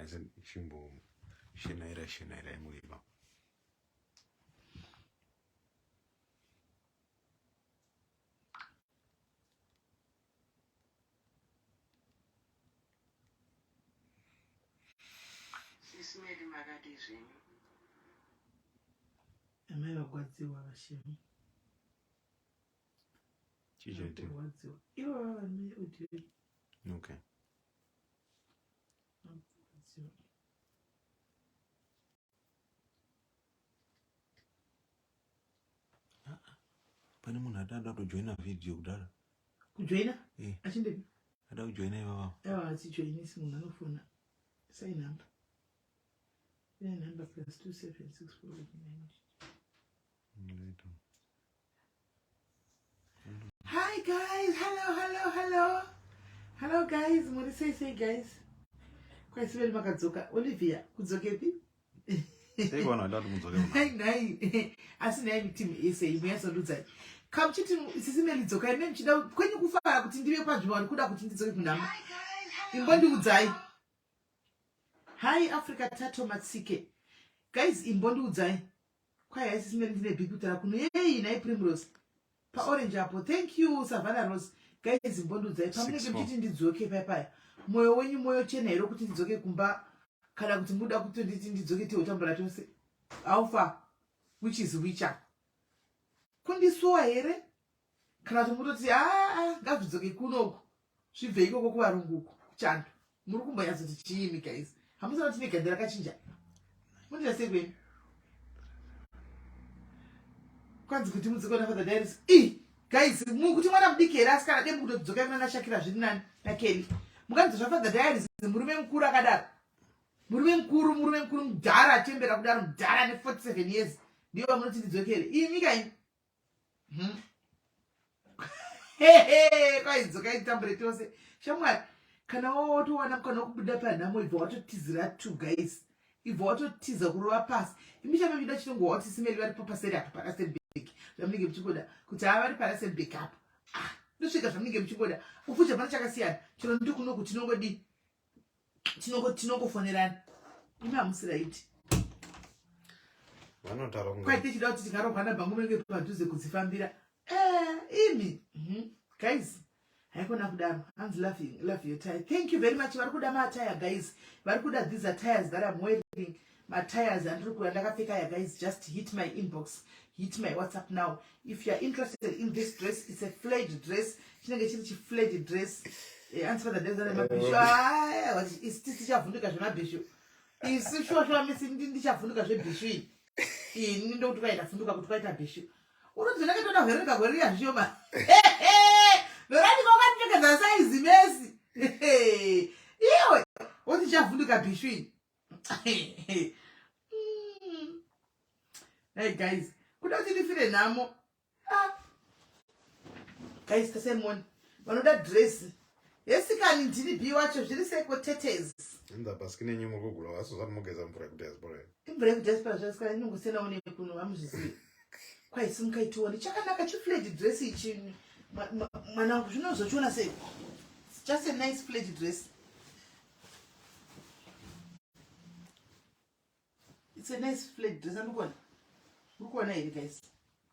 said, Shimbo, Shinaira, Muiba. SIS MELLY Magadizini. Am I a Guadziwa Shim? You are me. Okay. Pani muna dada to join a video dada. Join? Eh. I think I don't join ever. Oh, I see join this one. No phone. Sign up. Then number +2764. Hi guys, hello guys. What do you say guys? Quite well makadzoka. Olivia, kudzokepi? Say one adult mudzokepi. Nai. Asina team essay imeyasoludzai. Come chiti SIS MELLY dzoka ine mchida kwenye kufara kuti ndiwe pazvimwa kuda kuti ndidzoke kunama. Imbondi udzai. Hi Africa Tato Matsike. Guys, imbondi udzai. Kwai SIS MELLY ndine big kutara kuno. Hey, nai Primrose. Pa orange apple. Thank you Savannah Rose. Guys, imbondi udzai. Pamunenge mchiti ndidzoke paya. Moyo wenyu moyo chena ero kuti ndidzoke kumba kana kuti muda kuti ndidzoke teutambura tose. Alpha, which is whicher. Kundisuwa here kana kuti mutoti ngazvidzoke kunoku zvibve ikoko kuvarunguku chando muri kumboyazoti chiimi guys hamusana kuti tine ganda rakachinja mundira sekweni kwanzi kuti mudzoke na Father Diaries guys kuti mwana mudiki here asikana dembu kutodzoka kuna Shakira zviri nani naKelly mukanzwa Father Diaries murume mukuru akadaro murume mukuru mudhara achembera kudaro mudhara ne 47 years ndiyo vamunoti ndidzokere imi kai kwaidzoka itambure tose shamwari kana wotowana mukana kubuda panhamo ibva watotizira tu guys ibva watotiza kurova pasi imi chamachida chitongowa kuti SIS MELLY vari papaseri apa parasenbek zvamunenge muchingoda kuti ava vari parasenbek apa ndosvika zvamunenge muchingoda ufucha pana chakasiyana chino ndikunoku tinongodi tinongofonerana imi hamusiraiti kwai tichida kuti tingarogwana bhangu munenge padhuze kudzifambira imi guys haikona kudaro. I'm love your tie. Thank you very much. Vari kuda matire guys. Vari kuda these are tires that I'm wearing. My tires and ndakapfeka guys. Just hit my inbox. Hit my WhatsApp now. If you are interested in this dress, it's a flared dress. Chinenge chiri flared dress. Answer the desert mabisho. Is this chavunduka zvemabisho? Is sure missing ndichavunduka zvebisho. Ini ndo kuti kaita funduka kuti kaita bisho. Unoti ndakatoda hwerenga hweria zvishoma. Lorani kwakatipfekedza saizi mesi. Iwe woti chavunduka bishwini. Hey guys, kuda kuti ndifire nhamo. Guys, tasemoni. Vanoda dress. Yesikani ndiri bi wacho zviri seko tetes. Nda paskine nyimo kugula waso zamugeza mvura kudespora. Imvura kudespora zvasikana nyongosena one kuno vamuzvisiya. Kwai simukaitiwa chakanaka chifled dress ichi. Mwana wangu zvinozochiona sei? It's just a nice flared dress. It's a nice flared dress. Mukona here guys.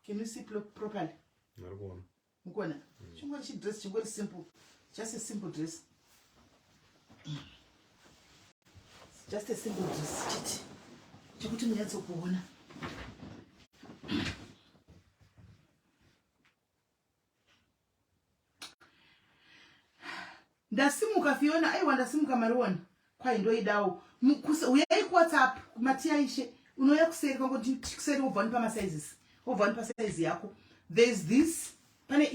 Can you see properly? Narikuona. Mukona. Chingori chi dress chingori simple. Just a simple dress. Just a simple dress. Chikuti munyatso kuona. Ndasimuka Fiona, aiwa ndasimuka Mariwan. Kwai ndoidawo. Uyai ku WhatsApp Matia ishe. Unoya kuseri kwangoti kuseri ubvani pa sizes. Ubvani pa size yako. There's this pane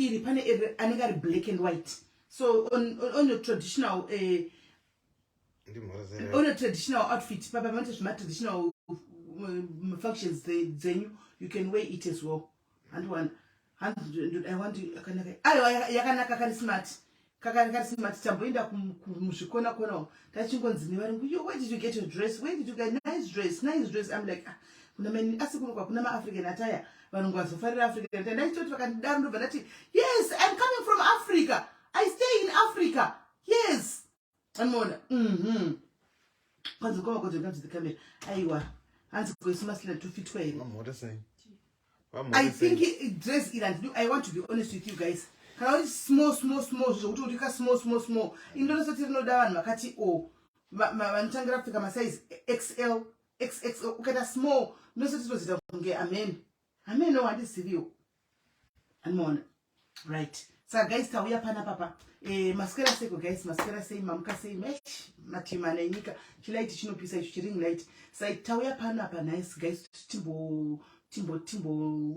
anenge ari black and white. So on your traditional outfit, papa mante zvima traditional functions then you can wear it as well. And one I want to yakanaka kari smart. Kakari smart tamboinda kumuzvikona kona tachingonzi nevari yo, where did you get your dress? Where did you get nice dress? I'm like kuna many asikuno kuna ma African attire vanhu vazofarira African attire. Ndachitoti vakandidaro ndobva ndati yes, I'm coming from Africa. I stay in Africa. Yes. Anmona. Kwanza kwa come to the camera. Aiwa. Hands go smashle 2 feet wide. What is saying? I think it dress it and I want to be honest with you guys. Can I small small. In the sort no down makati o mantangra Africa my size XL XXL okay that small no sort was it okay amen no one this video and more right so guys tawia pana papa mascara seko guys mascara say mamka say match matima na inika chilight chino pisa chiring light sai tawia pana pa nice guys timbo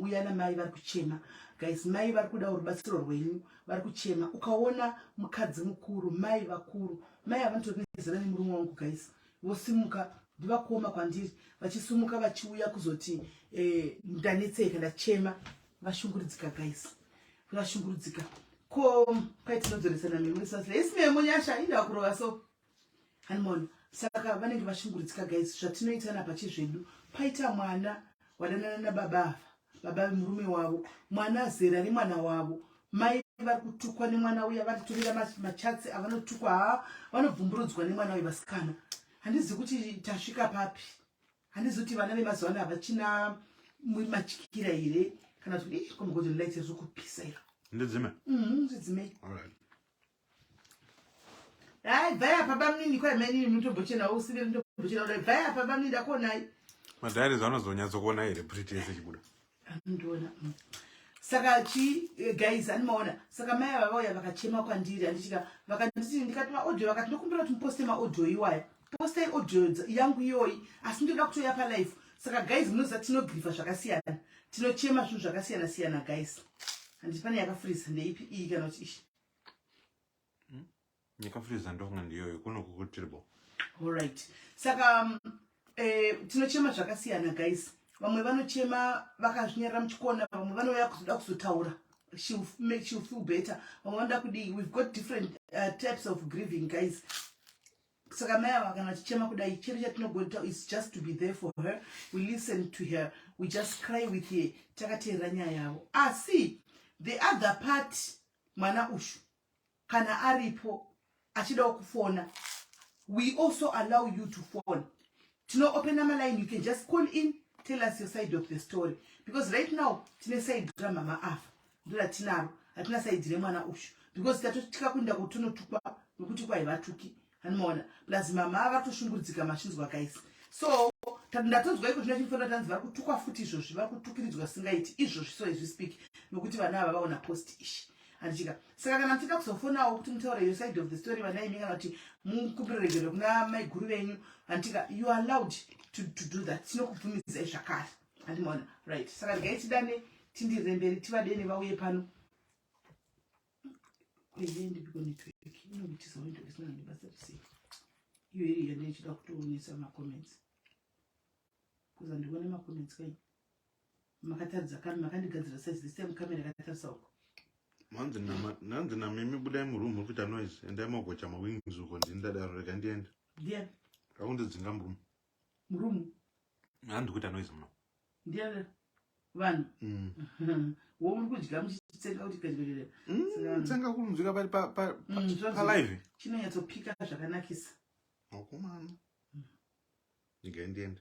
uyana mai vari kuchema guys mai vari kuda rubatsiro rwenyu vari kuchema ukaona mukadzi mukuru mai vakuru mai avanotonezera nemurume wangu guys vosimuka ndivakoma kwandiri vachisumuka vachiuya kuzoti ndanetseka ndachema vashunguridzika guys vashunguridzika ko paitinodzoresa memuri sasa isime munyasha inda kurova so hanimona saka vanenge vashunguridzika guys zvatinoita napa chizvedu paita mwana wadanana nababa murume wavo mwana zera nemwana wavo mai vari kutukwa nemwana uya varitorera machatsi avanotukwa vanobvumburudzwa nemwana uyu vasikana handizi kuti tasvika papi handizi kuti vana vemazuva ano havachina machikira here kana kuti komugodolilaiti zvokupisa iro ndidzime ndidzimei hai bvai apa bamnini kwaimeni mutombochena usire mutombochena udai bvai apa bamnini ndakuonai madhairis vanozonyatsokuona here pretty yese chibuda ndona saka guys animaona saka mai vavauya vakachema kwandiri andichika vakanditi ndikatuma audio vakati ndokumbira kuti muposte maaudio iwaya postai audio yangu iyoyi asi ndoda kutoya palife saka guys munoziva tinogrifa zvakasiyana tinochema zvinhu zvakasiyana siyana guys handiti pane yakafriza ndeipi iyi kana kuti ishi yakafriza ndofunga ndiyoyo kunokukutirbo alright saka tinochema zvakasiyana guys vamwe vanochema vakazvinyarira muchikona vamwe vanouya kuzoda kuzotaura she'll feel better vamwe vanoda kudii we've got different types of grieving guys saka mai ava kana tichema kudai chero chatinogoita is just to be there for her we listen to her we just cry with her takateerera nyaya yavo asi the other part mwana ushu kana aripo achidawo kufona we also allow you to phone open a line you can just call in tell us your side of the story because right now tine side drama maafa ndoda tinaro hatina side remwana ushu because tatotika kuenda kutonotukwa nokuti kwaivatuki hanimona plus mama avatoshungurudzika machinzwa guys so ndatonzwa iko zvinochinofanira tanzi vari kutukwa futi izvozvi vari kutukiridzwa singaiti izvozvi so as we speak nokuti vana ava vaona post ishi handichika saka kana mtida kuzofonawo kuti mutaure your side of the story vana imi kana kuti mukumbiriregero kuna mai guru venyu handichika you are allowed to do that tinokubvumidza zvakare handimona right saka regai tidane tindirire mberi tivadene vauye pano ndipiko network inobitisa window isina ndibasa sei iyo iri yandichida kutoonesa macomments kuza ndione macomments kai makataridza kani makandigadzira size this time camera yakatarisa uko nanzi namimi budai murumu muri kuita noise endai magocha mawings uko ndinodadaro rega ndiende ndiani kakundidzinga murumu handi kuita noise muno ndiani vanhu wo muri kudya muchitsenga kuti pedverere tsenga kunzvika pari palive chinonyatsopika zvakanakisa akomana ndigai ndiende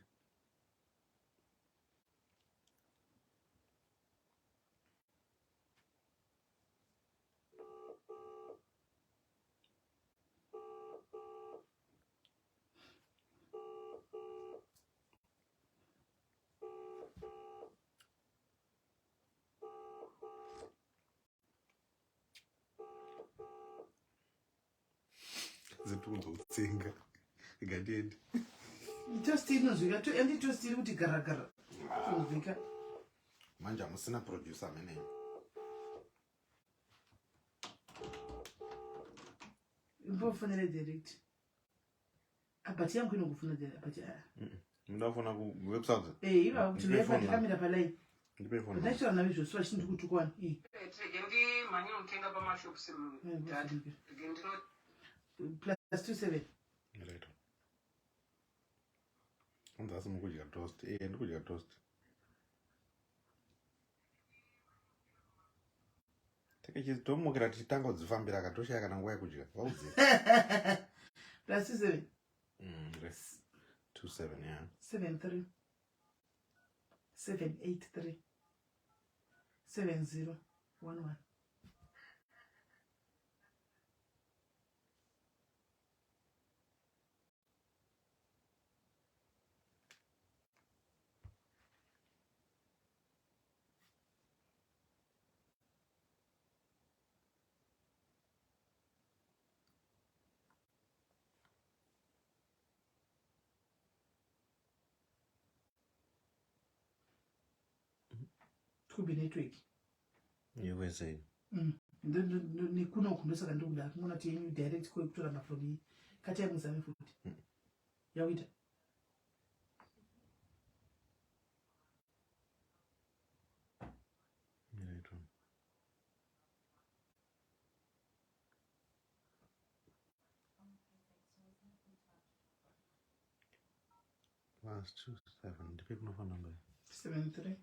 zituzotsenga igandiende tosti inozvika anditosti iri kuti garagara tonzvika manje hamusina producer ameneyo mbofanira direct abati yangu inokufunira direct abati mudafona kuwebsite iva tinoyepa ndakamira palaini ndipe phone ndachitaura navo izvozvo vachindiri kutukwana tege mhanye unotenga pamashopusi dati tege ndino +27 right ndasi mukudya toast ndikudya toast tekechitomukira tichitanga kudzifambira akatoshaya kana nguva yekudya vaudze +27 yes 27, yeah. 73 783 7011. Could be network. You were saying. Kuno kundosaka ndikuda kumona ti yenyu direct ko kutora mafoni kati ya muzame futi yawita +27 the people phone number 73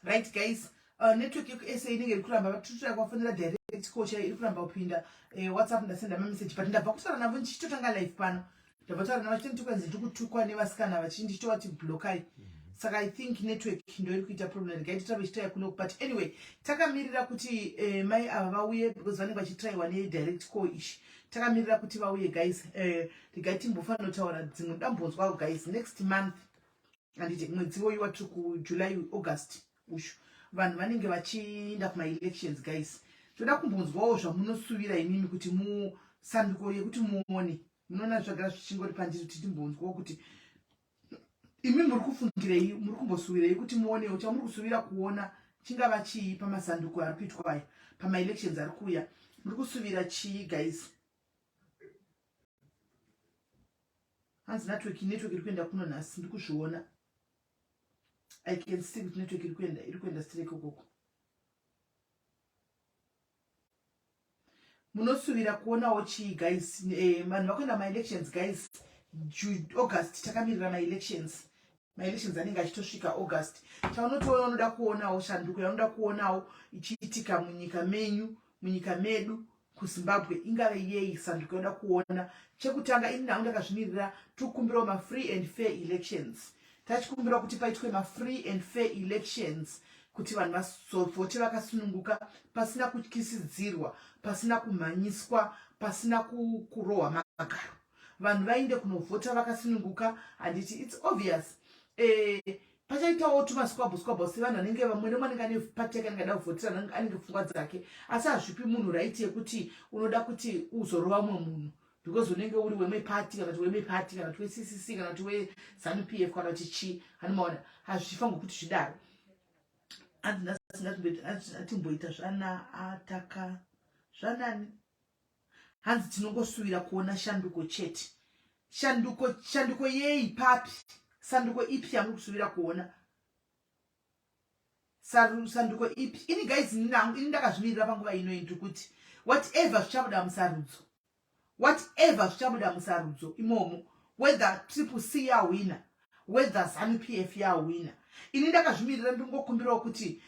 right guys, network yoku SA inenge iri kuramba vatutura kwafanira direct coach iri kuramba kupinda WhatsApp ndasenda message but ndabva kutaura navo ndichitotanga live pano ndabva kutaura navo chitendo tikwenzi ndikutukwa nevasikana vachindi chitova blokai saka I think network ndo iri kuita problem gaitotava ichitaya kuno but anyway takamirira kuti mai ava vauye because vanenge vachitraiwa nedirect call ishi takamirira kuti vauye guys regai timbofanira kutaura dzimwe dambonzwawo guys next month anditi mwedzi woyu watu kujuly august ushu vanhu vanenge vachienda kuma-elections guys toda kumbonzwawo zvamunosuvira imimi kuti musanduko yekuti muone munoona zvagara zvichingori pandiri kuti timbonzwawo kuti imi muri kufungirei muri kumbosuvirei kuti muonewo chamuri kusuvira kuona chingava chii pamasanduko ari kuitwa aya pama-elections ari kuuya muri kusuvira chii guys hanzi network iri kuenda kuno nhasi ndiri kuzviona I can see with network iri kuenda strike ukoko munosuvira kuonawo chii guys vanhu vakuenda ma-elections guys august takamirira ma-elections anenge achitosvika august chaunotoona unoda kuonawo shanduko yaunoda kuonawo ichiitika munyika menyu munyika medu kuzimbabwe ingave yei sanduko yoda kuona chekutanga ini nhangu ndakazvimirira tikukumbirawo ma-free and fair elections tachikumbira kuti paitwe ma-free and fair elections kuti vanhu vazovote vakasununguka pasina kutyisidzirwa pasina kumhanyiswa pasina kurohwa magaro vanhu vainde kunovhota vakasununguka handiti its obvious pachaitawo tumaskwabhoskwabho sevanhu vanenge vamwe nemanenge ane pati yake anenge ada kuvhotera anenge pfungwa dzake asi hazvipi munhu raiti yekuti unoda kuti uzorova mumwe munhu because unenge uri wemepati kana kuti wemepati kana kuti weCCC kana kuti weZANU-PF kana kuti chii hanimaona hazvifanirwi kuti zvidaro atimboita zvanaataka zvanani hanzi tinongosuvira kuona shanduko chete shanduko yei papi sanduko ipi yamuri kusuvira kuona sanduko ipi ini guys ini ndakazvimirira panguva inoyi ndiri kuti whatever zvichabuda musarudzo imomo whether triple C yawina whether ZANU-PF yawina ini ndakazvimirira ndingokumbirawo kuti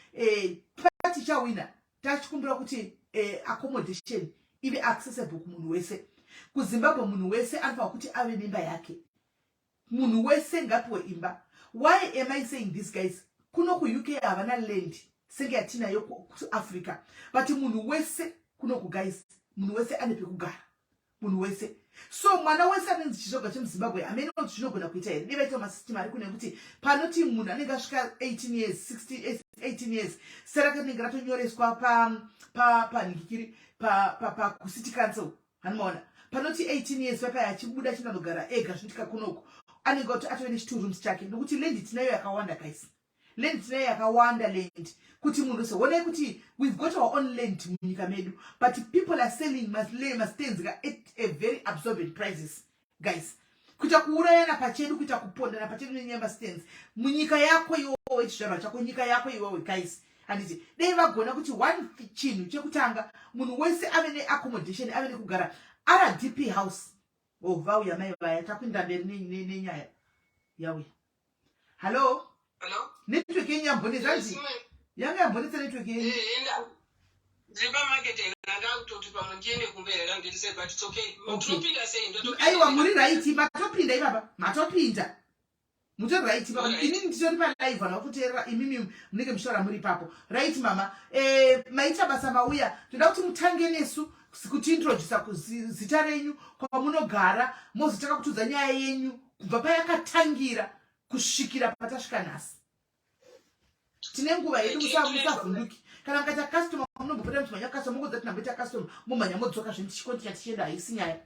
pati chawina tachikumbira kuti accommodation ive accessible kumunhu wese kuzimbabwe munhu wese anofanira kuti ave nemba yake munhu wese ngapiwe imba why am I saying this guys kuno ku-UK havana land senge yatinayo kuAfrica but munhu wese kuno guys munhu wese ane pekugara munhu wese so mwana wese anenzi chizvoga chemuzimbabwe amene kuti zvinogona kuita here nevaita masystem ari kune kuti panoti munhu anenge asvika 18 years 18 years sera kanenge ratonyoreswa panhingikiri kucity council Hanmaona. Panoti 18 years papa achibuda chinandogara ega zvitika kunoko. Anenge kuti atove ne2 rooms chake. Nokuti land tinayo yakawanda guys. Land tinayo yakawanda land. Kuti munhu so wona kuti we've got our own land munyika medu, but people are selling must at a very absorbent prices guys. Kuita kuurayana pachedu, kuita kupondana pachedu nenyama stands. Munyika yako iwewe chizvarwa chako, nyika yako iwewe guys. Handiti dei vagona kuti one chinhu chekutanga munhu wese ave neaccommodation, ave nekugara RDP house. Vauya mai vaya tapinda mberi nenyaya yauya. Hello? Hello? Network yenyamboni zvanzi yanga yambonitsa network yenyu. Ziba marketing ndakutoti pamwe ndiende kumbera ndise but it's okay. Mutopinda sei ndotopinda. Aiwa muri right, matopinda ibaba, matopinda. Mutori right baba, inini nditori pa live vanokuteerera imimi munenge mushora muri papo. Right mama, maita basa mauya, toda kuti mutange nesu kuti introduce kuzita renyu kwamunogara, mozotaka kutudza nyaya yenyu kubva payakatangira kusvikira patasvika nhasi. Tine nguva yedu musavhunduki. Kana mkaita customer munombopota kuti manya customer mungodza kuti namboita customer mumanya modzoka zvinhu tichikondi chatichenda haisi nyaya.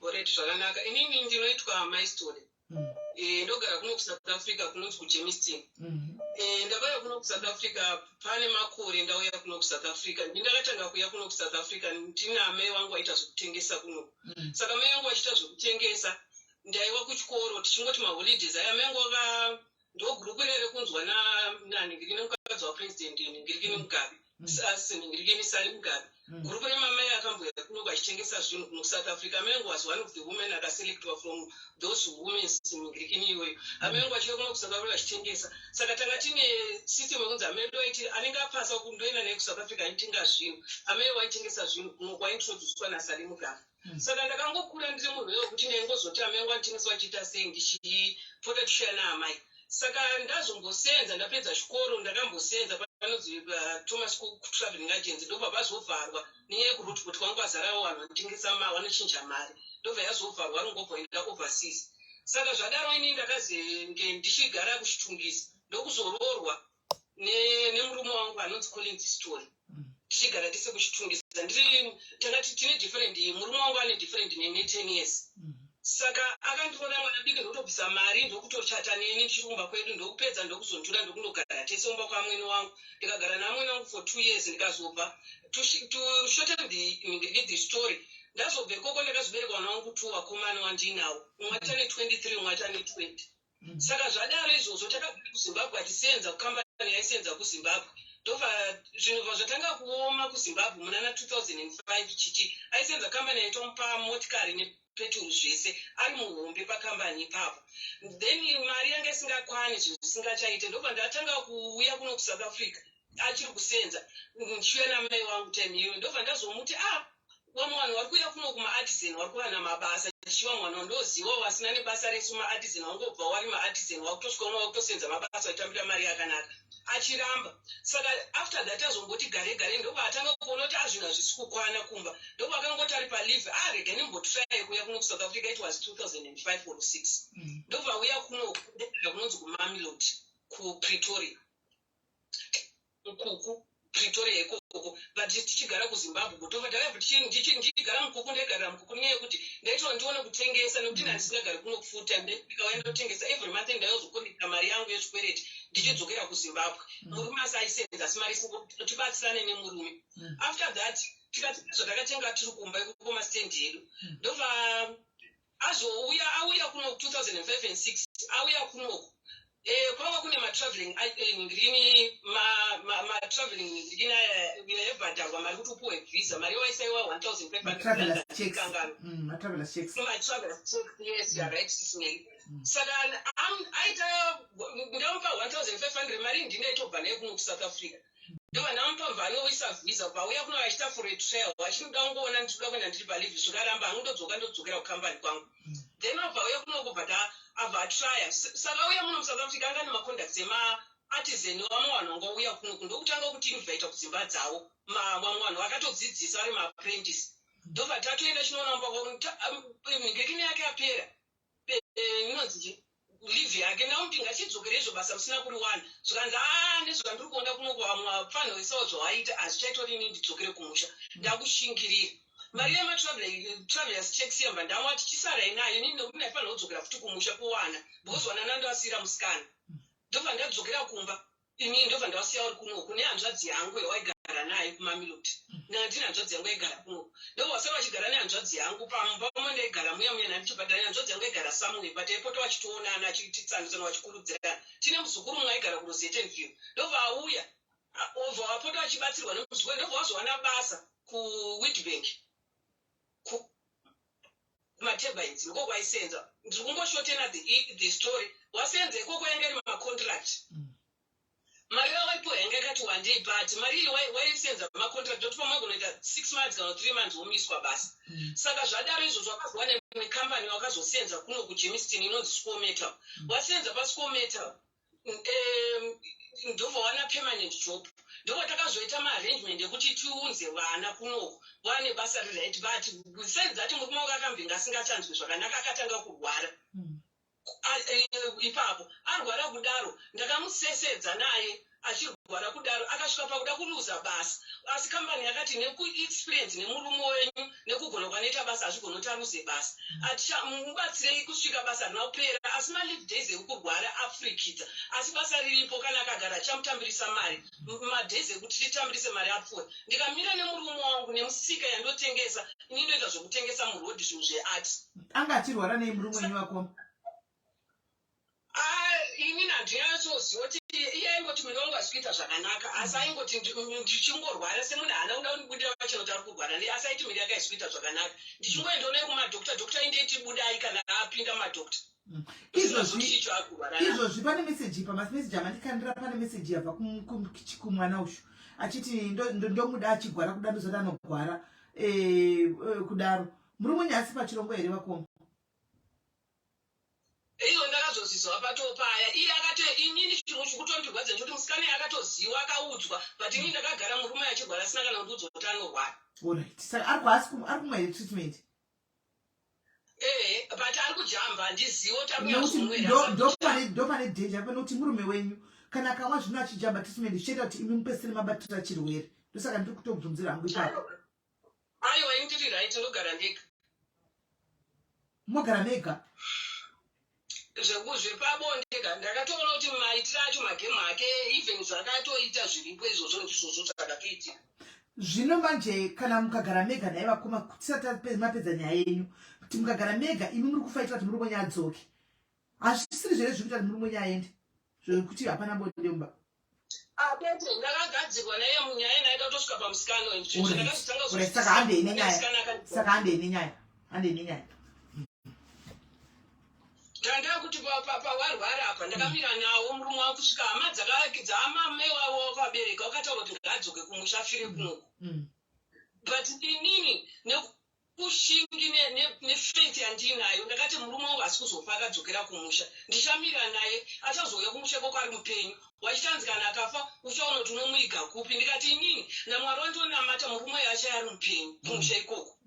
Alright, zvakanaka. Inini ndinoitwa my story. Ndogara kuno kuSouth Africa kunonzi kuGemiston. Ndakauya kuno kuSouth Africa pane makore ndauya kuno kuSouth Africa. Ndakatanga kuya kuno kuSouth Africa ndina mai vangu vaita zvekutengesa kuno. Saka mai vangu vachiita zvekutengesa ndaiwa kuchikoro tichingoti maholidays aya mai vangu ndogurupu rere kunzwa nani ngirikine mukadzi wapresident ngirikine mugabe ngirikine sari mugabe. Gurupu remamai akamboya kuno vachitengesa zvinhu kuno South Africa. Amengu was one of the women akaselectwa from those women ngirikine iyoyo. Amengu achika kuno kuSouth Africa vachitengesa. Saka tanga tine system yekunzi amendo aiti anenge apasa kundoenda naye kuSouth Africa aitenga zvinhu. Amai vaitengesa zvinhu kuno kwaintroducedwa nasari mugabe. Saka ndakangokura ndiri munhu wekuti ndingozoti amai vangu anitengesa vachiita sei ndichipota tushana amai. Saka ndazombosenza ndapedza chikoro ndakambosenza panonzi Thomas Cook Traveling Agency ndobva vazovharwa nenyaya yekuti kuti kwangu azarawo vanhu vanotengesa vanochinja mari ndobva yazovharwa ringobvoenda overseas. Saka zvadaro ini ndakazenge ndichigara kuchitungisi ndokuzoroorwa nemurume wangu anonzi Collins Story. Tichigara tise kuchitungisa ndiri takati tine different, murume wangu ane different nene 10 years. Saka akandiona mwana diki ndotobvisa mari ndokutochata neni ndichirumba kwedu ndokupedza ndokuzondura ndokundogara tesomba kwamwene wangu. Ndikagara namwene wangu for 2 years ndikazobva to shorten the story. Ndazobva ikoko ndakazobereka mwana wangu 2 vakomana wandinawo, umwe atane 23 umwe atane 20. Saka zvadaro izvozvo takabva kuZimbabwe atisenza kukambani yaisenza kuZimbabwe. Ndobva zvinhu zvatanga kuoma kuZimbabwe muna 2005 chiti aisenza kambani yaitomupa motikari nepetrol zvese ari muhombe pakambani ipapo. Then mari yanga isingakwani zvinhu zvisingachaite ndobva ndatanga kuuya kuno kuSouth Africa achiri kusenza ndichiuya namai wangu time iyoyo. Ndobva ndazomuti vamwe vanhu vari kuuya kuno kumaartisan vari kuwana mabasa chichiva mwana ndoziva wasina nebasa resu maartisan wangobva wari maartisan wakutosvika uno wakutosenza mabasa waitambira mari yakanaka achiramba. Saka after that azomboti gare gare ndobva atanga kuona kuti zvinhu hazvisi kukwana kumba. Ndobva akangoti ari palive rega ndimbotry kuya kuno kuSouth Africa. It was 2005 or 6. Ndobva uya kuno kunonzi kuMamelodi kuPretoria ukuku Pretoria ikoko but tichigara kuZimbabwe ndobva ndakabva ndichigara mukuku ndegarira mukuku nenyaya yekuti ndaitwa ndione kutengesa nekuti ndandisingagari kuno kufuta ndikauya ndotengesa every month ndaizokunika mari yangu yechikwereti ndichidzokera kuZimbabwe. Murume asaisenza asi mari tibatsirane nemurume. After that tikatakatenga tiri kumba ikoko mastendi edu. Ndobva auya kuno 2005 and 6 auya kunoko kwanga kune matraveling ngrini matraveling ngrini yebhadharwa mari kuti upuwe visa mari waisaiwa 1500 travelers checks. Yes, you are right, SIS MELLY. Saka aita ndamupa 1500 mari ndindaitobva naye kuno kuSouth Africa. Ndobva ndamupa mvani woisa visa pauya kuno achiita for a trial achinoda kungoona ndikuda kuenda ndiri palive zvikaramba angondodzokera kukambani kwangu. Then abva uya kuno kubva abva atraya. Saka uya muno muSouth Africa anga nemacontacts ema-artisan vamwe vanhu vangouya kuno ndokutanga kuti invita kudzimba dzavo vamwe vanhu vakatodzidzisa ari maapprentice. Ndobva tatoenda chinoona ngekine yake yapera inonzi live yake ndamuti ngachidzokerezvo basa musina kuri wani zvikanzi nezvandiri kuona kuno kwamwe pfanho isawo zvawaita hazvichaitori ini ndidzokere kumusha ndakushingirira. mari yematravelers checks yamba ndamati chisara inayo inini ndokuti ndaifanira kudzokera futi kumusha kuwana because wana nandovasiyira musikana ndobva ndadzokera kumba inini ndobva ndavasiya uri kunoku nehanzvadzi yangu yawaigara naye kumamelodi ndina hanzvadzi yangu yaigara kunoku ndobva wasara vachigara nehanzvadzi yangu pamumba pamwe ndaigara muya muya nandichibhadhara nehanzvadzi yangu yaigara samwe but aipota vachitoonana achititsanzana vachikurudzirana tine muzukuru mumwe aigara kurosetenview ndobva auya obva wapota vachibatsirwa nemuzukuru ndobva wazowana basa kuwitbank kumaturbides ndiko kwaisenza ndiri kungoshotena the story wasenza ikoko yanga iri macontract mari yawaipiwa yanga yakati one day but mari iyi waisenza macontract kuti pamwe kunoita 6 months kana 3 months womiswa basa saka zvadaro izvozvo wakazwa nemwe kambani wakazosenza kuno kujemiston inonzi Score Metal wasenza paScore Metal ndobva wana permanent job ndobva takazoita maarrangement ekuti tiunze vana kunoko vane basa riright but besides that murume wake akambinga asingachanzwi zvakanaka akatanga kurwara ipapo arwara kudaro ndakamusesedza naye achirwara kudaro akasvika pakuda kuluza basa asi kambani yakati nekuexperience nemurume wenyu nekugona kwanoita basa hazvigona kuti aruze basa mubatsirei kusvika basa rinopera asi malive days ekurwara afrikidza asi basa riripo kana akagara chamutambirisa mari madays ekuti titambirise mari apfuwe ndikamira nemurume wangu nemusika yandotengesa ini ndoita zvokutengesa murodhi zvinhu zveati anga achirwara nei murume wenyu wako ini handinatsoziva kuti iye aingoti mune wangu asikuita zvakanaka asi aingoti ndichingorwara semunhu haana kuda kundibudira pachinoti ari kurwara asi aiti miri yake aisikuita zvakanaka ndichingoendawo naye kumadhokta dhokta indeiti budai kana apinda madhokta izvozvi pane meseji pamameseji amandikandira pane meseji yabva kumwana ushu achiti ndomuda achigwara kuda ndozoti anogwara kudaro murume nyasi pachirongo here wakomba iyo ndakazozizwa patopaya iye akati inini chinhu chikutondirwadza nekuti musikana akatoziva akaudzwa but ini ndakagara murume achigwara asina kana kuti udzoti anorwara alright saka ari kumwaire treatment but ari kujamba handizivi kuti ndo pane danger panokuti murume wenyu kana akamwa zvino achijamba treatment zvichaita kuti imi mupesere mabatira chirwere ndosaka ndiri kutobvunzira hangu ipapo aiwa ini tiri right ndogara ndega mogara nega zvepabondega ndakatoona kuti maitiro acho magemu ake even zvakatoita zviripo izvozvo ndizvozvo zvakatoitika zvino manje kana mukagara mega naye vakoma tisati mapedza nyaya yenyu kuti mukagara mega imi muri kufaitira kuti murume wenyu adzoke hazvisiri zvere zviri kuita kuti murume wenyu aende zvekuti hapana bonde mumba apete ndakagadzirwa naye munyaya inaita kutosvika pamusikano saka handei nenyaya tanda kuti pawarwara apa ndakamira nawo murume wako kusvika hama dzaamamai wavo wakabereka wakataura kuti ngaadzoke kumusha afire kunoko but inini nekushingi nefaith yandinayo ndakati murume wangu asi kuzofa akadzokera kumusha ndichamira naye achazouya kumusha koko ari mupenyu wachitanzi kana akafa uchaona kuti unomuiga kupi ndikati inini namwari wandionamata murume yacho ari mupenyu kumusha ikoko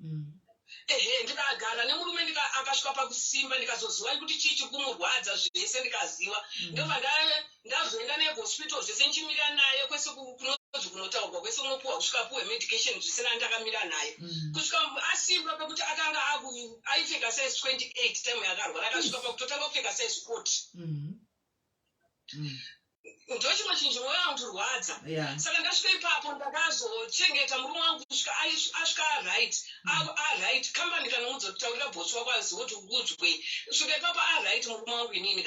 ndikagara nemurume akasvika pakusimba ndikazoziva kuti chii chiri kumurwadza zvese ndikaziva ndobva ndazoenda naye kuhospital zvese ndichimira naye kwese kunonzi kunotaurwa kwese unopuwa kusvika puwe medication zvisina ndakamira naye kusvika asimba pekuti akanga aipfeka size 28 time yakarwara akasvika pakutotanga kupfeka size 40 ndo chimwe chinhu chinoyandirwadza saka ndasvika ipapo ndakazochengeta murume wangu kusvika asvika aright kambani kana udza kutaurira bhosi wako aziva kuti udzwe svika ipapo aright murume wangu inini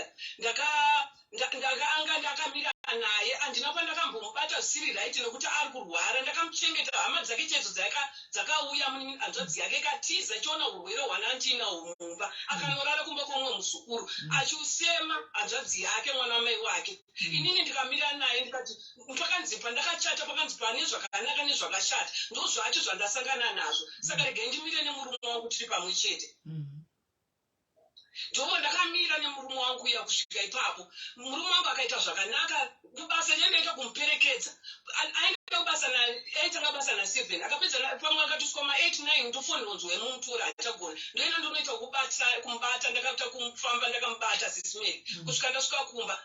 ndakanga ndakamira naye handina pandakambomubata zvisiri right nekuti ari kurwara ndakamuchengeta hama dzake chedzo dzakauya hanzvadzi yake ikatiza ichiona urwere hwanandinahwo mumba akanorara kumba kwomwe muzukuru achiusema hanzvadzi yake mwana mai wake inini ndikamira naye ndikati pakanzipa ndakachata pakanzipa nezvakanaka nezvakashata ndo zvacho zvandasangana nazvo saka regai ndimire nemurume wangu tiri pamwe chete ndoo ndakamira nemurume wangu uya kusvika ipapo murume wangu akaita zvakanaka kubasa chandaita kumuperekedza aitanga basa na7 akapedza pamwe akatiswa ma8 9 ndofononzwa yemumutora achagona ndoenda ndonoita kumubata ndakaita kumufamba ndakamubata SIS MELLY kusvika ndasvika kumba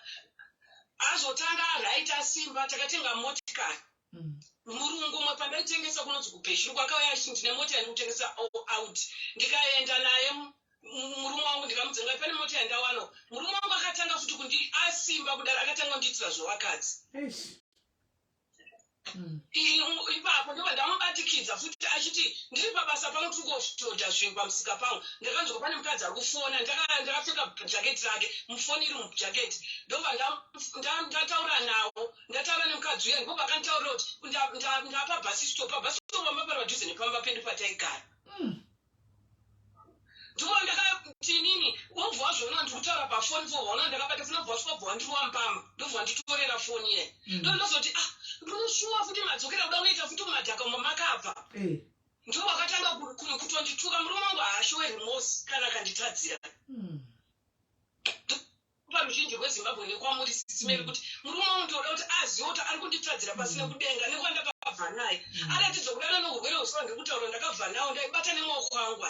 azotanga right asimba takatenga motikari murungu mwe pandaitengesa kunonzi kupeshuru kwakauya ndine mota yandikutengesa out ndikaenda naye murume wangu ndikamudzenga pane mota yandawana murume wangu akatanga futi kundi asimba kudaro akatanga kundiitira zvevakadzi ipapo ndobva ndamubatikidza futi achiti ndiri pabasa pangu tiri kutodha zvinhu pamusika pangu ndakanzwa pane mukadzi ari kufona ndakapfeka jaketi rake mufoni iri mujaketi ndobva ndataura nawo ndataura nemukadzi uya ndobva akanditaurira kuti ndapa bhasisitopu pabhasisitopu amba pari padhuze nepamba pedu pataigara ndipo ndakati nini wobva wazviona ndiri kutaura pafoni foona ndakabata funa bva wasvika ndiri wampamba ndobva nditorera foni ye ndozoti ndoshuwa futi madzokera kuda unoita futi kumadhaka mamakabva ndiwo wakatanga kutondituka murume wangu haashowe rimosi kana akanditadzira paruzhinji rwezimbabwe nekwamuri sisimeri kuti murume wangu ndinoda kuti azive kuti ari kunditadzira pasina kudenga nekuva ndakabva naye aratidza kudana neurwere husiva ndikutaura ndakabva nawo ndaibata nemaoko angu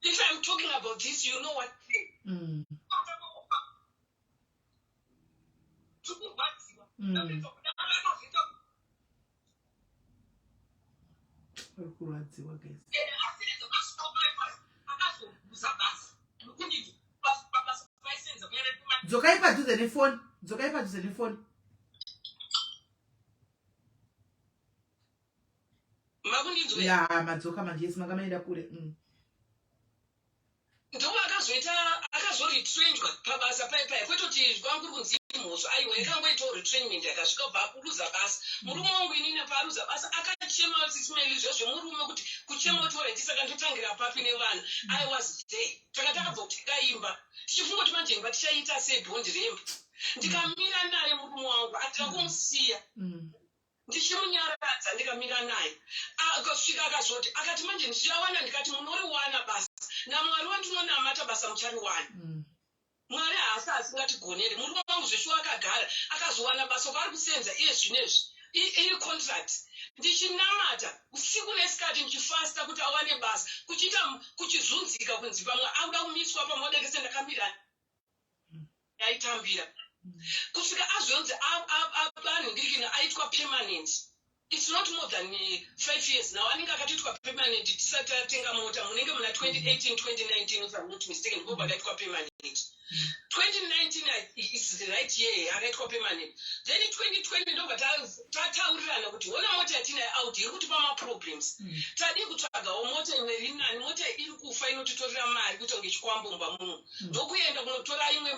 if I'm talking about this you know what dzokai padhuze nefoni dzokai padhuze nefoni makundinzwa madzoka manje yesi makamaenda kure ndo akazoretrenjwa pabasa paipai kwete kuti kwangu kunzi mhosva aiwa yakangoitawo retrainment yakasvika kubva akuluza basa murume wangu inini paaruza basa akachema sisimeli izvozvo murume kuti kuchema kuti oreti saka ndotangira papi nevana I was there takabva kuti tikaimba tichifunga kuti manjengwa tichaita sebhondi remba ndikamira naye murume wangu atira kumusiya ndichimunyaradza ndikamira naye akasvika akazoti akati manje ndichawana ndikati munoriwana basa namwari wandinonamata basa muchariwana mwari haasi asingatigoneri murume wangu zveshuwa akagara akazowana basa kwaari kusenza iye zvinezvi iri contract ndichinamata usiku nesikati ndichifasta kuti awane basa kuchizunzika kunzi pamwe auda kumiswa pamodekese ndakamira yaitambira kusvika azonzi anhingirikina aitwa permanent it's not more than 5 years now anenge akatoitwa permanent tisati tatenga mota munenge muna 2018 2019 if I'm not mistaken ndipo pakaitwa permanent 2019 is the right year akaitwa permanent then 2020 ndobva tataurirana kuti ona mota yatinayo out iri kutipa maproblems tadi kutsvagawo mota imwe iri nani mota iri kufa inotitorera mari kutonge chikwambomba muno ndokuenda kunotora imwe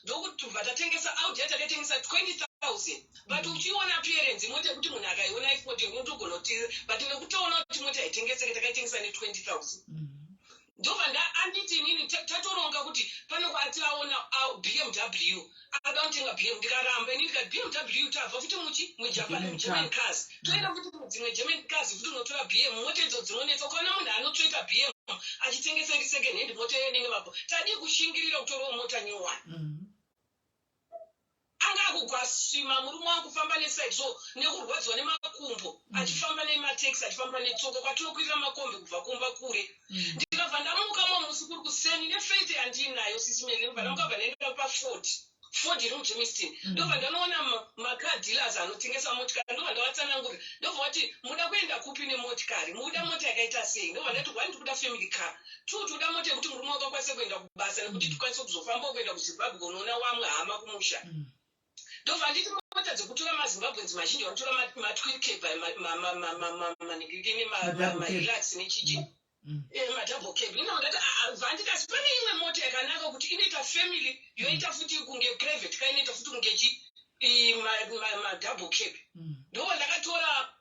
ndokutubva tatengesa out yatakatengesa 20,000 but uchiona appearance mota yekuti munhu akaiona ifoti ndogona kuti but nekutoona kuti mota haitengeseke takaitengesa ne20,000 ndobva anditi nini tatoronga kuti pano kwatiaona BMW akada kutenga BMW ndikaramba inini kati BMW tabva futi mujapan cars toenda futi dzimwe German cars futi unotora BM mota idzo dzinonetsa ukaona munhu anotoita BM achitengesa second hand mota inenge vapo tadi kushingirira kutorawo mota nyowani anga kugwasima murume wangu kufamba neside so nekurwadziwa nemakumbo achifamba nemateksi achifamba netsoka kwatinokuitira makombi kubva kumba kure ndikabva ndamukamo musi kuri kuseni nefaith yandinayo sisimeli ndobva ndamukabva ndaenda Ford iri muGemiston ndobva ndanoona macar-dealers anotengesa motikari ndobva ndavatsanangurira ndobva wati muda kuenda kupi nemotikari muda mota yakaita sei ndobva ndati wani tikuda family car tikuda mota yekuti murume wakakwanisa kuenda kubasa nekuti tikwanisa kuzofamba kuenda kuzimbabwe kunoona wamwe hama kumusha ndobva nditi mota dzekutora mazimbabwenzi mazhinji vanotora matwirikepa manigirikini marelax nechichi madouble cab ino ndati vandikasi pane imwe mota yakanaka kuti inoita family yoita futi kunge private ka inoita futi kunge madouble cab ndobva ndakatora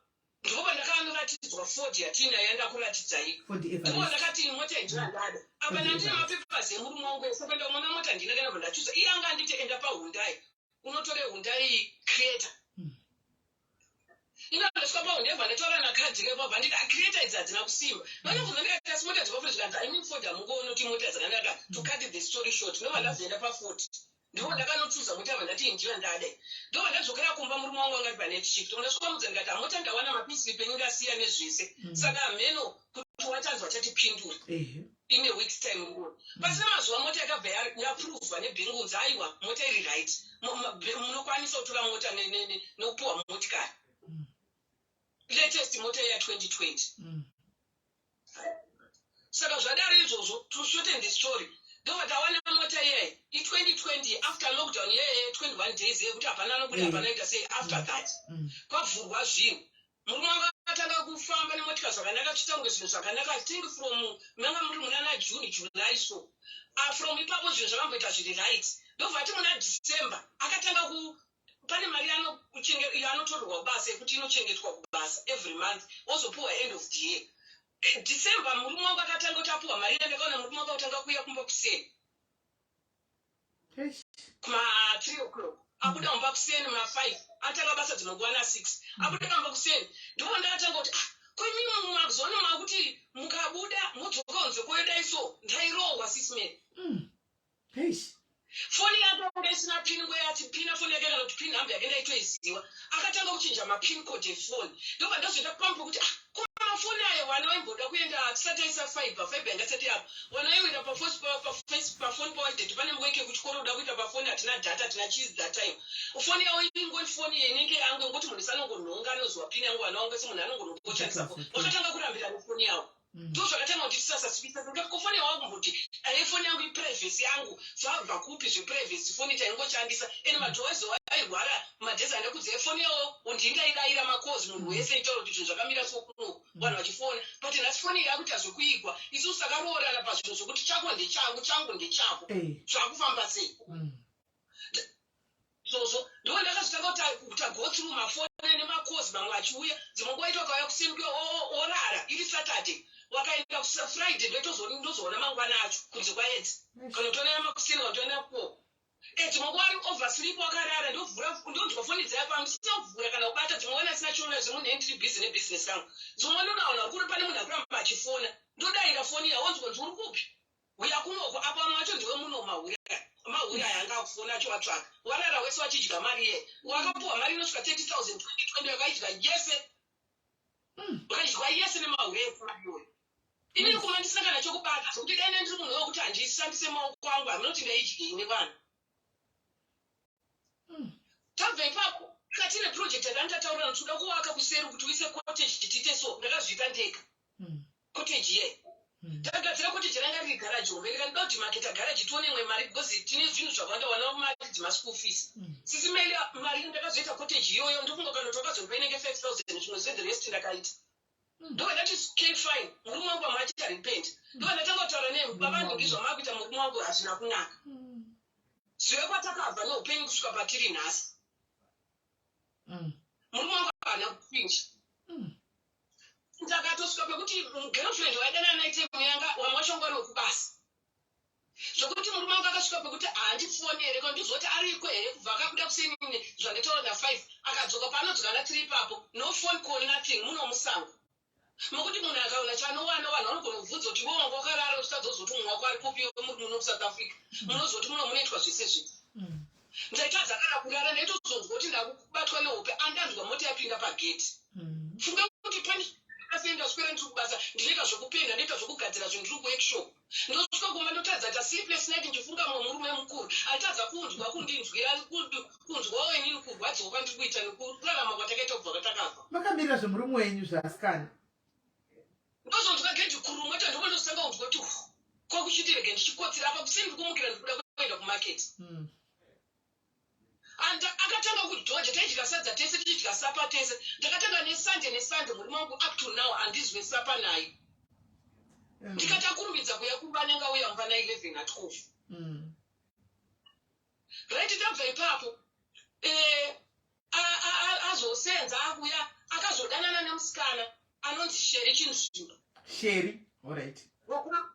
ndobva ndakanoratidzwa Ford yatina yandakuratidzai ndobva ndakati mota indinandada apa nandine mapepers emurume wangu ese kuenda kumona mota ndina kana bvandachuza iye anga anditi enda paHyundai unotore Hyundai Creator inandosvika paHyundai vandataura nakadhi lepo vanditi Creator idzi hadzina kusimba vanobvunza ndikati mota dzepafuri zvikanzi I mean Ford hamungoona kuti mota dzakanaka to cut the story short ndobva ndabvenda paFord Ndo ndakanotuza mutava ndati ndira ndade. Ndo ndadzokera kumba murume wangu angati pane shift. Ndasvika mudza ndikati amota ndawana mapisi penyu ngasiya nezvese. Saka mheno kuti watanzwa chatipindura. In a week's time. Pasina mazuva mota yakabva yaprovwa nebhengunzi aiwa mota iri right. Munokwanisa kutora mota nokupuwa motikari. Latest mota ya 2020. Saka zvadaro izvozvo to shorten the story. Ndo tawana mota ye 2020 after lockdown ye 21 days yekuti hapana nokuti hapana ita sei after that. Kwavhurwa zvinhu. Murume wanga akatanga kufamba nemotika zvakanaka chitange zvinhu zvakanaka think from manga muri muna June July so. From ipapo zvinhu zvakamboita zviri right. Ndobva ati muna December akatanga pane mari yanotorwa kubasa yekuti inochengetwa kubasa every month ozopuwa end of the year. December murume wangu akatanga kuti apuwa mari ndakaona murume wangu akatanga kuuya kumba kuseni. Kuma 3 o'clock. Akuda kumba kuseni ma 5. Atanga basa dzinongwana 6. Akuda kumba kuseni. Ndo ndakatanga kuti kwemi mumagzona makuti mukabuda mudzoka kunze koenda iso ndairohwa SIS MELLY. Foni yako ngesina pin ngoyati pin foni yake kana kuti pin number yake ndaitoiziwa. Akatanga kuchinja ma pin code phone. Ndo ndazoenda pampo kuti kuma foni ayo wana waimboda kuenda tisataisa fiber yangasati yapo. Wana yoenda pa phone pa wallet pane mweke kuchikoro uda kuita pa phone atina data tina cheese that time. Foni yawo ingoni foni yenenge yangu ngoti munhu sanongonhonga anozwa pin yangu wana wanga simunhu anongonopocha. Wakatanga kurambira nefoni yawo. Ndo zvakatanga kuti tisasasvipisa ngati kufoni yawo kumbuti foni yangu iprivacy yangu zvabva kupi zveprivacy foni taingoshandisa ene madhowezo airwara madhezi anda kudze foni yawo ndingaidayira makozi munhu wese itaura kuti zvinhu zvakamira sokuno vanhu vachifona but nhasi foni yakuti hazvokuigwa isusu sakaroorana pazvinhu zvokuti chako ndechangu changu ndechako zvakufamba sei zvozvo ndo ndakazvitanga kuti go through mafoni nemakozi mamwe achiuya dzimwe nguva ito akauya kusemke orara iri Saturday wakaenda Friday ndozoona mangwana acho kunze kwaedzi kana utoona makuseni watoona po dzimwe nguva ari oversleep wakarara ndonzwa foni dzaya pangu sina kuvhura kana kubata dzimwe wana sina chiona zvemunhu endiri busy nebusiness yangu dzimwe ndonaona kuri pane munhu akuramba achifona ndodayira foni yawonzwa uri kupi uya kunoko apa macho ndiwe muno mahuri ayanga akufona acho watsvaka warara wese wachidya mari ye wakapuwa mari inosvika 30,000 2020 wakaidya yese wakadya yese nemahuri efoniyo inini kuma ndisangana chokubata zvokuti dai ndiri munhu wekuti handishandise maoko angu hamunoti ndaidyine vanhu tabva ipapo katine project yakandataura notoda kuvaka kuseri kuti uise cottage tiite so ndakazviita ndega cottage ye tagadzira cottage ranga riri garaji hombe ndikandida kuti maketa garaji tione imwe mari because tine zvinhu zvakawanda wana mari dzimaschool fees SIS MELLY mari ndakazoita cottage iyoyo ndofunga kana tokazomba inenge 5,000 zvimwe zve the rest ndakaita ndo that is okay fine murume wangu amachita repent ndo ndatanga kutaura nemi baba ndizvo makuita murume wangu hazvina kunaka zvive kwatakabva noupenyu kusvika patiri nhasi murume wangu haana kupinja ndakatosvika pekuti girlfriend waidana naite muyanga wamwashongwa nokubasa zvokuti murume wangu akasvika pekuti handifoni here kana ndizoti ariko here kubva akabuda kusenine zvandataura na5 akadzoka paanodzoka na3 ipapo no phone call nothing muno musango mokuti munhu akaona chanowana vanhu vanogona kubvudza kuti iwo wanga wakarara uchitadzozoti mumwe wako ari kupiwa muri muno muSouth Africa munozoti muno munoitwa zvese zviti ndaitadza kana kurara ndaitozonzwa kuti ndakubatwa nehope andanzwa mota yapinda pageti funga kuti pandasenda swera ndiri kubasa ndinoita zvokupenda ndoita zvokugadzira zvinhu ndiri kuworkshop ndosvika kuma ndotadza ta sleepless night ndichifunga mumwe murume mukuru aitadza kunzwa kundinzwira kunzwawo inini kurwadziwa kwandiri kuita nekurarama kwatakaita kubva kwatakabva makamira zvemurume wenyu zvasikana ndozonzwa gendi kurumwa tandokondosanga kunzwa kuti kwakuchitirege ndichikotsira apa kusini ndikumukira ndikuda kuenda kumarket akatanga kudhoja taidya sadza tese tichidya sapa tese ndakatanga nesande murume wangu up to now handizwe sapa naye ndikatakurumbidza kuya kumba anenge auya mva na11 at 12 right tabva ipapo azosenza akuya akazodanana nemusikana anonzi Sheri Chinzvimbo Sheri alright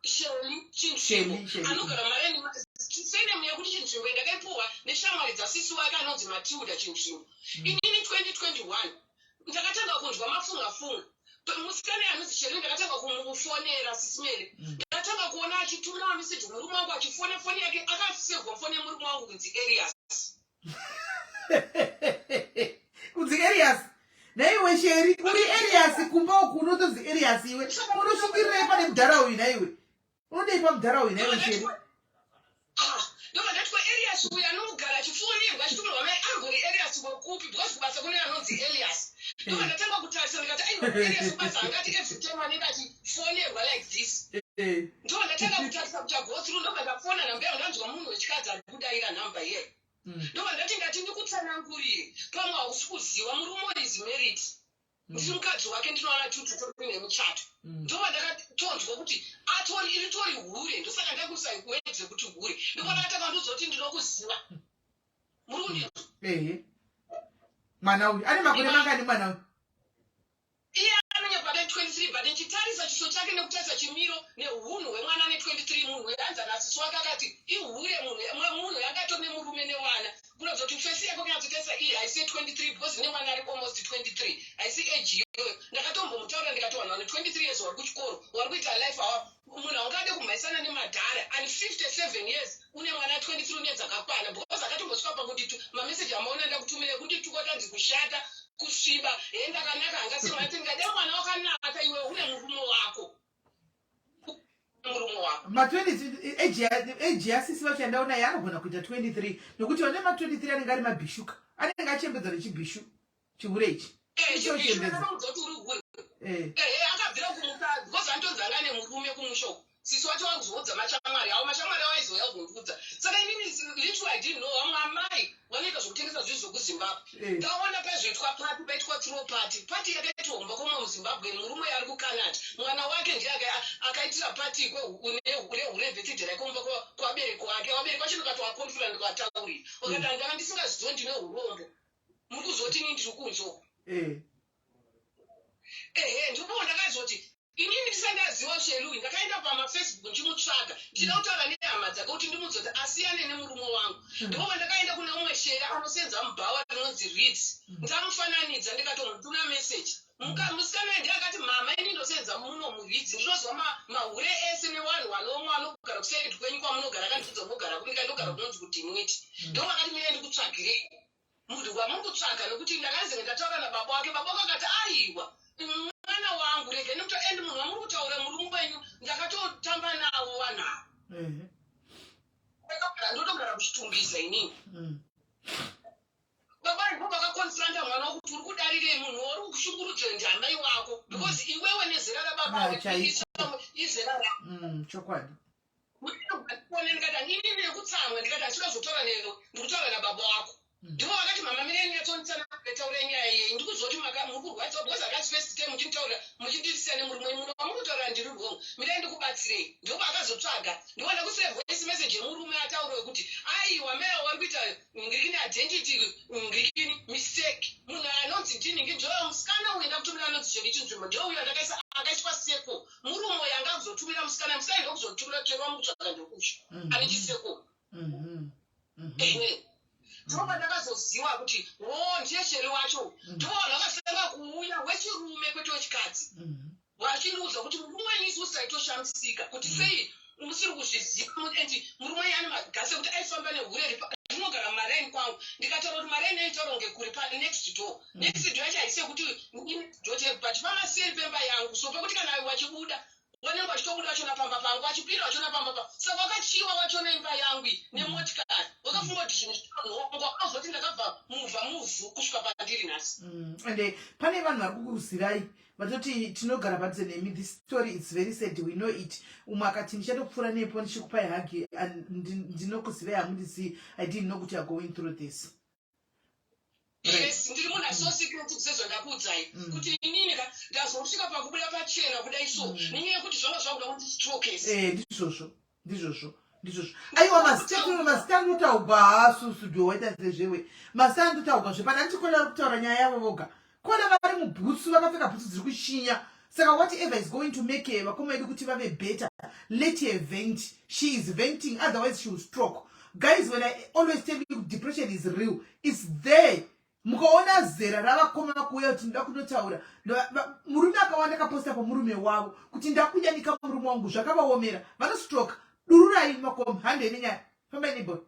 Sheri Chinzvimbo anogara mareni senemu yekuti Chinzvimbo ndakaipuwa neshamwari dzasisi wake anonzi Matilda Chinzvimbo inini 2021 ndakatanga kunzwa mafunga musikana anonzi Sheri ndakatanga kumufonera sisimere ndakatanga kuona achitumira meseji murume wangu achifone foni yake akasevwa foni yemurume wangu kunzi Elias kunzi Elias naiwe Sheri uri Elias kumba ukunotonzi Elias iwe unosungirira pane mudhara uyu naiwe unodeipa mudhara uyu naiwe Sheri ndobva ndatwa Elias uyu anogara achifonirwa achitumirwa mai angori Elias wekupi because kubasa kune anonzi Elias ndobva ndatanga kutarisa ndikati aiwa Elias kubasa angati every time anenge achifonerwa like this ndobva ndatanga kutarisa kuti ago through ndobva ndafona namba yangu ndanzwa munhu wechikadzi ari kudayira namba here ndobva ndati ngati ndikutsanangurire pamwe hausi kuziva murume is married ndiri mukadzi wake ndinoona tutu tori nemuchato ndobva ndakatonzwa kuti iri tori hure ndosaka ndakusaikuedze kuti hure ndobva ndakatanga ndozoti ndinokuziva murume mwana uyu ane makore mangani mwana uyu iye anonyapada 23 but ndichitarisa chiso chake nekutarisa chimiro neunhu hwemwana ne23 munhu weanza nasiso wake akati ihure munhu yakatone murume newana kunozoti fesi yako kunyazotarisa iyi haisi 23 because nemwana ari almost 23 haisi age iyoyo ndakatombomutaura ndikati vanhu vane 23 years wari kuchikoro wari kuita life awa munhu aungade kumhaisana nemadhara and 57 years une mwana 23 nedzakakwana because akatombosvika pakuti mameseji amaona ndakutumire kuti tukotanzi kushata kusviba ndakanaka hangasimati ngade mwana wakanaka iwe une murume wako murume wako age yasisi vacho yandaona yanogona kuita 23 nokuti vane ma23 anenge ari mabhishuka anenge achembedza nechibhishu chihure ichi akabvira kumukadzi because antonzi anga nemurume kumushoko sisi wacho wakuzoudza machamwari avo machamwari avo aizoya kundudza saka inini little I didn't know vamwe amai vanoita zvokutengesa zvinhu zvokuzimbabwe ndaona pazvoitwa pati paitwa throw pati yakaitwa humba komwe muzimbabwe murume ari kucanada mwana wake ndiye akaitira pati hure vetidhera komba kwabereko wake wabereko wacho ndikatoakonfura ndikataurira wakati ndanga ndisingazidziwo ndine urombo muri kuzoti ini ndiri kunzoko ndipo ndakazoti inini ndisandaziva Sheri ndakaenda pamafacebook ndichimutsvaga ndida kutaura nehama dzake kuti ndimudzoti asiyane nemurume wangu ndipo pandakaenda kune umwe Sheri anosenza mubhawa rinonzi Reads ndamufananidza ndikatomutuna meseji musikana ndiye akati mama ini ndosenza muno muReads ndinozwa mahure ese nevanhu vanomwe anogara kusaidi kwenyu kwamunogara kandidza mogara kunika ndogara kunonzi kuti nwiti ndipo vakati mine ndikutsvagirei munhu wamuri kutsvaga nokuti ndakazenge ndataura nababa wake baba wake akati aiwa mwana wangu rege nokuti endi munhu wamuri kutaura murume wenyu ndakatotamba nawo vanhavo ndotogara kuchitumbisa inini baba ivo vakakonfranta mwana wakuti uri kudarirei munhu wari kushungurudzwa ndamai wako because iwewe nezera rababa izera rako chokwadi ndikati inini nekutsamwa ndikati achikazotaura neno ndikutaura nababa wako ndivo vakati mama mireni yatsonitsana kutaura nyaya yeyi ndikuzoti muri kurwadza because akati first time muchinditaura muchinditisira nemurume muno wamuri kutaura ndiri wrong mirei ndikubatsirei ndobva akazotsvaga ndovanda kuseva voice message yemurume ataura wekuti aiwa meya wari kuita ngirikini identity ngirikini mistake munhu anonzi ndinhingi njoyo musikana uyu ndakutumira anonzi Sheri chinzvimbo ndo uyo ndakaisa akaiswa seko murume uyu anga kuzotumira musikana musaenda kuzotumira chero wamukutsvaga ndokusho ane chiseko ndobva ndakazoziva kuti ndiye Sheri wacho ndovanhu vakasanga kuuya wechirume kwete wechikadzi vachindiudza kuti murume wenyu isi usaitoshamisika kuti sei musiri kuzviziva and murume yani magasi ekuti aifamba nehure ndinogara maraini kwangu ndikataura kuti maraini aitaura kunge kuri next door yacho haise kuti but pamaseri pemba yangu so pekuti kana wachibuda wanenge wachitobuda wachona pamba pangu wachipira wachona pamba pangu saka wakachiwa wachona imba yangu nemotikari wakafunga kuti zvinhu zvinonhongo azoti ndakabva muvhu kusvika pandiri nhasi ande pane vanhu vari kukuzirai vatoti tinogara padze nemi this story is very sad we know it umwe akati ndichatopfuura nepo ndichikupai hagi ndinokuzivai hamundisi I didn't know kuti you're going through this. Yes, ndiri munhu asosecurity kusezvo ndakuudzai kuti inini ndazosvika pakubuda pachena kudai so nenyaya yekuti zvanga zvakuda kuti strokes ndizvozvo aiwa masitandutaugwa hasusu ndowaita sezvewe masitandutaugwa zvepana ndichikonera kutaura nyaya yavo voga kona vari mubhutsu vakapfeka bhutsu dziri kushinya saka whatever is going to make vakoma yedu kuti vave better let her vent. She is venting, otherwise she will stroke. Guys, when I always tell you depression is real, it's there. mukaona zera ravakoma kuuya kuti ndoda kunotaura murume akawanda kaposta pamurume wavo kuti ndakuja nika murume wangu zvakavaomera vanositoka dururai makoma hande nenyaya fambai nebo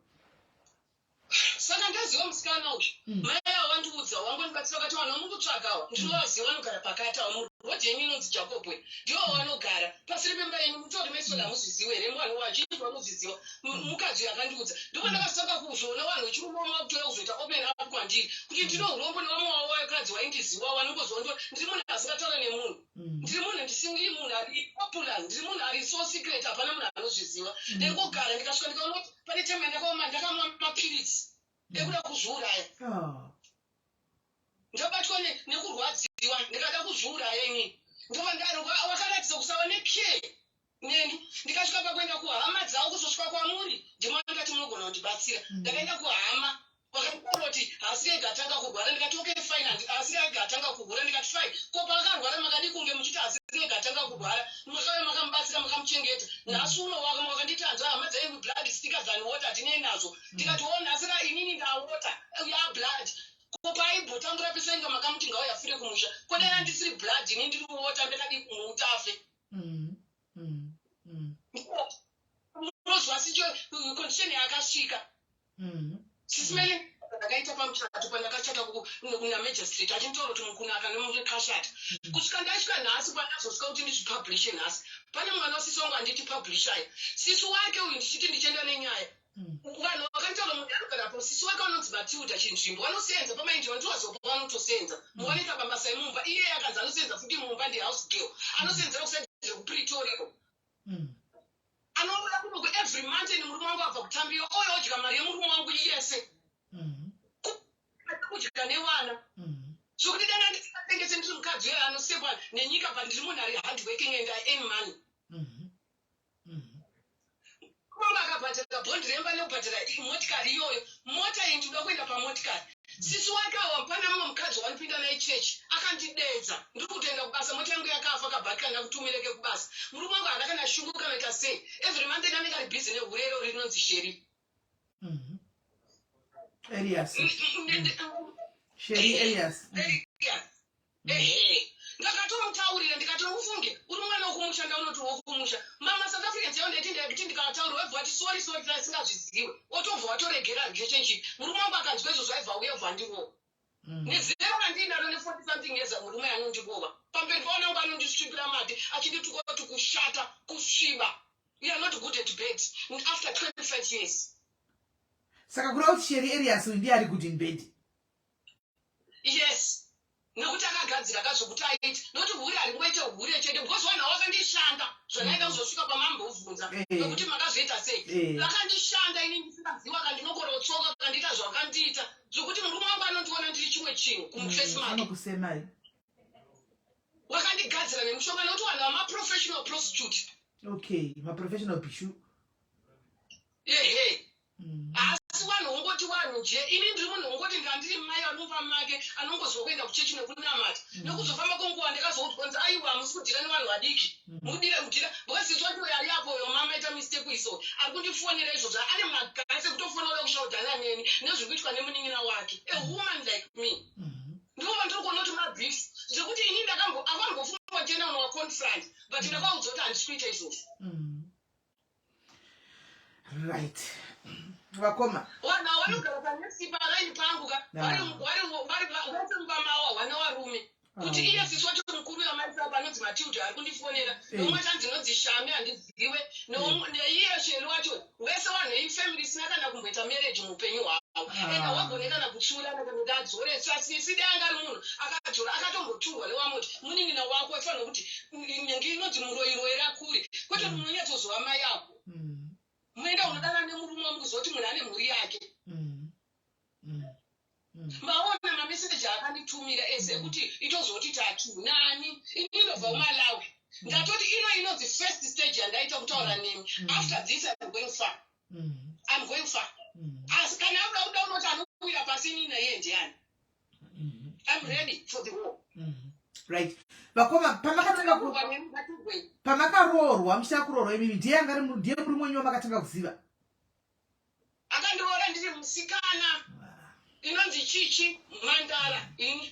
saka ndaziva musikana uyu mai avandiudza wangondibatsira vakati vanhu vamukutsvagawa ndinovaziva vanogara pakati avo murodhi yenyu inonzi jakobwe ndivo vanogara pasiri pemba yenyu mutori meso damuzviziwe here vanhu vazhinji vanozviziva mukadzi uyu akandiudza ndipo ndakasaka kuzviona vanhu vechirumoma kutora kuzoita open up kwandiri kuti ndino urombo nevamwe wavo vakadzi vaindiziva vanongozondiwa ndiri munhu asingataura nemunhu ndiri munhu ndisingii munhu ari popular ndiri munhu ari so secret hapana munhu anozviziva ndikogara ndikasvika ndikaona kuti pane tema ndakaoma ndakamwa mapirisi ekuda kuzviuraya ndabatwa nekurwadziwa ndikada kuzviuraya ini ndova vakaratidza kusava necare neni ndikasvika pakuenda kuhama dzavo kuzosvika kwamuri ndima ndikati munogona kundibatsira ndakaenda kuhama vakataura kuti hasi ega atanga kurwara ndikati okay fine hasi ega atanga kurwara ndikati fine ko paakarwara makadi kunge muchiti hasi ega atanga kurwara makave makamubatsira makamuchengeta nhasi uno waka makanditanzva hama dzaingu blood sticker than water tinei nazvo ndikati o nhasi ra inini ndawota ya blood ko paaibhotambura pesainga makamuti ngao yafire kumusha kodera ndisiri blood ini ndiri kuwota ndakadi kumutafe munozwa sicho condition yakasvika sisimele ndakaita pamuchato pandakachata kuna magistrate achintaura kuti mukunaka nemukashata kusvika ndasvika nhasi pandazosvika kuti ndizvipublishe nhasi pane mwana wasisi wangu anditi publishai sisi wake uyu ndichiti ndichienda nenyaya vanhu vakanitaura munhu anogarapo sisi wake vanonzi matilda chinzvimbo vanosenza pamaindiva ndiwazopa vanotosenza muwanika pambasa emumba iye akanzi anosenza futi mumba ndihouse girl anosenzera kusenzere kupretoria anobuda kunoku every month murume wangu abva kutambiwa oyo odya mari yemurume wangu yese kudya nevana zvokuti dana ndisingatengese ndiri mukadzi uyo anosekwa nenyika but ndiri munhu ari hard working and I earn money kumanga akabhadhara bhondi remba nekubhadhara motikari iyoyo mota iyi ndinoda kuenda pamotikari sisi wake awa pana mumwe mukadzi wanopinda naye chechi akandidedza ndiri kutoenda kubasa mota yangu yakafa kabhatika ndakutumireke kubasa murume wangu handakana shungu kanoita sei every month anenge ari bhizi nehurero rinonzi sheri Elias. Sheri Elias. ndakatomutaurira ndikati ufunge uri mwana wokumusha ndaunoti wokumusha mama South Africans yao ndeti ndikataura waibva ati sorry asingazviziwe otobva watoregera relationship murume wangu akanzwa izvo zvaibva uye bva ndivo nezero andinaro ne40 something years murume anondibova pamberi paona wangu anondisvipira mati achindituka kuti kushata kusviba you are not good at bed after 25 years Saka kura kuti Sheri Elias ndiye ari good in bed. Yes. Nekuti akagadzira kazokuti aiti nokuti huri ari ngoite huri chete because vanhu vakandishanda zvanaita kuzosvika pamambovhunza nokuti makazoita sei vakandishanda ini ndisingaziva kandinokorotsoka kandiita zvakandiita zvokuti murume wangu anondiona ndiri chimwe chinhu kumufesi make Anokusemai. wakandigadzira nemushonga nokuti vanhu vamaprofessional prostitute Okay, maprofessional bishu. asi vanhu ungoti vanhu je ini ndiri munhu ungoti ndandiri mai vanobva make anongozwa kuenda kuchechi nekunamata nekuzofamba kwenguva ndikazoudzwanza aiwa hamusi kudhira nevanhu vadiki mudire mudhira bwesizwa ndiyo yari yapo yo mama ita mistake iso ari kundifonera izvozvo ane magasi ekutofonera kushaudhana neni nezviri kuitwa nemunin'ina wake a woman like me ndova ndiri kuona kuti mabhisi zvekuti ini avangofunga kutenda munhu waconfront but ndakaudzwa kuti handisi kuita izvozvo Right. Vakoma. Wana vanogara panesipa raini pangu vari mumba mawa wana varume kuti iye sisi wacho mukuru yamaisa panonzi Matilda ari kundifonera nomwe chandinonzi Shame handizive neiye Sheri wacho wese vanhu veifamily isina kana kumboita marriage muupenyu hwavo enda wagone kana kutsura nekuti adzore sisi danga ari munhu akadzora akatomboturwa newamoti munin'ina wako ifanira kuti nyange inonzi muroiroera kure kwete munonyatsoziva mai yako muenda unodana nemurume wangu zoti munhu ane mhuri yake maona mameseji akanditumira ese kuti itozoti tatu nani inobva umalawi ndatoti inonzi first stage yandaita kutaura nemi after this I'm going far asi kana abuda unoti anokuwira pasi inini naiye ndiani I'm ready for the war Right. Vakoma pamakaroorwa muchita kuroorwa imimi ndiye murume wenyu wamakatanga kuziva akandiroora ndiri musikana inonzi chichi mandara ini.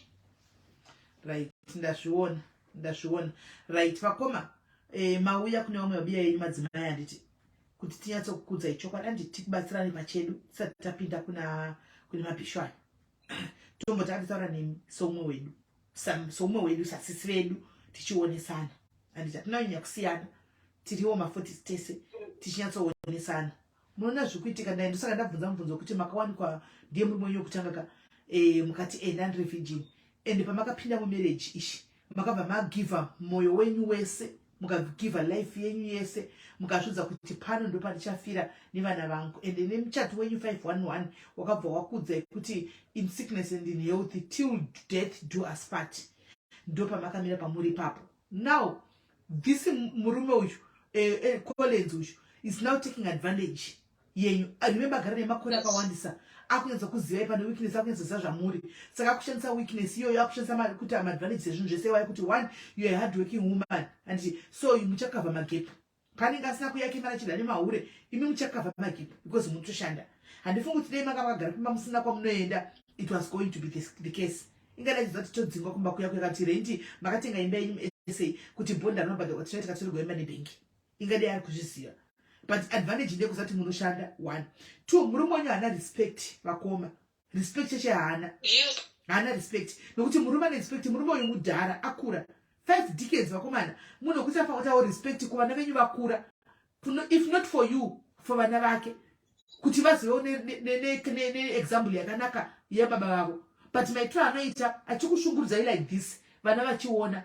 Right, ndazviona. Right, vakoma mauya kune vamwe vabiya yenyu madzimai handiti kuti tinyatsokukudza ichokwadi handiti kubatsirane pachedu tisati tapinda kune mabhishwani. Tombo takataura nemi soumwe wedu sasisi vedu tichionesana handiti hatinanyanya kusiyana tiriwo ma40s tese tichinyatsoonesana. Munoona zvikuitika ndosaka ndabvunza mubvunzo wekuti makawanikwa ndiye muri mwenyu wekutanga mukati end refugee and pamakapinda mumarriage ishi makabva magivha mwoyo wenyu wese mukagivha life yenyu yese mukazvidza kuti pano ndo pandichafira nevana vangu and nemuchato wenyu 511 wakabva wakudzai kuti in sickness and in health till death do us part. Ndo pamakamira pamuri papo. Now this murume uyu Collins uyu is now taking advantage yenyu. Remember agara nemakore akawandisa akunyatsa kuziva pane weakness akunyatsa zvamuri saka akushandisa weakness iyoyo akushandisa kuti amadvantage zezvinhu zvese waya kuti one you are a hard working woman and so muchakavha magap panenge asina kuyake marachida nemahure imi muchakavha magap because munotoshanda. Handifungi kuti dei makavagara kumba musina kwamunoenda it was going to be the case. Ingadai zati todzingwa kumba kuya kwakati renti makatenga imba yenyu SA kuti bonda rinobhadharwa tinoita katiri goemba nebhengi ingadai ari kuzviziva. But advantage ndekuzati munoshanda 1 2 murume wenyu haana respect vakoma respect cheche haana respect nokuti murume ane respect murume uyu mudhara akura 5 decades vakomana munokuti afautawo respect kuvana venyu vakura if not for you for vana vake kuti vazivewo neexample yakanaka yababa vavo. But maitiro anoita achikushungurudzai like this vana vachiona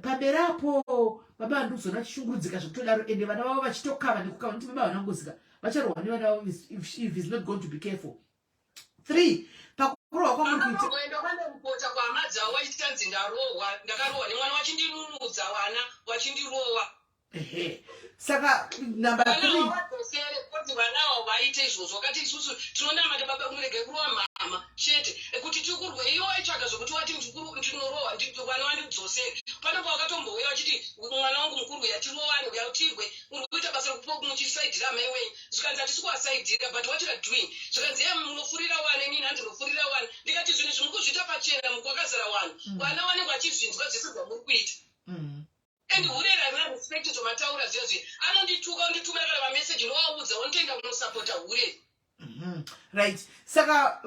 pamberapo baba nduzona chishungurudzika zvekutodaro ende vana vavo vachitokava nekukava noti baba vanangosika vacharohwa nevana vavo if he's not going to be careful. 3 pakurohwa kwamurikuita kupota kwamadzawo vachitanzi ndakarohwa nemwana wachindinunudza vana wachindirohwa. Saka number 3 kuti vanawo vaite izvozvo wakati isusu tinonamata baba murege kurohwa mama chete kuti tikurwe iwo aitsvaga zvokuti wati ndinorohwa vana vandidzosere pano pawakatombouya wachiti mwana wangu mukuru yatirohwani uyautirwe uri kuita basa muchisaidhira amai wenyu zvikanzi hatisi kuvasaidhira but what you are doing zvikanzi munofurira wani inini handinofurira wani ndikati zvinhu zvimuri kuzviita pachena mukwakazara wani vana vanenge vachizvinzwa zvese zvamuri kuita. And urera rina respect to mataura zvezvi anondituka undituma kana mameseji nowaudza wontoenda kunosapota urera. Right, saka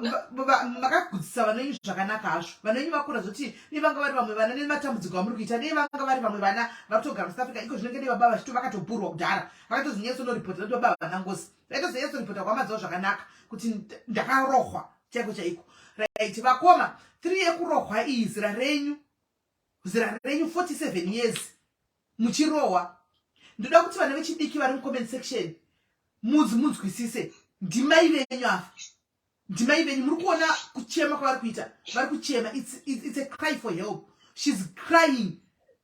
makagudzisa vana venyu zvakanaka hazvo. Vana venyu vakura zvoti nevanga vari vamwe vana nematambudziko amuri kuita nevanga vari vamwe vana vakutogara muSouth Africa iko zvinenge nevababa vachito vakatopurwa kudhara vakatozonyatsonoripota kuti baba vanangosi vaitozonyatsoripota kwamadzawo zvakanaka kuti ndakarohwa chaiko chaiko. Right, vakoma 3 yekurohwa iyi zira renyu 47 years muchirohwa. Ndoda kuti vana vechidiki vari mucomment section munzwisise ndimai venyu afa ndimai venyu muri kuona kuchema kwavari kuita vari kuchema it's a cry for help. She's crying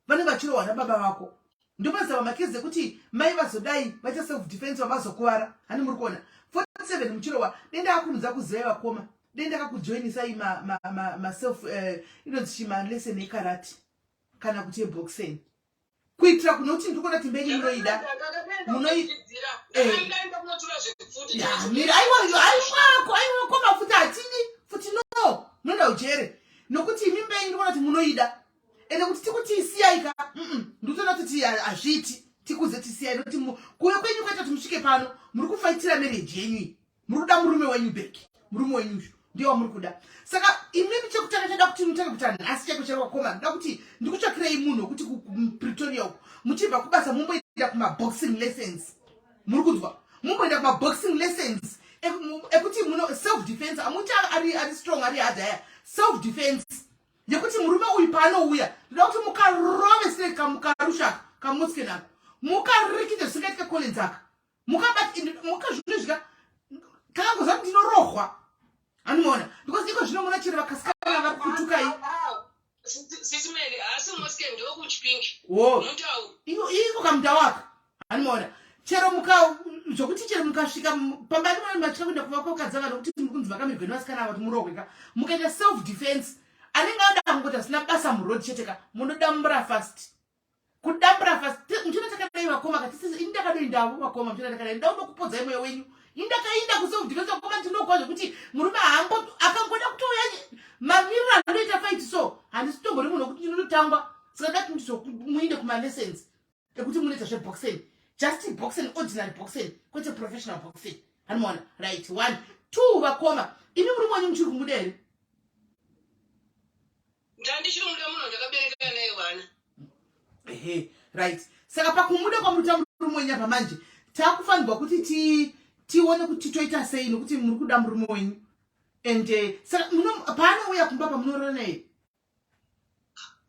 vanenge vachirohwa nababa vako ndopazava makezi ekuti mai vazodai vaita self defense vamazokuvara hani muri kuona 47 muchirohwa denda akakunudza kuzivai vakoma denda akakujoinisai self inonzi chima lesson ekarati kana kuti eboxing kuitira kunoti ndikuona kuti mbenyu munoida aiwa futi hatini futi no munoda ujere nokuti imi mbenyu ndikuona kuti munoida ende kuti tikuti isiyaika ndikutoona kuti hazviti tikuze tisiyai nokuti kuyo kwenyu kwaita kuti musvike pano muri kufaitira marriage yenyu muri kuda murume wenyu beki murume wenyu ndiwo muri kuda. Saka imimi chekutanga chada kuti mutange kuti nhasi chaiko chakakoma ndoda kuti ndikutsvakirei munhu wekuti kuPretoria uko muchibva kubasa mumboenda kumaboxing lessons muri kunzwa mumboenda kumaboxing lessons ekuti muno self defense amuti ari strong ari hard self defense yekuti murume uyu paanouya ndoda kuti mukarove straight kamukarushaka kamutske nako mukarikite zvisingaitike Collins aka mukabati mukazvino zvika kakangoza kuti ndinorohwa anoona because iko zvino muna chiri vakasikana vari kutukai SIS MELLY asi moske ndo kuchipingi mutau iko kamutawaka anoona chero mukao zvokuti chero mukasvika pambani mwana matya kuenda kuvakokadza vanhu kuti muri kunzi vakamigweni vasikana vati murohweka mukaita self defense anenge ada kungoti asina basa murodi cheteka munodambura fast kudambura fast muchina takadai vakoma kati ini ndakadai ndavo vakoma muchina takadai ndauda kupodzai mweya wenyu indakaenda kuself defense koma ndinokwazo kuti murume akangoda kutoya mamiriro anoita fight so handisitombori munhu wekuti ndinototangwa saka dati muinde kumalessons ekuti munoita zveboxing, just boxing, ordinary boxing, kwete professional boxing. Hanimona right 1 2 vakoma ini murume wanyu muchiri kumuda here ndichiri kumuda munhu ndakabereka naye vana right saka pakumuda kwamuri murume wenyu apa manje takufanirwa kuti tione kuti toita sei nokuti muri kuda murume wenyu and saka paanouya kumba pamunorara naye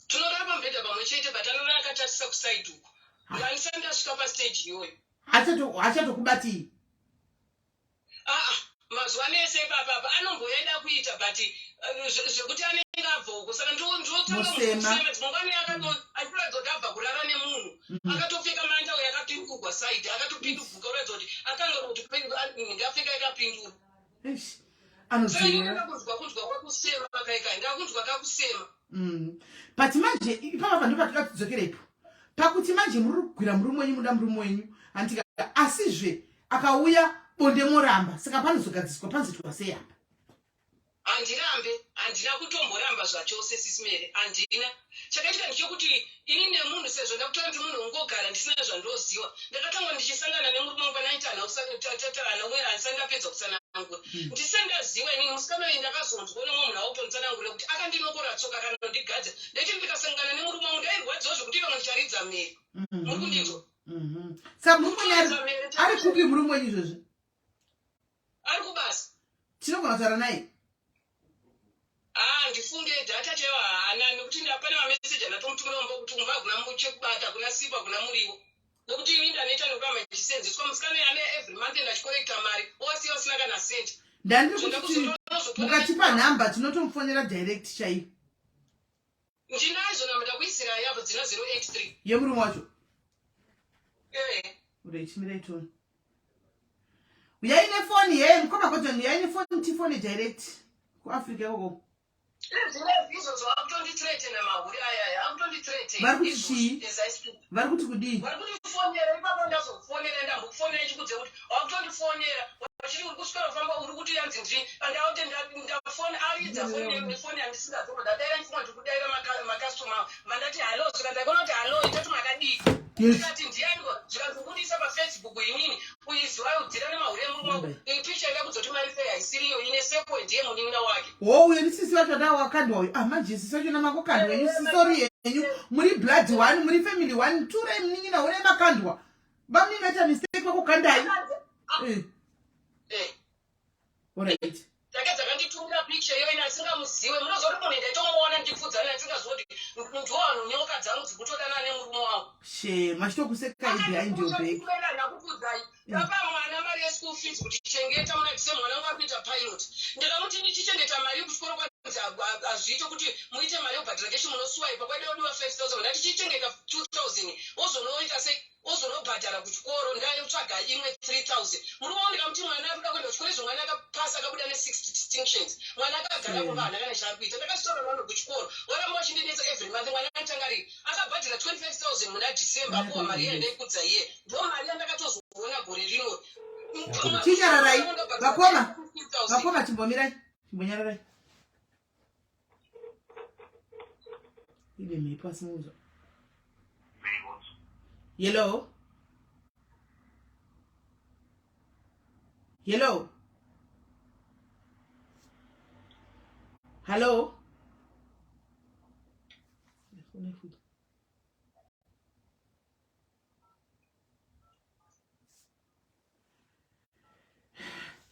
tinorara pambedha pamwe chete but anorara akatarisa kusaidi uko ndisati ndasvika pastage iyoyo hachatokubatiyi mazuva nese papapa anomboyeda kuita but zvekuti anenge abva uko saka ndiotangamangwani akuratidza kuti abva kurara nemunhu akatopfeka mandawo yakapindurwa saidi akatopinduka uratidza kuti akanga kuti ndapfeka yakapindurwa saka kunzwa kwakusema kaikai ndakunzwa kakusema but manje ipapa ndopatoda kudzokerepo pakuti manje muri kugwira murume wenyu muda murume wenyu handika asizve akauya bonde moramba saka panozogadziswa panozoitwa sei apa handina kutomboramba zvachose sisimere handina chakaitika ndechekuti ini nemunhu sezvo ndakutora ndi munhu ungogara ndisina zvandoziva ndakatangwa ndichisangana nemurume wangu panaitana handisati ndapedza kutsanangura ndisati ndaziva inini musikana uyu ndakazonzwa nemwe munhu autonditsanangura kuti akandinokora tsoka akanondigadza ndachiti ndikasangana nemurume wangu ndairwadziwa zvokuti iva ndicharidza mhere muri kundinzwa saka murume ari kupi murume wenyu izvozvi ari kubasa tinogona kutaura naye ndifunge data chaiva haana nekuti pane mameseji andatomutumira mumba kuti umba hakuna chekubata kuna sipa hakuna muriwo nokuti ini ndanoita nekuramba ndichisenzeswa musikana ane every month ndachikorekta mari owasiya usina kana senti ndandiri kuti mukatipa nhamba tinotomufonera direct chaivo ndinaizvo namba ndakuisira yapo dzina 083 yemurume wacho urechimirai toni uyai nefoni ye mukoma kotoni uyai nefoni tifoni direct kuafrica ikoko izvo zvavakutondithreate namahuri ayaya akutondithreate vari kuti chii vari kuti kudii vari kutifonera ipapo ndazokufonera ndambokufonera chikudze kuti wakutondifonera wachiri uri kuswera kufamba uri kuti yanzi ndiri andauti ndafona aridza foni handisingazoma ndadaira ndifuna kuti kudaira makastoma mandati halo zvikanzaikona kuti halo itati makadii ikati ndiyaniko zvikazokudisa pafacebook inini uyiziwaudzira nemahuri emurumwe picha ida kudzoti mari sei haisiriyo ine seko ndiye munin'ina wake uyo nisisi wacho ndawakandwa uyu manje sisi wacho namakokandwa yenyu sisori yenyu muri blood one muri family one turai munin'ina une makandwa bamimeta mistake wakukandai alright takadzakanditumira picha iyo ine asingamuziwe munozoti munhu ndaitomuona ndipfudzana asingazoti ndiwanhu nyoka dzangu dzikutodana nemurume wavo she machitokusekai behind your back ndakukudzai ndapa mwana mari yeschool fees kuti chengeta munatise mwana wangu akuita pilot ndakamuti ndichichengeta mari yekuchikoro kwanzi hazviite kuti muite mari yobhadhira keshe munoswaipa kwaida kudiwa 5000 ndatichichengeta 2000 ozonoita sei ozonobhadhara kuchikoro ndayotsvaga imwe 3000 murume wangu ndikamuti mwana arikuda kuenda kuchikoro izvo mwana akapasa akabuda ne 6 distinctions mwana akagara kumba hana kana chaari kuita ndakasitora nano kuchikoro waramba wachindinetsa every month mwana antangariri akabhadhira 25000 muna December apuwa mari iye ndaikudza iye ndo mari yandakatozoona gore rino chinyararai vakoma chimbomirai chimbonyararai ive mhepo asimuuzwa hello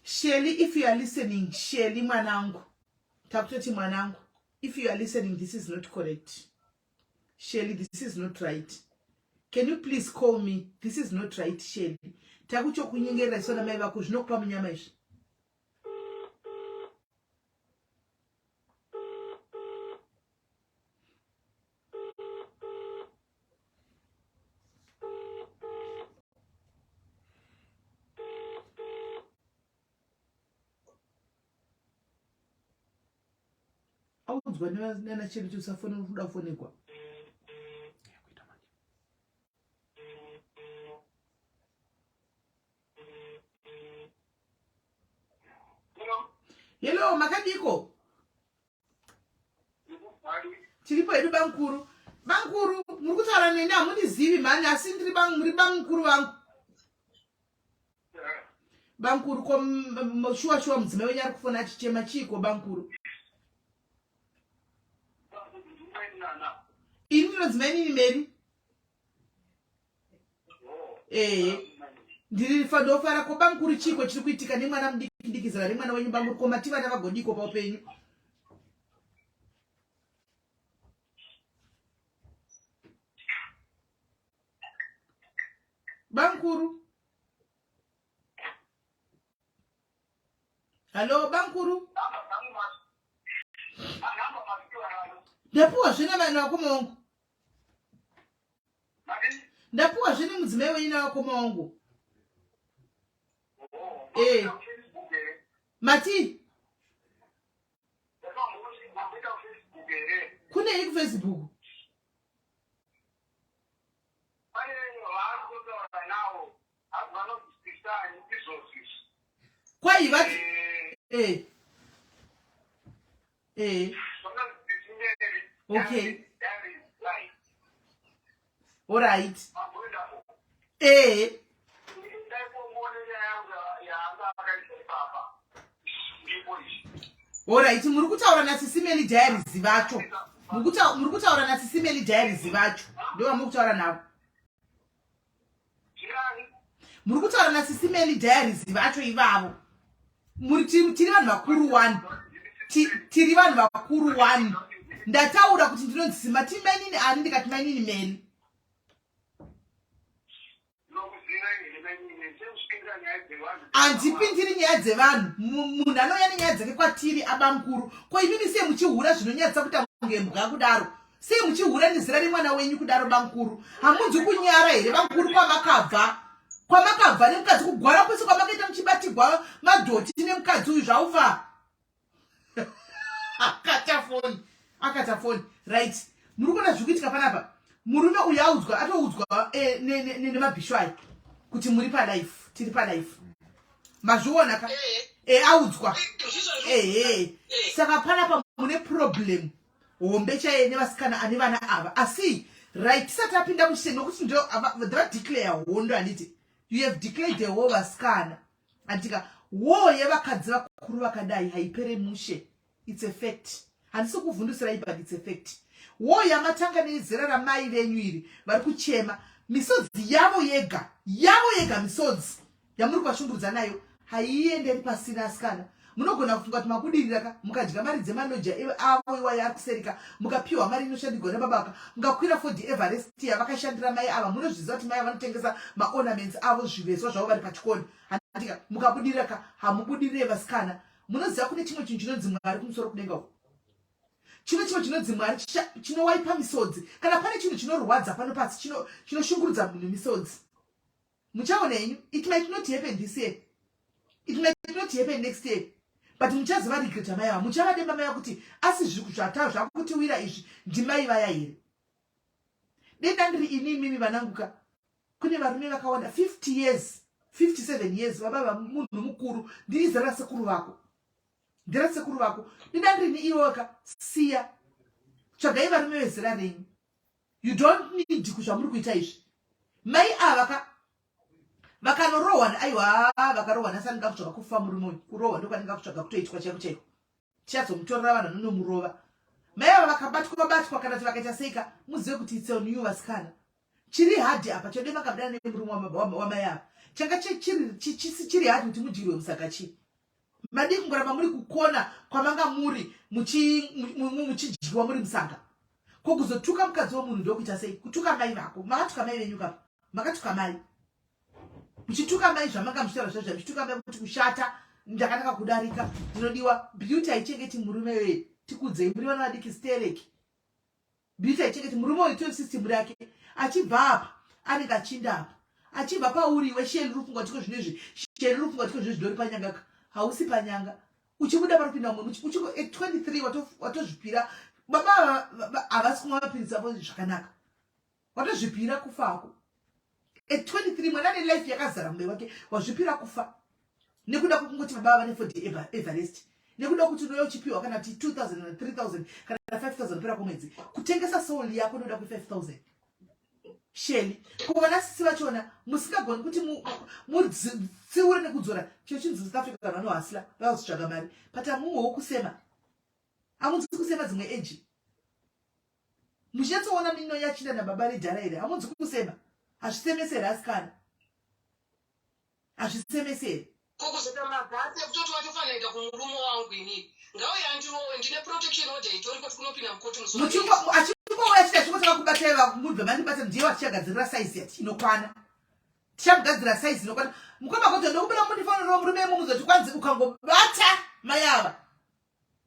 Shelly, if you are listening, Shelly mwanangu, takutoti mwanangu, if you are listening, this is not correct. Shelly, this is not right. Can you please call me? This is not right, Shelly. Takucho kunyengera isona mai vako zvinokupa munyama izvi. Audzwa nana Shelly kuti usafona kuda kufonekwa. makadiko tiripo edu bankuru muri kutaura neni hamunizivi mani asi ndiri muri bankuru vangu bankuru ko shuwa mudzimai wenyu ari kufona achichema chiiko bankuru ini ndinodzimai nini Mary ndofara ko bankuru chiko chiri kuitika nemwana mudikindikizana nemwana wenyu bankuru ko mativana vagodiko paupenyu bankuru halo bankuru ndapuwa zvene vana vako maongo ndapuwa zvene mudzimai wenyu navako maongo mati kunei kufacebook kwai vati okay all right Alright, muri kutaura naSIS MELLY diaries vacho. Muri kutaura naSIS MELLY diaries vacho. Ndio muri kutaura navo. Muri kutaura naSIS MELLY diaries vacho ivavo. Muri tiri vanhu vakuru 1. Tiri vanhu vakuru 1. Ndataura kuti ndinonzi matimainini ani ndikati mainini Melly. Andipindiri nyaya dzevanhu munhu anouya nenyaya dzake kwatiri abamukuru ko imimi sei muchihura zvinonyadza kuti ngembwa kudaro sei muchihura nezera remwana wenyu kudaro bamukuru hamunzi kunyara here bamukuru kwamakabva nemukadzi kugwara kwese kwamakaita muchibatigwa madhoti nemukadzi uyu zvaufa akatafoni right muri kuona zvikuitika panapa murume uyu atoudzwa nemabhisho aya kuti muri palife tiri palife mazviona ka audzwa saka panapa mune problem hombe chaiye nevasikana ane vana ava asi right tisati apinda muchite nokuti ndo vadeclare hondo handiti you have declared a war vasikana andika war yevakadzi vakuru vakadai haipere mushe it's a fact handisi kuvhundusirai but it's a fact war yamatanga nezera ramai venyu iri vari kuchema misodzi yavo yega misodzi yamuri kwashungurudza nayo haienderi pasina asikana munogona kufunga kuti makudiriraka mukadya mari dzemanoja avo iwayo ari kuserika mukapiwa mari inoshandirwa nebabaka mukakwira for the everest yavakashandira mai ava munozviziva kuti mai vanotengesa maornaments avo zvivezwa zvavo vari pachikoni handika mukabudiriraka hamubudirire vasikana munoziva kune chimwe chinhu chinonzi mwari kumusoro kudenga uko chimwe chinonzi mwari chinowaipa misodzi kana pane chinhu chinorwadza pano pasi chinoshungurudza munhu misodzi muchaona henyu it might not happen this year it might not happen next year but muchaziva regreta mai ava muchavademba mai kuti asi zvakutiwira izvi ndimai vaya here denda ndiri imimi vananguka kune varume vakawanda 50 years 57 years vabava munhu mukuru ndiri zera sekuru vako denda ndirini iwoka siya tsvagai varume vezera renyu you don't need kuzvamuri kuita izvi mai ava vakanorohwa aiwa vakarohwa nasaninga kutsvaga kufa murume kurohwa ndokwaninga kutsvaga kutoitwa chaiko chaiko chichazomutorera vanhu nonomurova mai ava vakabatwa kana kuti vakaita seika muzive kuti it's on you vasikana chiri hadi apa chode makabudana nemurume wamai ava changa chiri hadi kuti mudyirwe musaka chii madi kungoramba muri kukona kwamanga muri muchidyiwa muri musanga ko kuzotuka mukadzi womunhu ndokuita sei kutuka mai vako makatuka mai venyu kapa makatuka mai muchituka mai zvamanga muchitaura zvazvo muchituka mai kuti kushata ndakanaka kudarika ndinodiwa beauty haichengeti murume weye tikudzei muri vana vadiki stereki beauty haichengeti murume weitoyo system rake achibva apa anenge achinda apa achibva pauri iwe sheri rufungwa tiko zvinezvi sheri rufungwa tiko zvinezvi ndori panyanga hausi panyanga uchibuda parupinda mumwe uchiko 23 watozvipira baba havasi kumwa mapirisi avo zvakanaka watozvipira kufa ako 23 mwana ane life yakazara mumbe wake wazvipira kufa nekuda kwokungoti baba vane for the everest nekuda kuti unoyochipiwa kana ti 2000 3000 kana 5000 pera komwedzi kutengesa soul yako noda ku 5000 sheli kuvana sisi vachona musingagoni kuti mudziure nekudzora chiro chinzi South Africa kana vanohasila vazvitsvaga mari but amuwo kusema amunzi kusema dzimwe eji muchinatsoona mino yachinda nababa nedhara ire amunzi kusema hazvisemeseri asikana hazvisemeseri kokuzota magasi ekutoti watofanira kumurume wangu inini ngawe yandirowe ndine protection order itori kuti kunopinda mukoti achingouya chita chingotaka kubataiva mubve mandibata ndiye watichagadzirira saizi yatinokwana tichamugadzira saizi inokwana mukoma kuti ndokubira mundifanira murume mumuzoti kwanzi ukangobata mayava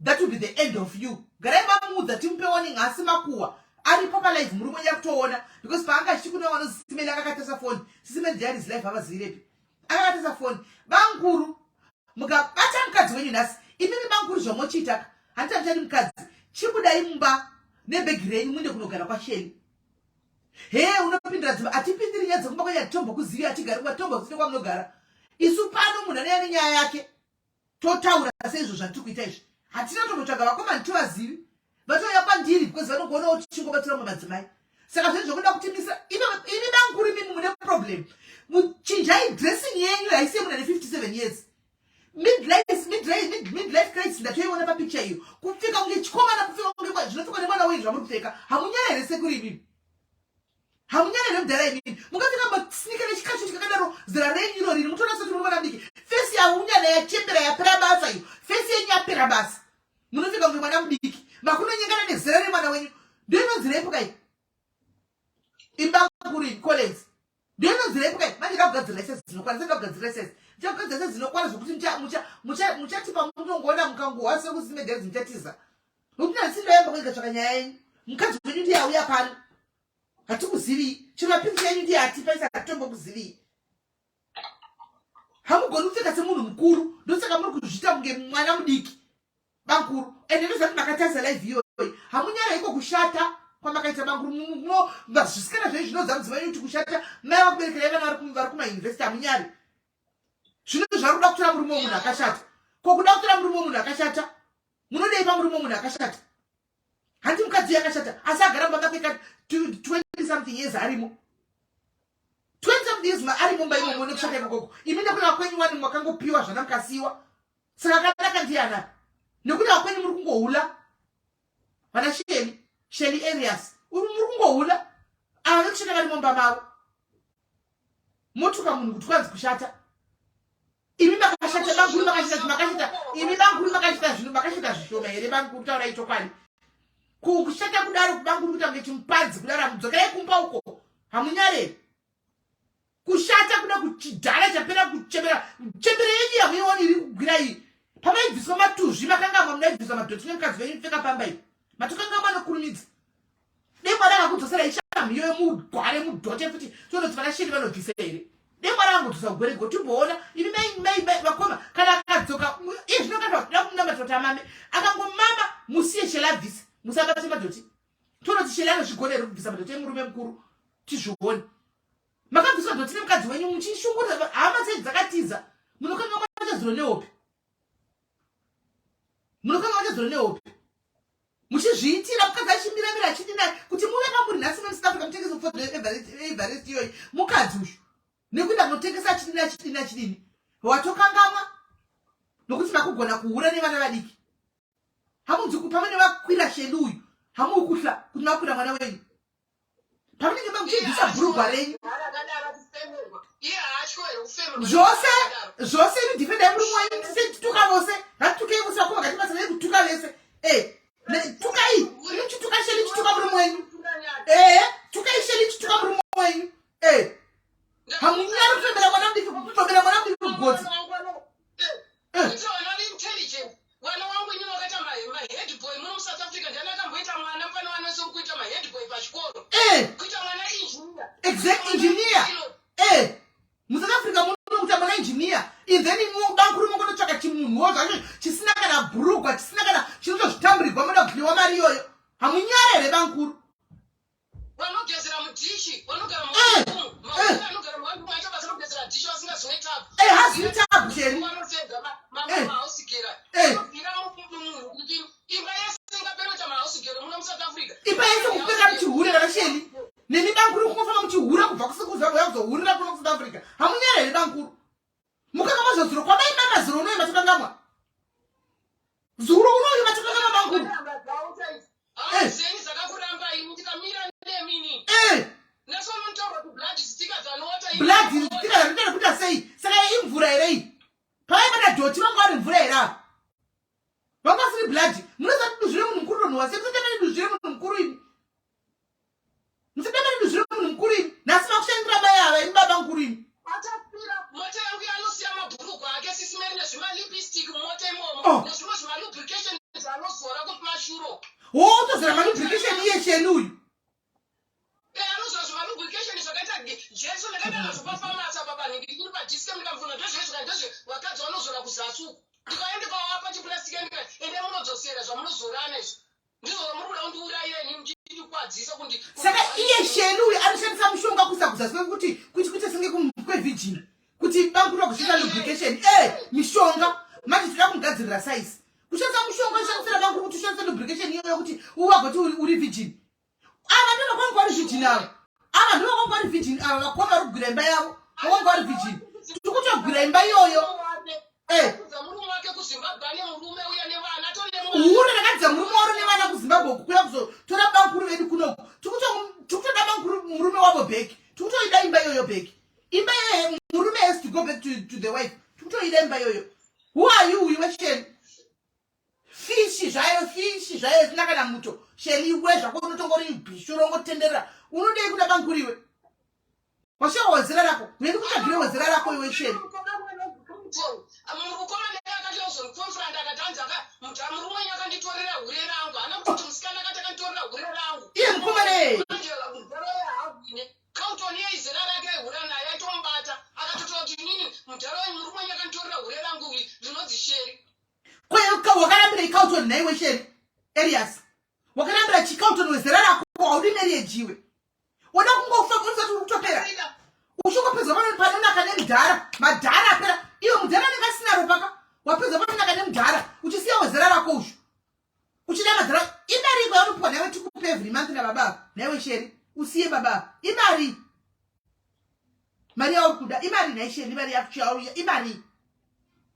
that will be the end of you garai mamuudza timupe warning asi makuwa aripo palive murume yakutoona because paanga chichikunawana sisimeni akakatesa foni sisimeni diaries life havazivirepi akakatesa foni banguru mukabata mukadzi wenyu nhasi imimi banguru zvamochiita handitamutani mukadzi chibudai mumba nebhegi renyu muende kunogara kwasheni unopindira dzimba atipindiri nyaya dzekumba kwenyu atitombokuzivi atigari kwatombo kusine kwamunogara isu pano munhu aneyane nyaya yake totaura seizvo zvatiri kuita izvi hatina tombotsvaga vakomani tivazivi vatouya kwandiri because vanogona kuti chingobatira mumwe madzimai saka zvinhu zvokuda kutimisa ini banguru imimi mune problem muchinjai dressing yenyu haisi yemunhu ane 57 years midlife crisis ndatoiona papicture iyo kupfeka unge chikomana kupfeka unge zvinopfekwa nemwana wenyu zvamuri kupfeka hamunyarere sekuri imimi hamunyarere mudhara imimi mukapfeka masnika nechikacho chikakadaro zera renyu iro riri mutoona soti muri mwana mudiki fesi yaunyana yachembera yapera basa iyo fesi yenyu yapera basa munopfeka unge mwana mudiki makunonyengana nezera remwana wenyu ndoinonzirepo kai imbakuri college ndoinonzirepo manje ndakugadzira license dzinokwana sendakugadzira license ndakugadzira license dzinokwana zvokuti muchatipa munongoona mukangohwa sekusimedheri muchatiza nokuti nansindoyamba kuigatsvaka nyaya yenyu mukadzi wenyu ndiye auya pano hatikuzivi chiro mapinzi yenyu ndiye hatipa isa hatitombokuzivi hamugoni kupfeka semunhu mukuru ndosaka muri kuzvita kunge mwana mudiki banguru ende ndozvati makataza live iyoyi hamunyara iko kushata kwamakaita banguru zvisikana zvenyu zvinoza mudzimai yenyu kuti kushata mai vakuberekerai vana vari kumayunivhesiti hamunyari zvino zvari kuda kutora murume womunhu akashata kokuda kutora murume womunhu akashata munodei pamurume womunhu akashata handi mukadzi yakashata asi agara mumapeka 20 something years arimo 20 something years arimo mba imo muone kushata ikoko imi ndakuda kwenyu wani mwakangopiwa zvana mukasiwa saka kanaka ndiyana nekuda kwenyu muri kungohula vana sheli areas muri kungohula ava vekushata vari mumba mavo motuka munhu kuti kwanzi kushata imi makashata banguru makashata imi banguru makashata zvinhu makashata zvishoma here banguru taura itokwani kushata kudaro banguru kuita kunge chimupadzi kudaro hamudzokerai kumba uko hamunyareri kushata kuda kuchidhara chapera kuchembera yenyu hamuioni iri kugwira iyi pamaibviswa matuzvi makangama munaibviswa madhoti nemukadzi wenyu pfeka pamba iyi matokangama nokurumidza demwara akakudzosera ishamhiyo yemugware mudhote futi tonoti vana shiri vanobvisa here demwara angodzosa kugwerego timboona imi mai vakoma kana akadzoka izvinokatwa kuda kunamatota amame akangomama musiye shelabvisa musabata madhoti tonoti sheli anozvigonera kubvisa madhoti emurume mukuru tizvione makabviswa dhoti nemukadzi wenyu muchishungurira hama dzenyu dzakatiza munokanga machadziro nehope muchizviitira mukadzi achimiramira achidina kuti muve pamuri nhasi memusouth africa mutengesa mufodho everest iyoyi mukadzi ushu nekuda kunotengesa achidini watokangamwa nokuti makugona kuhura nevana vadiki hamunzi pamene vakwira sheli uyu hamukuhla kuti makwira mwana wenyu pamunenge mamuchibvisa bhurugwa renyu zvose inodhipenda murume wenyu tisituka vose vatitukai vose vakoma kati basa nekutuka vese tukai ichituka sheli chituka murume wenyu tukai sheli chituka murume wenyu hamunyari kutobera mwana mudiki kugodzi Wana wangu nyuma wakata head boy muno South Africa ndana kamboita mwana mfano wana so kuita head boy pa chikoro kuita mwana engineer exact engineer mu South Africa muno kuita mwana engineer then mu bankuru mungono tsvaka chimunhu wozvacho chisina kana bhurugwa chisina kana chinoto zvitamburirwa muda kuliwa mari iyoyo hamunyarere bankuru vanogezera mudishi vanogara vanogara mwangu vaita basa rokugezera dishi vasingazoita hazinoita sheli mama hausikera vira Zimbabwe yakuzohurira kuno South Africa. Hamunyere here bankuru. Mukanga mazozuro kwa mai mama zuro unoyi matokangamwa. Zuro unoyi matokangamwa bankuru. Zeni zakakuramba ini ndikamira nemini. Naso muntaura ku blood sticker zanota ini. Blood sticker ndinenge kuta sei. Saka imvura here iyi. Pai mana doti vanga vari mvura here. Vanga siri blood. Munoza kuti zviri munhu mukuru nwa sei kuti zviri munhu mukuru ini. Mutendera zviri munhu mukuru ini. Nasi makushandira mai ava ini baba mukuru ini. Atapira mota yangu yanosiya mabhurugu ake sisimeri nezvima lipstick mota imomo. Nezvimwe zvima lubrication zvanozora kuti mashuro. Tozora malubrication yesheni uyu. Anozora zvima lubrication zvakaita jesu ndakaenda nazvo pafamasi apa ndiri padiske ndikamvuna ndezvezvo vakadzi vanozora kuzasi uku. Ndikaende pawapa chipurasitiki ende munodzosera zvamunozorana izvo. Ndizvo muri kuda kundiurayireni muchitikwadzisa kuti. Saka yesheni uyu anoshandisa mushonga kuzasi kuti senge kwevirgin. Kuti bankuru kushandisa lubrication. Mishonga. Manje tinoda kumugadzirira size. Kushandisa mushonga kushandisira bankuru kuti ushandise lubrication iyoyo kuti uwagoti uri virgin. Ava ndivo kwanga vari virgin ava. Ava ndivo kwanga vari virgin ava vakwanga vari kugwira imba yavo. Kwanga vari virgin. Tikutogwira imba iyoyo. Murume wake kuZimbabwe ane murume uya nevana Uri rakadza murume waro nevana kuZimbabwe kukuya kuzotora bankuru vedu kunoku. Tikutoda bankuru murume wavo back. Tikutoida imba iyoyo back. Imba iyoyo murume has to go back to the wife. Tikutoida imba iyoyo. Who are you? You sheni. Fishi zvayo zina kana muto. Sheni iwe zvako unotongori bhishu rongotenderera. Unodei kuda bankuru iwe. Washawa wazira rako. Uyendi kutsvagire wazira rako iwe sheni. Murukomana akatozondikonfront akatanza murume wenyu akanditorera hure rangu. Hana kuti musikana akati akanditorera hure rangu. Iye mukomana Kautoni yezera rake hura naye aitombata. Akatotora kuti nini mudhara wenyu murume wenyu akanditorera hure rangu rinodzi sheri. Wakarambira ikautoni naiwe sheri. Elias. Wakarambira chikautoni wezera rako haudi marriage iwe. Wada kungofa kuti kutopera. Ushongopedza panonaka nemudhara. Madhara apera. Iwe mudhara nekasina ropaka. Wapedza panonaka nemudhara. Uchisiya wezera rako ushu. Uchida madhara. Imari iko yaunopwa nawe tikupe every month na baba. Naiwe sheri. Usiye baba. Imari. Mari yauri kuda. Imari nai sheri. Imari yakuchauya. Imari.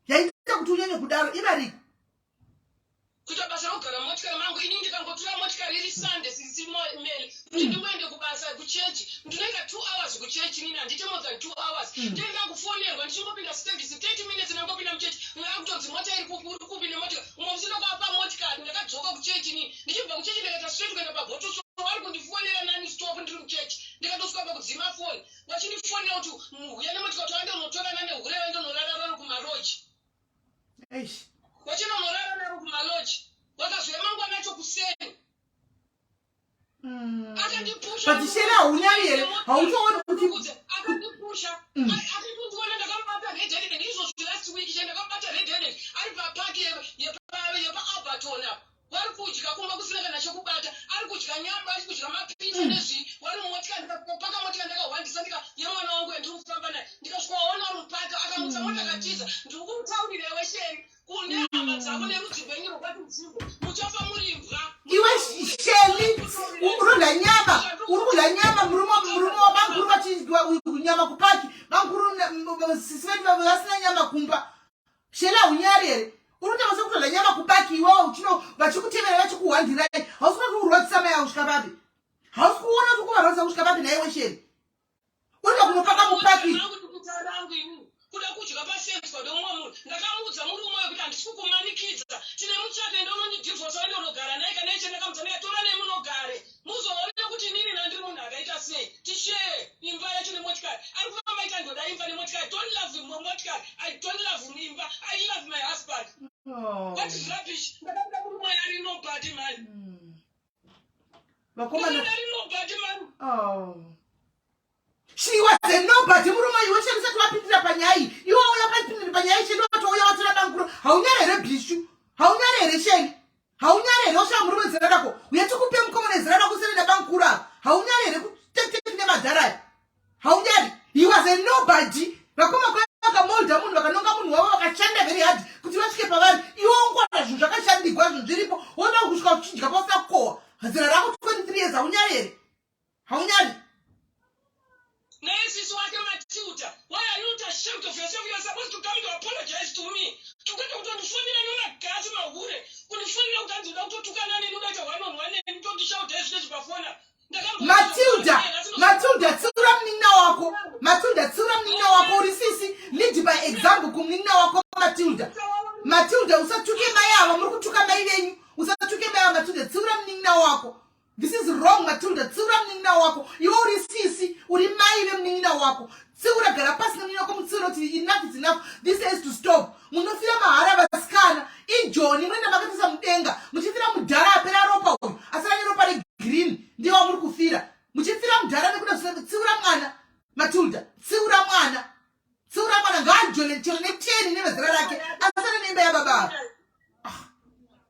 Yaita kuti unyanye kudaro. Imari. Kuita basa rokugara motikari mangu ini ndikangotora motikari iri Sunday SIS MELLY kuti ndimboende kubasa kuchechi ndinoita 2 hours kuchechi nini handiti more than 2 hours ndenda kufonerwa ndichingopinda service 30 minutes ndangopinda muchechi akutonzi mota iri kupinda motikari umwe musina kwapa motikari ndakadzoka kuchechi nini ndichibva kuchechi ndikaita straight kuenda pabhoto so vari kundifonera nani stop ndiri muchechi ndikatosvika pakudzima foni vachindifonera kuti uya nemotikari toenda unotora nane hure waenda unorara raro kumaroji vachinonorara naro kumaloji vakazve mangwana chokuseni akandipusha patishera haunyari here hautooni kuti akandipusha akandiona ndakambata red handed ndizvozvo last week chandakambata red handed ari papaki yepaAlberton apo vari kudya kunga kusina kana chokubata ari kudya nyama ari kudya mapizza nezvi vari mumotika ndikapaka motika ndakahwandisa yemwana wangu yandiri kufamba naye ndikasvika waona ari mupaka akamutsa mota akatiza ndiri kumutaurira iwe sheri kune hama dzako nerudzi rwenyu rwakati mdzimbo muchafa muri imbwa iwe sheli urikudya nyama murume wabankuru vachidya nyama kupaki bankuru sisiveti vavo vasina nyama kumba sheli haunyari here urikutavasa kutodya nyama kupaki iwewo uchino vachikutemera vachikuhwandirai hausi kuti urwadzisa mai avo kusvika papi hausi kuona kuti kuvarwadzisa kusvika papi naiwe sheli urikuda kunopaka mupaki kuda kudya pasenswa domumwe munhu ndakamuudza murume wekuti handisi kukumanikidza tine mutsvake ndononidhivhosa wendonogara naye kana iche ndakamudza naye tora nei munogare muzoone kuti nini nandiri munhu akaita sei tishee imba yacho nemotikari ari kufamba ita ndoda imba nemotikari don't love motikari I don't love imba I love my husband what is rubbish ndakamuda murume ari nobody man ari nobody man She was a nobody. Muruma, you wish to have been up a yai. You all have been up a yai. She don't know what to have. How near a bishu? How near a shell? How near a Rosha Murum's Radaco? We have to put them common as Radaco in the Bankura. How near a take them at Darai? How near? He was a nobody. Bakuma Molda Moon, Bakanoka, a chanda very hard. Could you escape a man? You won't want to Shaka Shandi Guan Jiripo, or no, who's got Chicaposa core. Has there are 23 years? How near? How near? Naisisi wake Matilda, why are you not ashamed of yourself? You are supposed to come to apologize to me. Tukenda kutonifunira nina gazi mahure. Kunifunira utanzida kutotukana nini unaita one-on-one and don't shout as pafona. Matilda, tsura mnina wako. Matilda, tsura mnina wako urisisi. Lead by example kumnina wako Matilda, usatuke mayawa, murukutuka mailenyu. Usatuke mayawa Matilda, tsura mnina wako. This is wrong, Matilda. Tsura mnina wako. You urisisi, urimaive mnina wako. Tsura garapasi mnina wako mtsura uti enough is enough. This has to stop. Munofila mahara baskana. Johnny, mwenda makatisa mtenga. Muchifira mudara apera ropa uyu. Asana ropa le green. Ndiwa muri kufira. Muchifira mudara nekuda tsura mwana. Matilda, tsura mwana. Tsura mwana ngajole chini nime zira lake. Asana nembe ya baba.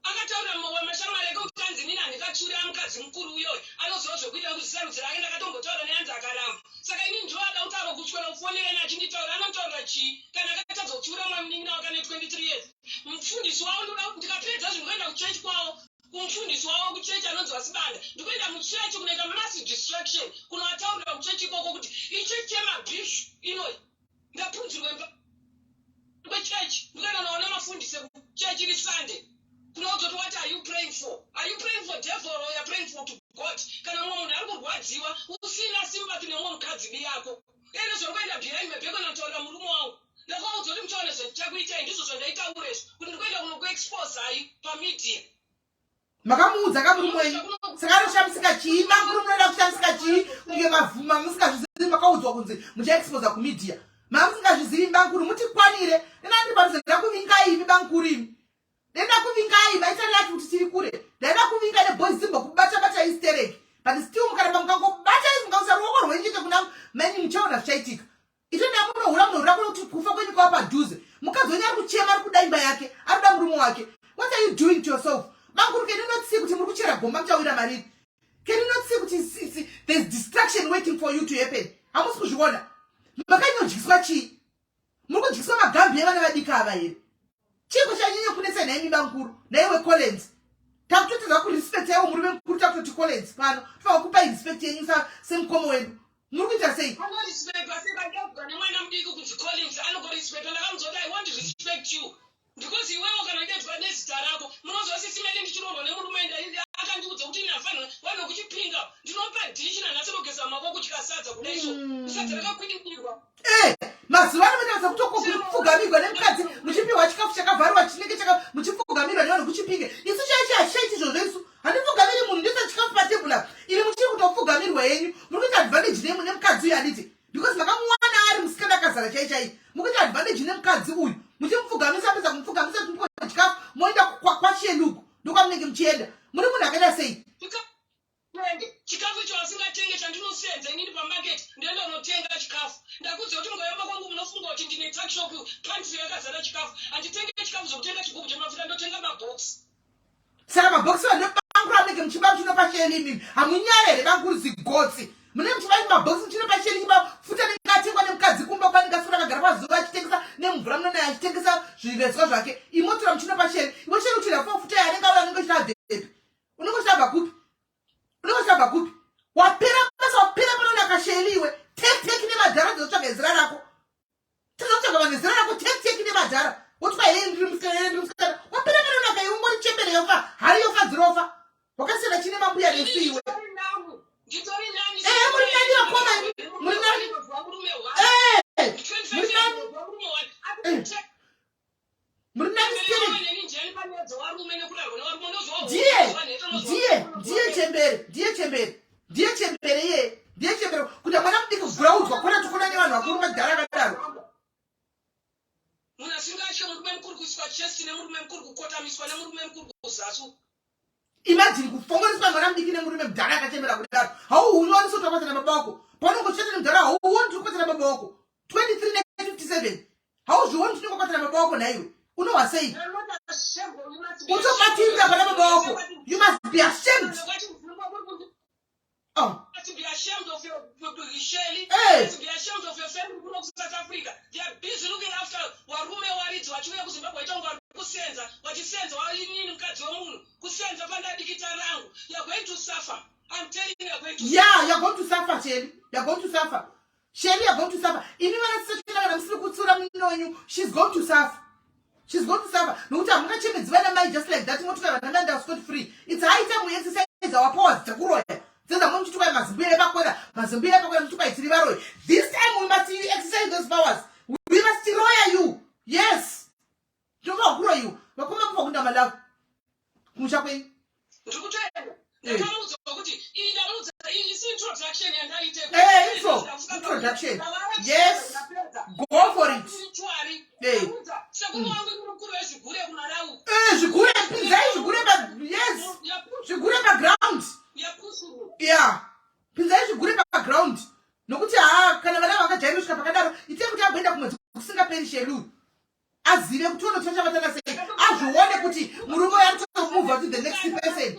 Akataura mashama leko kutanzi nina nikachura mkazi mkuru uyo anozozo kuita kuzisarudzira akaenda katombotaura neanza akaramba saka ini njoada utaro kuchwera ufonere nachinditaura anotaura chi kana akatazochura mwamningi nawo kane 23 years mufundisi wawo ndoda ndikapedza zvinoenda kuchechi kwawo kumufundisi wawo kuchechi anonzi Wasibanda ndikuenda muchechi kunoita massive distraction kunoataurira kuchechi ikoko kuti ichechi yemabhishu inoyi ndapunzirwa kwechechi ndikuenda naona mafundisi ekuchechi iri Sunday. What are you praying for? Are you praying for devil or you are praying for to God? Kana munhu ari kurwadziwa usina sympathy nemwe mukadzi yako. Ene zvokuenda behind my back unotaura murume wangu. Ndakaudzwa kuti mutaone zvachakuitai ndizvo zvandaitaura izvo kuti ndikuenda kunokuexpose hai pamedia. Makamuudza kamurume wenyu. Saka anoshamisika chii? Makuru munoda kushamisika chii? Kunge mavhuma musingazvizivi makaudzwa kunzi muchaexposa kumedia. Mamusingazvizivi bankuru mutikwanire. Nena ndipamisa ndakuvinga ivi bankuru imi. Nenda kuvingai baita lati kuti tiri kure. Nenda kuvinga ne boys zimbo kubata hysteria. But still mukaramba mukango bata izingausa ruoko rwenjete kuna mani mchaona zvichaitika. Ito ndamuno hura muno rakona kuti kufa kwenyu kwa padhuze. Mukazonya ari kuchema ari kudaimba yake, ari da murume wake. What are you doing to yourself? Bankuru can you not see kuti muri kuchera gomba mchawira Marital? Can you not see kuti there's distraction waiting for you to happen? Hamusi kuzviona. Makanyojiswa chi? Muri kujiswa magambi evana vadika ava here. Chiko chanyanya kunesa naimi bankuru naiwe Collins takutoteza ku respect yawo murume mukuru takutoti Collins pano tfa kupa respect yenyu semkomo wenu muri kuita sei ano respect basebangabva nemwana mudiki kunzi Collins anoko respect ndakamuzoti I want to respect you because iwewo kana ndedva nezita rako munozwa sisimene ndichirohwa nemurume akandiudza kuti inafanira wano kuchipinga ndinopa dishi nanasirogeza mako kuchikasadza kudaizvo usadza rakakwidikirwa mazuva ano vanoza kutokufugamirwa nemukadzi muchipiwa chikafu chakavharwa chinenge muchifugamirwa nevano kuchipinge isu chaiti izvozvo handifugamiri munhu ndoisa chikafu patebula ili muchiri kutofugamirwa yenyu muri kuita advantage nemukadzi uyu handiti because makamuwana ari musikandakazara chaichai mukuita advantage nemukadzi uyu muchimufugamisa pesa kumufugamisa kumupiwa chikafu moenda kwasheluku ndokwamunenge muchienda muri munhu akaita sei chikafu icho wasingatenge chandinosenza inini pamaketi ndoenda unotenga chikafu ndakudza kuti mungayamba kwangu munofunga kuti ndine tuckshop panzi yakazara chikafu handitenge chikafu zokutenga chigubhu chemafuta ndotenga mabhokisi saka mabhokisi vandobankuru anenge muchiba chinopasheli imimi hamunyarere bankuru zigotsi mune muchiba mabhokisi chinopasheli chimafuta nengatengwa nemukadzi kumba kwaningasura akagara pazuva achitengesa nemvura munonaya achitengesa zvivezwa zvake imotora muchinopasheli iwe cheri kuti rafa futa yanenge auya anenge chitabvepi unenge uchitaba kupi unokusaba kupi wapera basa wapera pano nakasheliwe tek nemadhara dzotsvaga zira rako tizotsvaga vanhu zira rako tek nemadhara wotwa ndiri musikana wapera pano nakaiungori chembere yofa hari yofa dzirofa wakasiyana chine mambuya nesu iwe muri nani wakoma muri nani muri nani ndiye chembere kuti mwana mudiki kuvhuraudzwa kona tikona nevanhu vakuru madhara akadaro munhu asingatye murume mukuru kuiswa chesti nemurume mukuru kukotamiswa nemurume mukuru kuzasu imagine kufongoniswa mwana mudiki nemurume mudhara akachembera kudaro hauuoni sotakwata nababa wako paunongochete nemudhara hauuoni tikukwata nababa wako 23 57 hauzvioni tinokwata nababa wako naiwe unohwasei utomatirira pana baba wako you must be ashamed. Oh. To be ashamed of your Shelley. To be ashamed of your family who looks South Africa. They are busy looking after warume waridzo wachiuya kuZimbabwe itonga kusenza wachisenza walinini mukadzi womunhu kusenza panda dikita rangu. You are going to suffer. I'm telling you, you are going to suffer. Yeah, you are going to suffer, Shelley. You are going to suffer. Shelly are going to suffer. Even when she's going to suffer. She's going to suffer. No, I'm not just like that. I'm scot free. It's high time we exercise our powers. This time we must exercise those powers. We must lawyer you. Yes. Don't grow you. But come up for my love. Mushakwe. Introduction. Yes. Go for it. Yes. Background. Yeah. Background. Nokuti kana vana vakajairushka pakadaro ite kuti agoenda kumwedzi kusingaperi shelu azive kuti unotocha vatana sei azvione kuti murume ari kutomuvha to the next person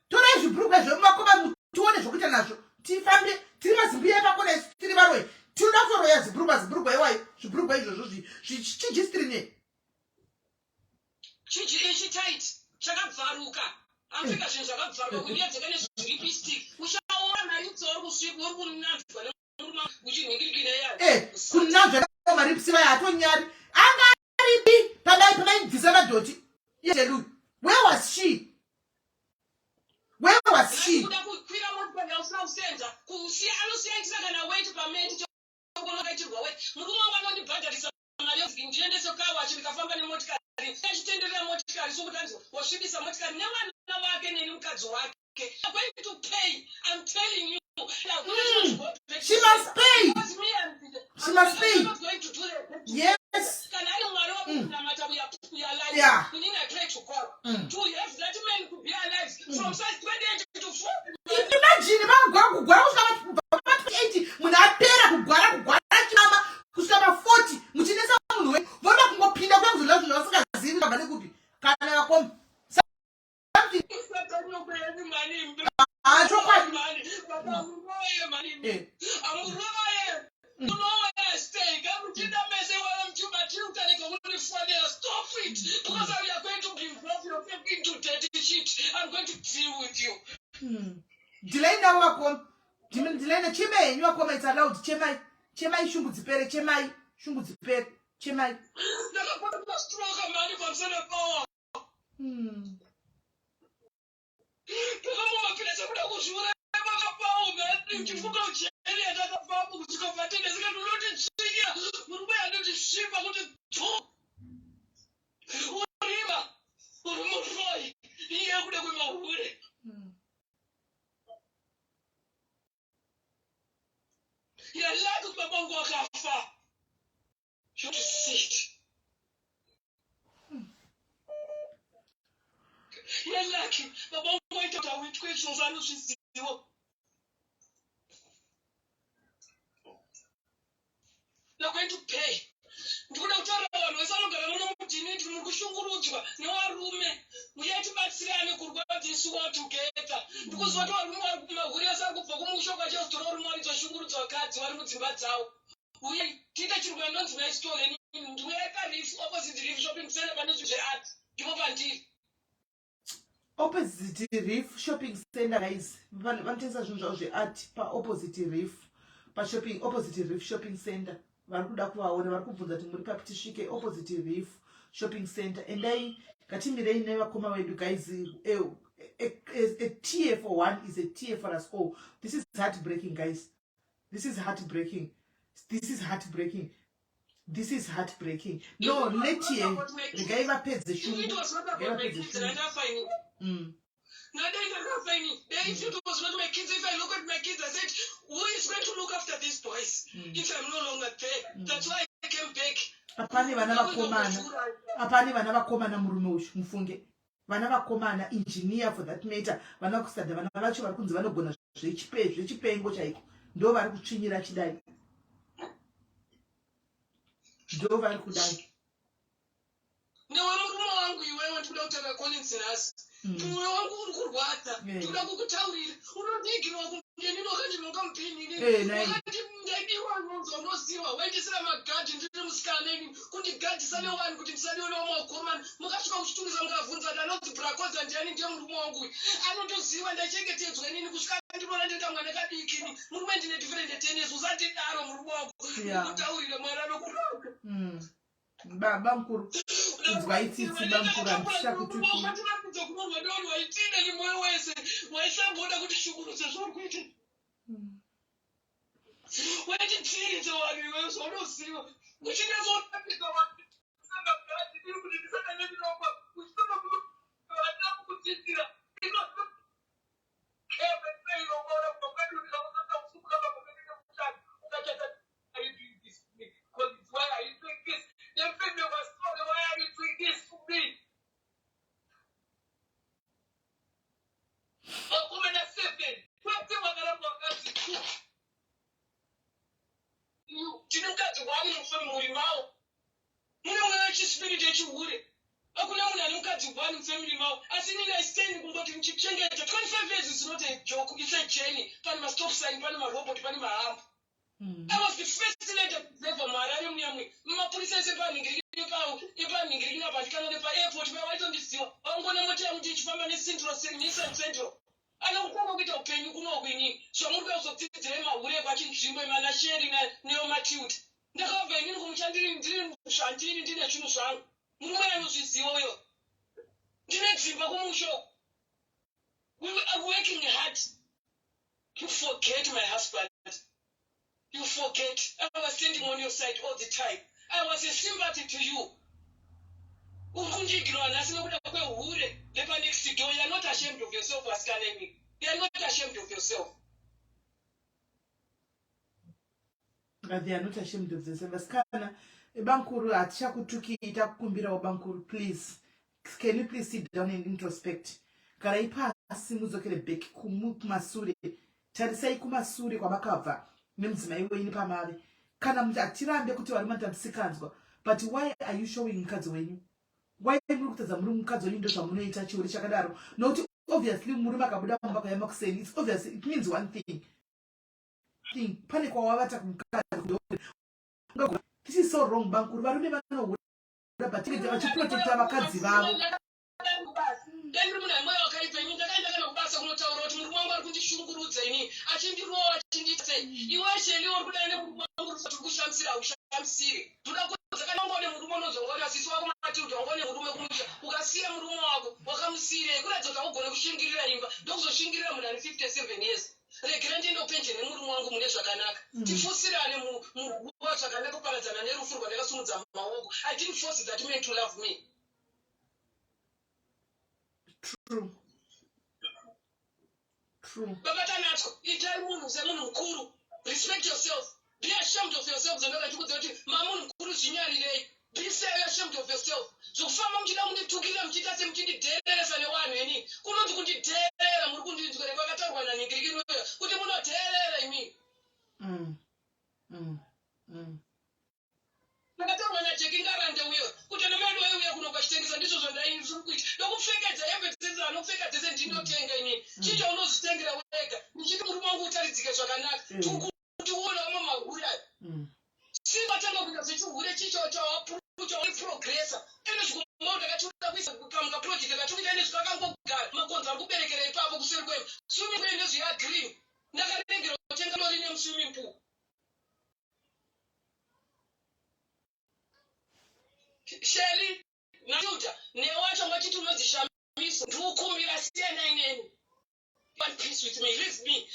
torai zvibhurugwa zvemumakoma tione zvokuita nazvo tifambe tiri mazimbuya epakona tiri varwe tinoda kutoroya zibhurugwa iwayo zvibhurugwa izvozvo chijistrine chichitaiti chakabvaruka amfika zvinhu zvakabvaruka kunyadzeka nezvilipstick ushaona maritso kusvipa uri kunanzwa nemuruma uchinhingirikina yayo kunanzva maripsi vaya hatonyari angaripi pamaibvisa madhoti yelu. Where was she? Where was she? kuda kukwira motikari yausina kusenza kusiya anosiyanisa kana wait pameti chokonakaitirwa wait murume wangu anondibhadharisa mari ndiendese kawachi ndikafamba nemotikari achitenderera motikari sokutanzwa wasvibisa motikari nevana vake nemukadzi wake. I'm going to pay. I'm telling you. She must pay. She must pay. I'm not going to do that. Yes. Yeah. We need a try to call. To have that man to be alive from size 28 to 40. Imagine kusama 40 muchinesa munhu we vona kungopinda kwenzula zvinhu vasingazivi kabane kuti kana yakom Stop it, because we are going to be involved into dirty shit. I'm going to deal with you. Delay now wakom. Delay na chemai you wakom it's allowed chemai shungu dzipere chemai shungu dzipere chemai. Ndakapota stroke mani pamsana power. Ndakapota kuda kuzvura makapawo ngati chifuka ucheli ndakapapo kuchikavatenda sika ndinoti chiya murume andoti shipa kuti to. Uriva urumuroi iye kuda kwemahure. Yalaka kubabangu wakafa. You to see it. Yalaki babangu waita witwe chozano zvizivo. You're going to pay. Ndikuda kutaura vanhu vese vanogara muno mudhini kuti muri kushungurudzwa nevarume muyatibatsirane kurwadziswa together. Ndikuziva kuti varume vari kumahuri ese ari kubva kumushoka achizotora urume varizoshungurudza vakadzi vari mudzimba dzavo. Uye tiita chirwere nonzi maistole ndinoyeka reef opposite reef shopping center pane zveart ndipo pandiri. Opposite reef shopping center guys vanotengesa zvinhu zvavo zveart paopposite reef pashopping opposite reef shopping center vari kuda kuvaona vari kubvunza kuti muri papi tisvike opposite reef shopping center endai ngatimirei nevakoma vedu guys. A tear for one is a tear for us all. This is heartbreaking guys. This is heartbreaking. This is heartbreaking. This is heartbreaking. No, let's hear. The guy ever paid the shoe. It was not about my kids, and I don't find it. Now, if it was not my kids, if I look at my kids, I said, who is going to look after these boys if I'm no longer there? That's why I came back. Apani vana vakomana murume uyu mufunge vana vakomana engineer for that matter vana kusada vana vacho vari kunzi vanogona zvechipengo chaiko ndo vari kutsvinyira chidai ndo vari kudai newe murume wangu iwewe ndikuda kutanga colinsinasi mwoyo wangu uri kurwadza ndikuda kukutaurira unodigirwa kunge ndinokandinoka mupinini wakati ndaidiwa nonzi unoziva waindisira magadhi ndiri musikana ini kuti gadisane wani kuti musaliona wamakomana mukasvika kuchitungisa mukavhunza kuti anonzi brakoza ndiani ndiye murume wangu anotoziva ndachengetedzwa inini kusvika ndinoona ndita mwana kadikini murume ndine different tennis usatidaro murume wangu kutaurire mwari anokurauka baba mkuru izwaitsitsi bamkuru andishakutuki kunomadoro waitine limwe wese waisamboda kuti shukurudze zvorikuita waititsiridze wani wese wanoziva uchinezonapika wani kuti ndisakaneminomba uchitokudzidzira why are you doing this? Then Femi was told, why are you doing this to me? Oh, woman at 7. What do you didn't got the one from Murimao. You know when I just spirit that you would. I could not look at the one family mouth. I think I stand in what in Chichenga. 25 years is not a joke. It's a journey. Panama stop sign, Panama robot, Panama arm. I was the first letter for Marital. My police is about Niggerina, but Canada airport. Why don't you see? I'm going to tell you, family central. I don't go with your pen, you know, we need. So I'm going to tell them, we're watching Jimbo and sharing a neomatute. The government, who Shantin, didn't you know? Mumanos is the oil. Didn't see my show. We are working hard. You forget my husband. You forget. I was standing on your side all the time. I was a sympathy to you. You are not ashamed of yourself, Askanemi. You are not ashamed of yourself. They are not ashamed of themselves. Kana Bankuru atishakutuki itakukumbira wa Bankuru, please. Can you please sit down and introspect? Karaipa simuzokele beki kumasure. Tarisai kumasure kwa bakava. Memzima iwe ini pamari. Kana mtirambe kuti walimanta msikanzwa. But why are you showing mkazo wenyu? Why muri kutaza muri mkazo lindo sa mune itachi uri chakadaro? Not obviously muri makabuda mbaka ya makuseni. It's obvious. It means one thing. Pane kwa wawata kumkazo. This is so wrong, Bankuru. But you never know but you protect our cats. Regranding no pension and Muruangu Muneshakanaka. Tifusirani Muwachakanaka Parazana Neru for Vanessa Mawogo. I didn't force that man to love me. True. Babatanacho, Italian Zamunu Kuru. Respect yourself. Be ashamed of yourself. The other two Mamun Kuru Signali. Be ashamed of yourself. So Famam Jidam to kill him, Jita Semti Teres and one any. Couldn't go to tell Murundi to the Bagata and Grigino. Could you not tell me? Checking around the wheel. Put an amount of way of questions and this was on the which don't fake it. Everything I don't fake it. Isn't you not saying any? She don't know staying away. She don't want to tell it to go to all of Mama. See what I'm going to do. Would a teacher or put your progress? And it's more than you become a project that you can go. My contract will be a power of swimming. Swimming as you are green. Never think you're swimming pool. Shelly, Najuta, Newacha, what you do not shall miss. Do come here, I see a 9. One piece with me, leave me.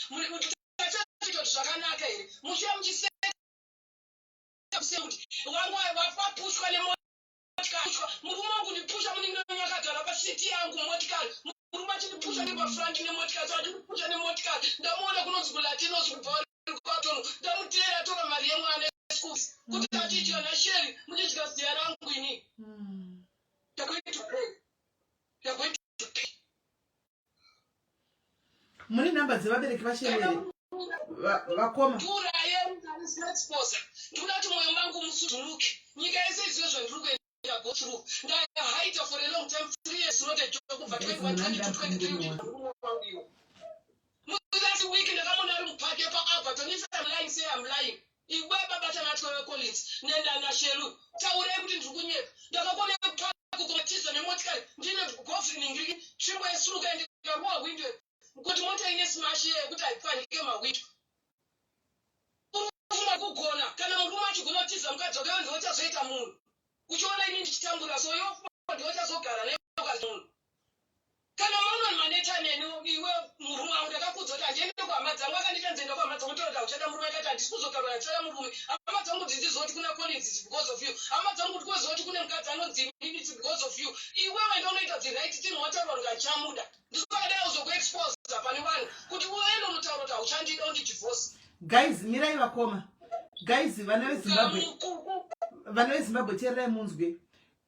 Musham just said, one wife, push one more. Murumangu push on the Nakata, but city and Motical. Murumachi push on the front in the Motical, so I do push on the Motical. The more of those Latinos who cotton, don't tell to Mariana schools. Good teacher and a shell, which got the Aranguini. You're going to pray. You're going to pay. Money numbers, what the question? Wakoma. Do I am that sponsor? Do not Mangu Musuki. You guys say you go through. That height for a long time, 3 years, not a job for 21, 22, 23. Last week in the Ramonal party up, but if I'm lying, say I'm lying. Ibaba batanatwa Collins nenda na Shelu taure kuti ndikunyeka ndakakona kukotiza nemotikari ndine gofini ngiri chimbo yesuruka ndikaruwa window kuti mota ine smash yekuti aipanike mawindow uruma kugona kana murume achigona mukadzoka ndiwo chazoita munhu uchiona ini ndichitambura so yofuma ndiwo chazogara naye munhu kana maona maneta neno iwe murume wangu ndakakudza kuti handiende kwahama dzangu akandita nzenda kwahama dzangu toda uchada murume akati handisi kuzogarura ndichada murume hama dzangu kuti ndizoti kuna Collins it's because of you hama dzangu kuti kwezoti kune mukadzi anonzi it's because of you iwe wenda unoita the right thing wataura ndikachamuda ndisokadai uzokuexposa pane vanhu kuti uende unotaura kuti hauchandida undidivorce. Guys, mirai vakoma. Guys, vana veZimbabwe teerai munzwe.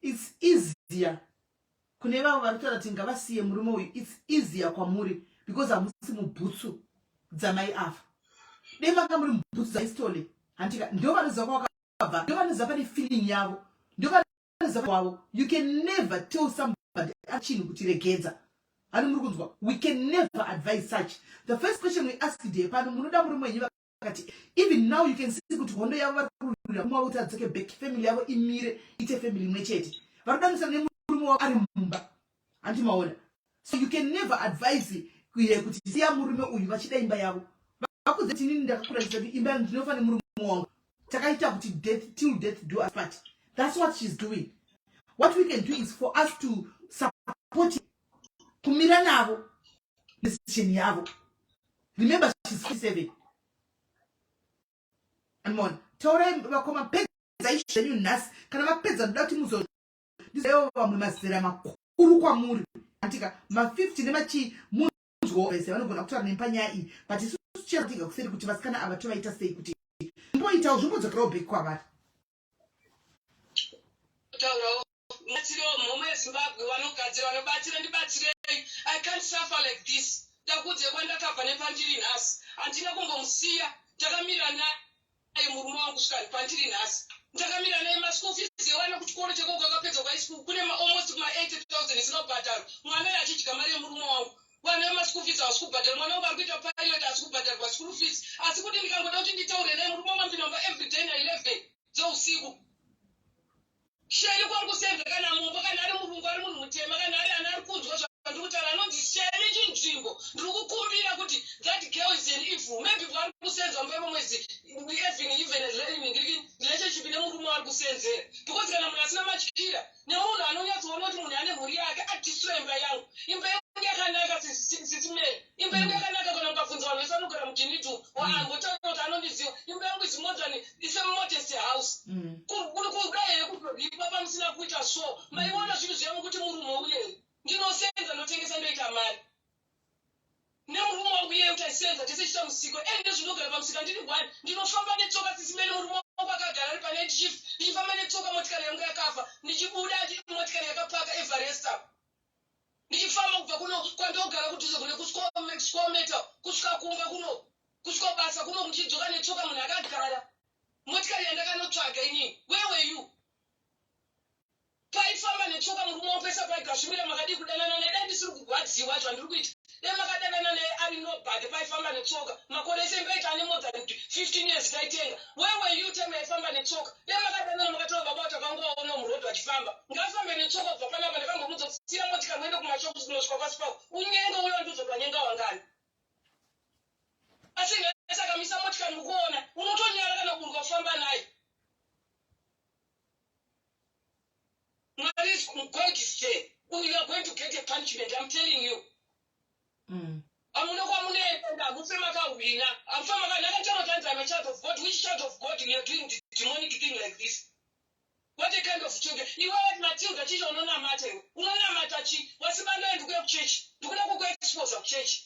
It's easier. Kune vavo varitaura kuti ngavasiye murume uyu, it's easier kwamuri because hamusi mubhutsu dzamai afa. Dei manga muri mubhutsu dzaistole. Handika ndio vanoziva kwakabva. Ndio vanoziva pane feeling yavo. Ndio vanoziva kwavo. You can never tell somebody achinhu kuti regedza. Ani muri kunzwa. We can never advise such. The first question we ask today, pano munoda murume wenyu even now you can see kuti hondo yavo vari kurwira kumwe kuti adzoke back family yavo imire ite family imwe chete. Varudanisa nemurume wavo ari mumba. Andimaona. So you can never advise kuti siya murume uyu vachida imba yavo. Vakudze kuti inini ndakakuradzisa kuti imba yangu ndinofa nemurume wangu. Takaita kuti death till death do us part. That's what she's doing. What we can do is for us to support kumira navo decision yavo. Remember she's 47. Amon, taurai vakoma pedza ishenyu nhasi kana vapedza ndoda kuti muzo ndizevo vamwe mazera makuru kwamuri antika ma50 nemachi munzwo vese vanogona kutaura nepanyaya iyi but isusu tichatinga kuseri kuti vasikana ava tovaita sei kuti mboitawo zvimbodzokerawo bheki kwavari taurawo matsiro mhomho yeZimbabwe vanogadzira vanobatsira ndibatsirei I can't suffer like this ndakudze kwandakabva nepandiri nhasi handina kungomusiya takamira naye murume wangu kusvika pandiri nhasi ndakamira naye maschool fees yewana kuchikoro chekoga akapedza kwaischool kune almost ma80,000 isinobhadharwa mwana uyu achidya mari yemurume wangu vana vemaschool fees havasi kubhadharwa mwana wangu ari kuita pilot havasi kubhadharwa school fees asi kuti ndikangoda kuti nditaure naye murume wangu andinomba everyday na11 dzeusiku sheri kwangu senze kana mumba kana ari murungu ari munhu mutema kana ari ana ari kunzwa zvandiri kutaura anonzi sheri chinzvimbo ndiri kukumbira kuti that girl is an evil maybe vari kusenza mumba mwedzi relationship nemurume ari kusenzera because kana munhu asina matyira nemunhu anonyatsoona kuti munhu ane mhuri yake adistroy imba yangu imba yangu yakanaka sisimei imba yangu yakanaka kana mukabvunza vanhu vese vanogara mujinitu angotaura kuti anondiziva imba yangu is more than is a modest house kuri kudai here kutozvipa pamusina kuita so maiona zvinhu zvenyu kuti murume uye ndinosenza ndotengesa ndoita mari nemurume wangu iye kuti aisenza tese chita musiko ende zvinogara pamusika ndiri one ndinofamba netsoka sisimene murume wangu akagara ari pa night shift ndichifamba netsoka motikari yangu yakafa ndichibuda motikari yakapaka Everest ndichifamba kubva kuno kwandogara kudhuze kune kuskometa kusvika kumba kuno kusvika basa kuno ndichidzoka netsoka munhu akagara motikari yandakanotsvaga inini where were you paifamba netsoka murume wangu pesa paigashumira makadii kudanana naye dai ndisiri kugwadziwa zvandiri kuita dai makadanana naye ari nobhati paifamba netsoka makore ese mbaita ane more than 15 years taitenga where were you time yaifamba netsoka dai makadanana makatova baba vatakangovaona murodhi vachifamba ngafambe netsoka kubva panapa ndakambomudza kusira motika muende kumashopu zinosvika pasi pavo unyenga uyo ndizobvanyenga wangani asi ngasakamisa motikari mukuona unotonyara kana kurwa kufamba naye Mary is going to say, oh, you are going to get a punishment, I'm telling you. I'm not going I'm a child of God. Which child of God you are doing the demonic thing like this? What a kind of children? You are Matilda, teacher, no matter. Una matachi, what's the man to go to church? Do not go expose of church.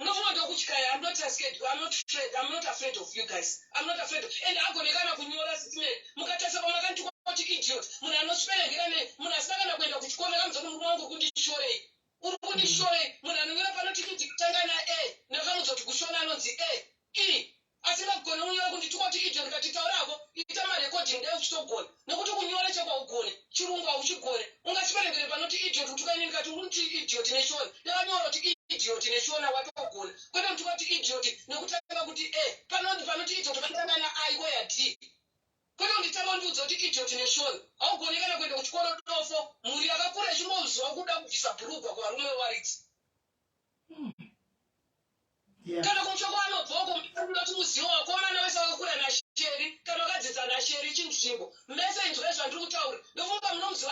I'm not scared. I'm not afraid of you guys. I'm not afraid. And I'm going to go Mukatasa Magan to idiot. Muna no spelling, Muna Sagana went up with Koreans and Mungo Shore. Urundi Shore, Muna Panoti Tangana A, Navamuzo to Kushona no the A. E. I said, I'm going to go to Egypt, Gatitarago, Itamare coaching, they'll stop going. No to Munola Chabo Gone, Churunga, Uchikore, Unga spelling, but not Egypt, to go in to idiot in a show. There are no idiot in a show now. What to go to idiot, no Tabaguti A, Panoti Vanoti to Tangana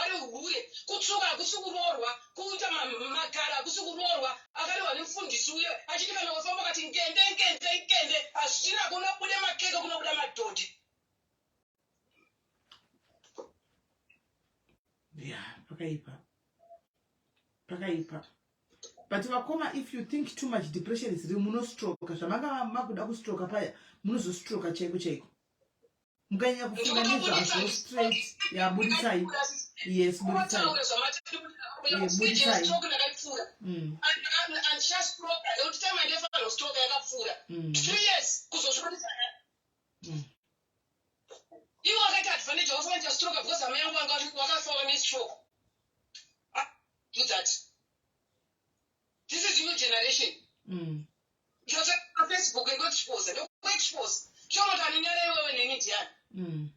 akari urure kutsuka kusukurorwa kuita makara kusukurorwa akari wane mfundisi uye achiti kana wafamba kati ngende azvina kunobude makeke kunobuda madhodhi. Yeah, pakaipa. But vakoma, if you think too much depression is real, munostroke. Shamanga makuda kustroke paya, munozostroke chaiko. Mukanya kufunganiza so straight. Yeah, body type. Yes, body type. Yeah, body type. And just stroke. Every time I get a stroke, I got food. 3 years. You will get advantage of when you stroke because a man got for a stroke. Do that. This is new generation. Because on Facebook, I got exposed. Don't go exposed. Show what I need in India. You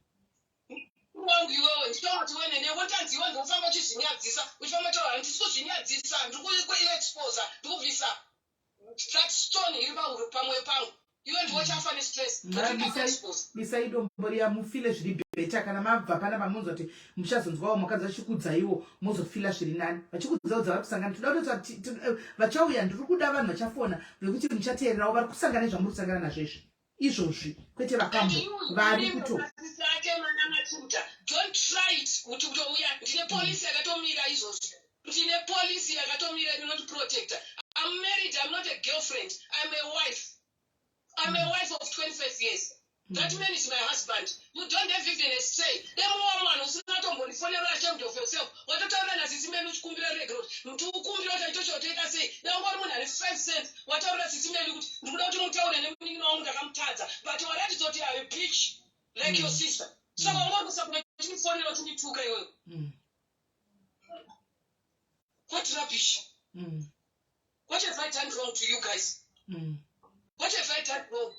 and show what when and what time you want to find what you see this, which one and discussion this, and to go expose, do visa. That stone, you know, pound. You want to watch out for the stress. Beside Boria mufile shiri beta kana mabva pana pamunzo ati mushazonzwa mukaza chikudza iwo muzofila shiri nani vachikudza udza kusangana tuda vachauya ndiri kuda vanhu vachafona vekuti muchateererawo vari kusangana zvamuri kusangana nazvezvi izvozvi kwete vakambo vari kuto. Don't try it kuti kutouya ndine polisi yakatomira izvozvi ndine polisi yakatomira inoti protector. I'm married, I'm not a girlfriend, I'm a wife. I'm a wife of 25 years. That man is my husband. You don't have even a say. Then woman who's not on the phone, you're ashamed of yourself. What the time as is men which kumbira regrot. To kumbira what I told you take a say. Now one woman is 5 cents. Whatever is men do not tell and everything wrong that I'm tired. But what I thought I will preach like your sister. So I want to submit for you to be too good. What rubbish? What have I done wrong to you guys? What have I done wrong?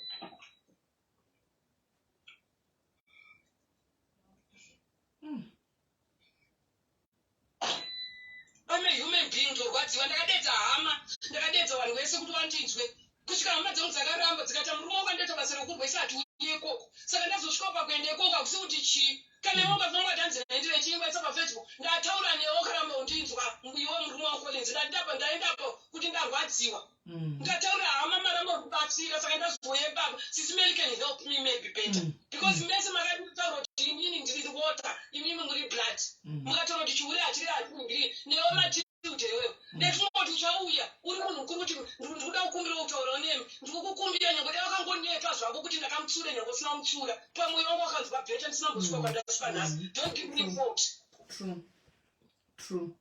I'm a human being to what you want to get a hammer. Ndakadedza vanhu vese kuti vandinzwe kusvika hama dzangu dzakaramba dzikati murume wakandoita basa rekurwesa ati uye ikoko saka ndazosvika pakuenda ikoko hakusi kuti chii kana iwe ungafamba tanzinaitire chingwa sapafacebook ndataura newe karamba undinzwa iwe murume wakolinzi ndadaba ndaendapo kuti ndarwadziwa ndataura hama maramba kubatsira saka ndazoye baba sisi Melly can help me maybe better because mese makataura kuti inini ndiri water imimi muri blood mukataura kuti chiuri hachiri hatiri newe mati utewewe netinoti uchauya uri munhu mukuru kuti ndikuda kukumbira kutaurawo nemi ndikukukumbira nyange dai wakangonyepa zvako kuti ndakamutsura nyange usina mutsura pamwoyo wangu wakanzwa bheta ndisina kusvika kwandasvika nhasi. Don't give me fault. True.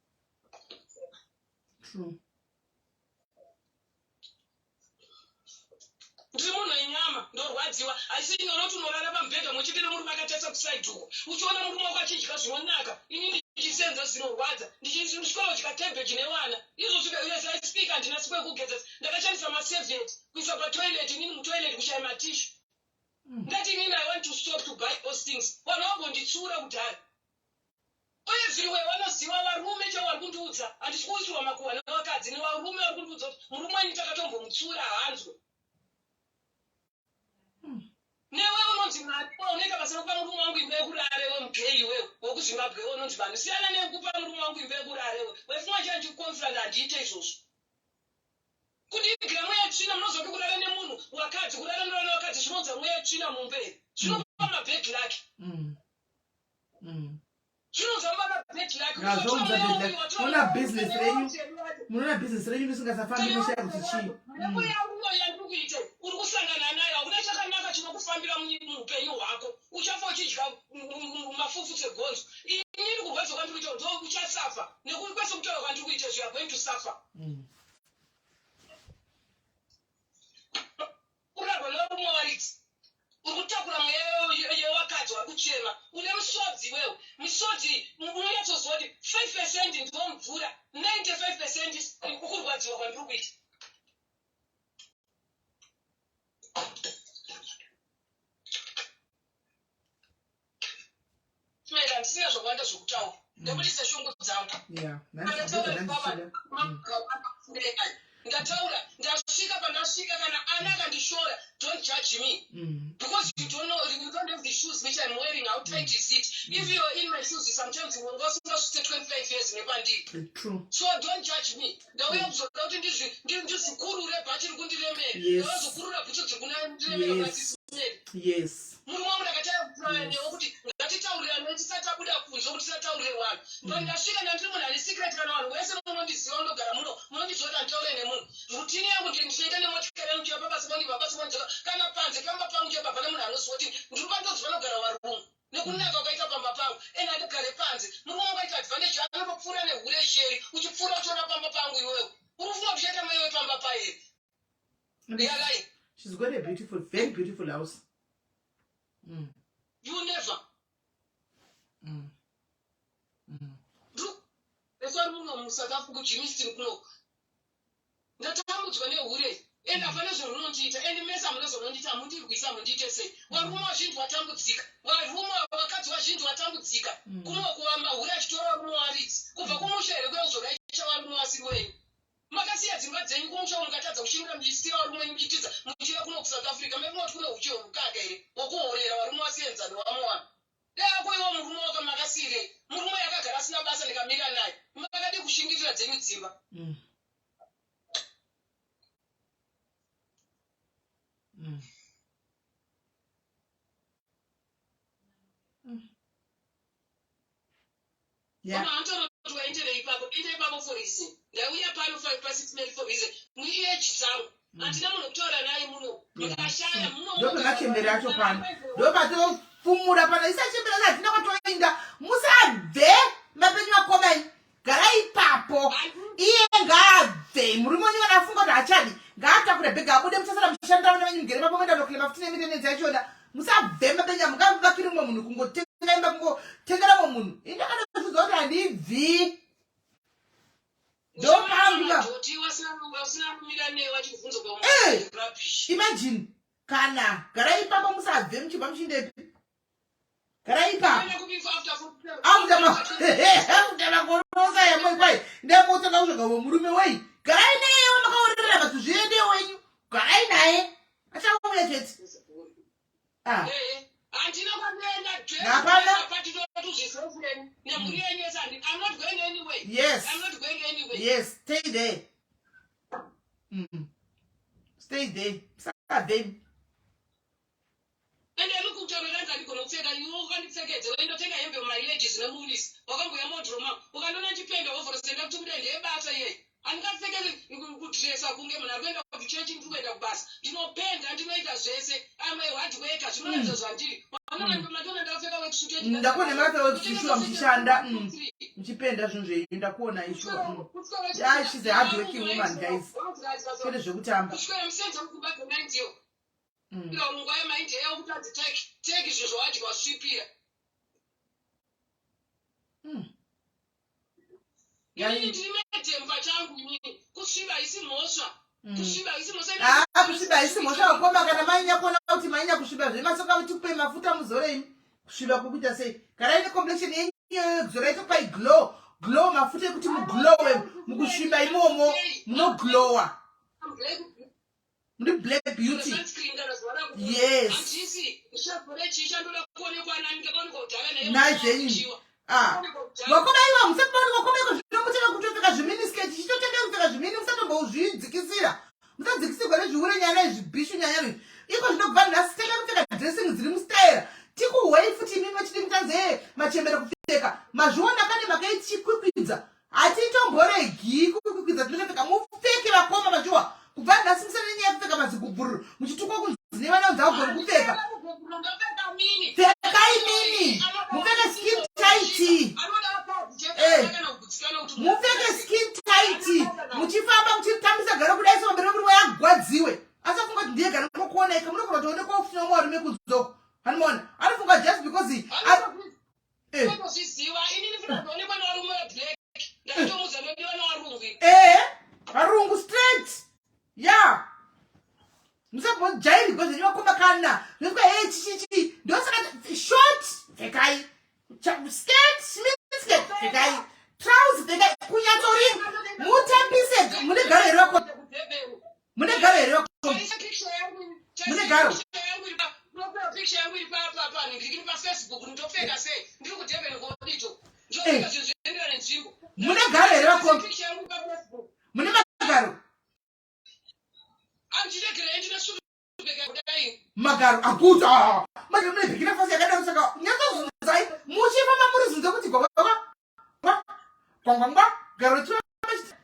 Ndiri munhu wenyama ndorwadziwa asi inonoti unorara pamubhedha muchipinda muri makataisa kusaidi uko uchiona murume wako achidya zvinonaka inini ndichisenza zvinorwadza ndichikoro chika cabbage newana izvo yes I speak handina siku yekugeza ndakashandisa masevheti kuisa patoilet inini mutoilet kushaya matishu ndati inini I want to stop to buy those things vanhu vambonditsura kudhara uye zviriwe vanoziva varume chavari kundiudza handisi kuisirwa makuhwa nevakadzi nevarume vari kundiudza kuti murume wani takatombomutsura hanzwe newe unonzi mari unoita basa rekupa murume wangu imba yekurare wemugeyi wewe wokuzimbabwe unonzi vanhu siyana nekupa murume wangu imba yekurare we wefunga chira ndikonfirand handiite izvozvo kudigira mweya tsvina munozoti kurara nemunhu wakadzi kurara norana wakadzi zvinonza mweya tsvina mumberi zvinopa mabhegi lake zvinoza mabhegi lake munoona business renyu risingazafambi mushaya kuti chii yandikuite uri kusangana naye hakuna chakanaka chinokufambira muupenyu hwako uchafa uchidya mafufu segonzo inini kurwadza kwandikuita ndo uchasafa nekuti kwese kutaura kwandikuita you are going to suffer. Urarwa nerume waridzi uri kutakura mweya yewakadzi wari kuchema une musodzi wewe misodzi unoyatsozwa kuti 5% ndiwo mvura 95% kukurwadziwa kwandiri kuita. Mera ndisina zvawanda zvokutaura nekuti seshungu dzangu ndataura ndasvika pandasvika kana ana akandishora don't judge me because you don't have the shoes which I'm wearing how tight is it if you're in my shoes sometimes you will go usingazvitsetse nepandiri. True. So don't judge me. Ndauya kuzoda kuti ndizvikurure bhachiri kundiremera. Yes. Ndavazokurura bhucho dzirikundiremera kasi simeri. Yes. Muri wangu ndakataya kupurana kuti ngatitaurirane tisatabuda kunze kuti tisataurire vanhu. Ndasvika ndandiri munhu ane secret kana vanhu vese munondiziva ndogara muno munondizoda nditaure nemunhu. Rutini yangu ndichinoita nemotikari yangu chiva pabasa pandibva mondzoka kana panze pamba pangu chiva pane munhu anoziva kuti ndiri pandoziva nogara varungu. Nekunaka ukaita pamba pangu ena ndigare panze. Muri wangu aita advantage anopfuura nehure sheri uchipfuura uchiona pamba pangu iwewe. Urufunga kuchaita maiwe pamba paye. Realize. She's got a beautiful, very beautiful house. You never. Reso muno musaka kujimistin kuno. Ndatamudzwa nehure. Enda pane zvinondiita endi mesa munozonondita mundirwisa mundite sei. Varume vazhinji vatambudzika. Varume vakadzi vazhinji vatambudzika. Kuno kuvamba hure achitora varume varidzi. Kubva kumusha here kuyauzoraisha varume vasiri wenyu. Makasiya dzimba dzenyu kumusha mukatadza kushingira muchisiya varume muchitiza muchiva kuno kuSouth Africa. Memunoti kuno uchiwo mukaka here wokuhorera varume vasienzani vamuwana. Dako iwo murume wakamakasire. Murume yakagara asina basa ndikamira naye. Makadi kushingirira dzenyu dzimba. Yeah. For reason. We are part of 5 minutes for reason. We hear Chisang. Antina munotora naye muno. Mukashaya muno. Ndoto nachembera acho pano. Ndopato fumura pano isachembera natina kwatoinda. Musabve mapenyu akomai. Gara ipapo. Iye ngabve. Murume wenyu anafunga kuti achadi. Ngaatakure bhega abude musasara mushanda vana venyu mugere papo mwenda ndokulema futi nemitenedzi yachona. Musabve mapenyu amukavakire mumwe munhu kungotenga imba kungotengera mumwe munhu. Indakanofunga kuti handibvi. Imagine kana gara ipapo musabve muchibva muchindepi gara ipapo amutamakurosa yamwekwai ndamotanga kusvika murume wei garai naye makaorera batu zviende wenyu garai naye achauya chete Yes, stay there. Stay there. Stay And I look at the connotator, you want to take it, and you take a hemp of my legs and movies. Or come with a more drama. Or I don't want to pay over the send up to the day about a year. And that's again, you could dress up and I went up to changing to a bus. You know, pen and to make us say, I may want to wake us, you know, as I did. Ndakone mata wekushishwa mchishanda mchipenda zvunzve ndakona ishwa yeah, she's a hard working woman guys kwete zvekutamba ngwaya mind yayo kuti adziteki izvo zvawadya wasvipira yani ndine demba changu inini kusviba isi mhosva kusviba isi mhosva wakoma kana mainya kuona kuti mainya kusviba zvemasoka kuti kupe mafuta muzorei kusviba kukuita sei garai necomplextion yenyu kuzora itopai glow mafuta ekuti muglowe mukusviba imomo munoglowa muri black beauty yes nazvenyu wakoma iwa musapani wakoma iko zvinomuteka kutopfeka zviminisketi chitotenge kupfeka zvimini musatombozvidzikisira musadzikisirwa nezviure nyaya nezvibhishu nyaya iko zvinobva nhasi tenge kupfeka dressing dziri mustaira tikuhwei futi imi machiti mutanze machembere kupfeka mazviona kane makaiti chikwikwidza hatitomboregi kukwikwidza tinotopfeka mupfeke vakoma machiwa kubva nhasi musanenya kupfeka mazigubhururu muchitukwa kunzine vana dzavogori kupfeka pfekai mini mupfeke skin tight mupfeke skin tight muchifamba muchitambisa gara kudai semabere murume yagwadziwe asafunga kuti ndiye gara kokuoneka munogona kutoonekwa ufuna mwarume kudzoko hanimona anofunga just because varungu straight yeah musabojairi gozi niwakomba kana nokuti chichichi ndosaka short pfekai skirt skirt pfekai trousers pfekai kunyatsori mutambise mune garo here wako mune garo here wako mune garo picture yangu iri papa ndiri pa Facebook ndopfeka sei ndiri kudhebeni kodito ndopfeka zvinhu zvendera nenzvimbo Mune garo here vakomba. Mune magaro. Magaro akuta. Manje mune bikina fasi yakada saka. Nyazo zai. Muchifa mamuri zunza kuti baba. Kwangwangwa garo chwa.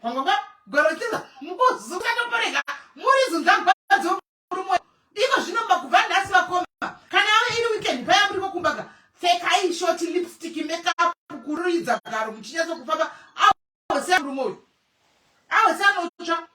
Kwangwangwa garo chwa. Mbozo kana pareka. Muri zunza mbadzo rumwe. Iko zvino makubva nhasi vakomba. Kana ave iri weekend paya muri kokumbaga. Pfekai short lipstick makeup kuruidza garo muchinyaso kufamba. Awo se rumoyo. Awo se anotsva.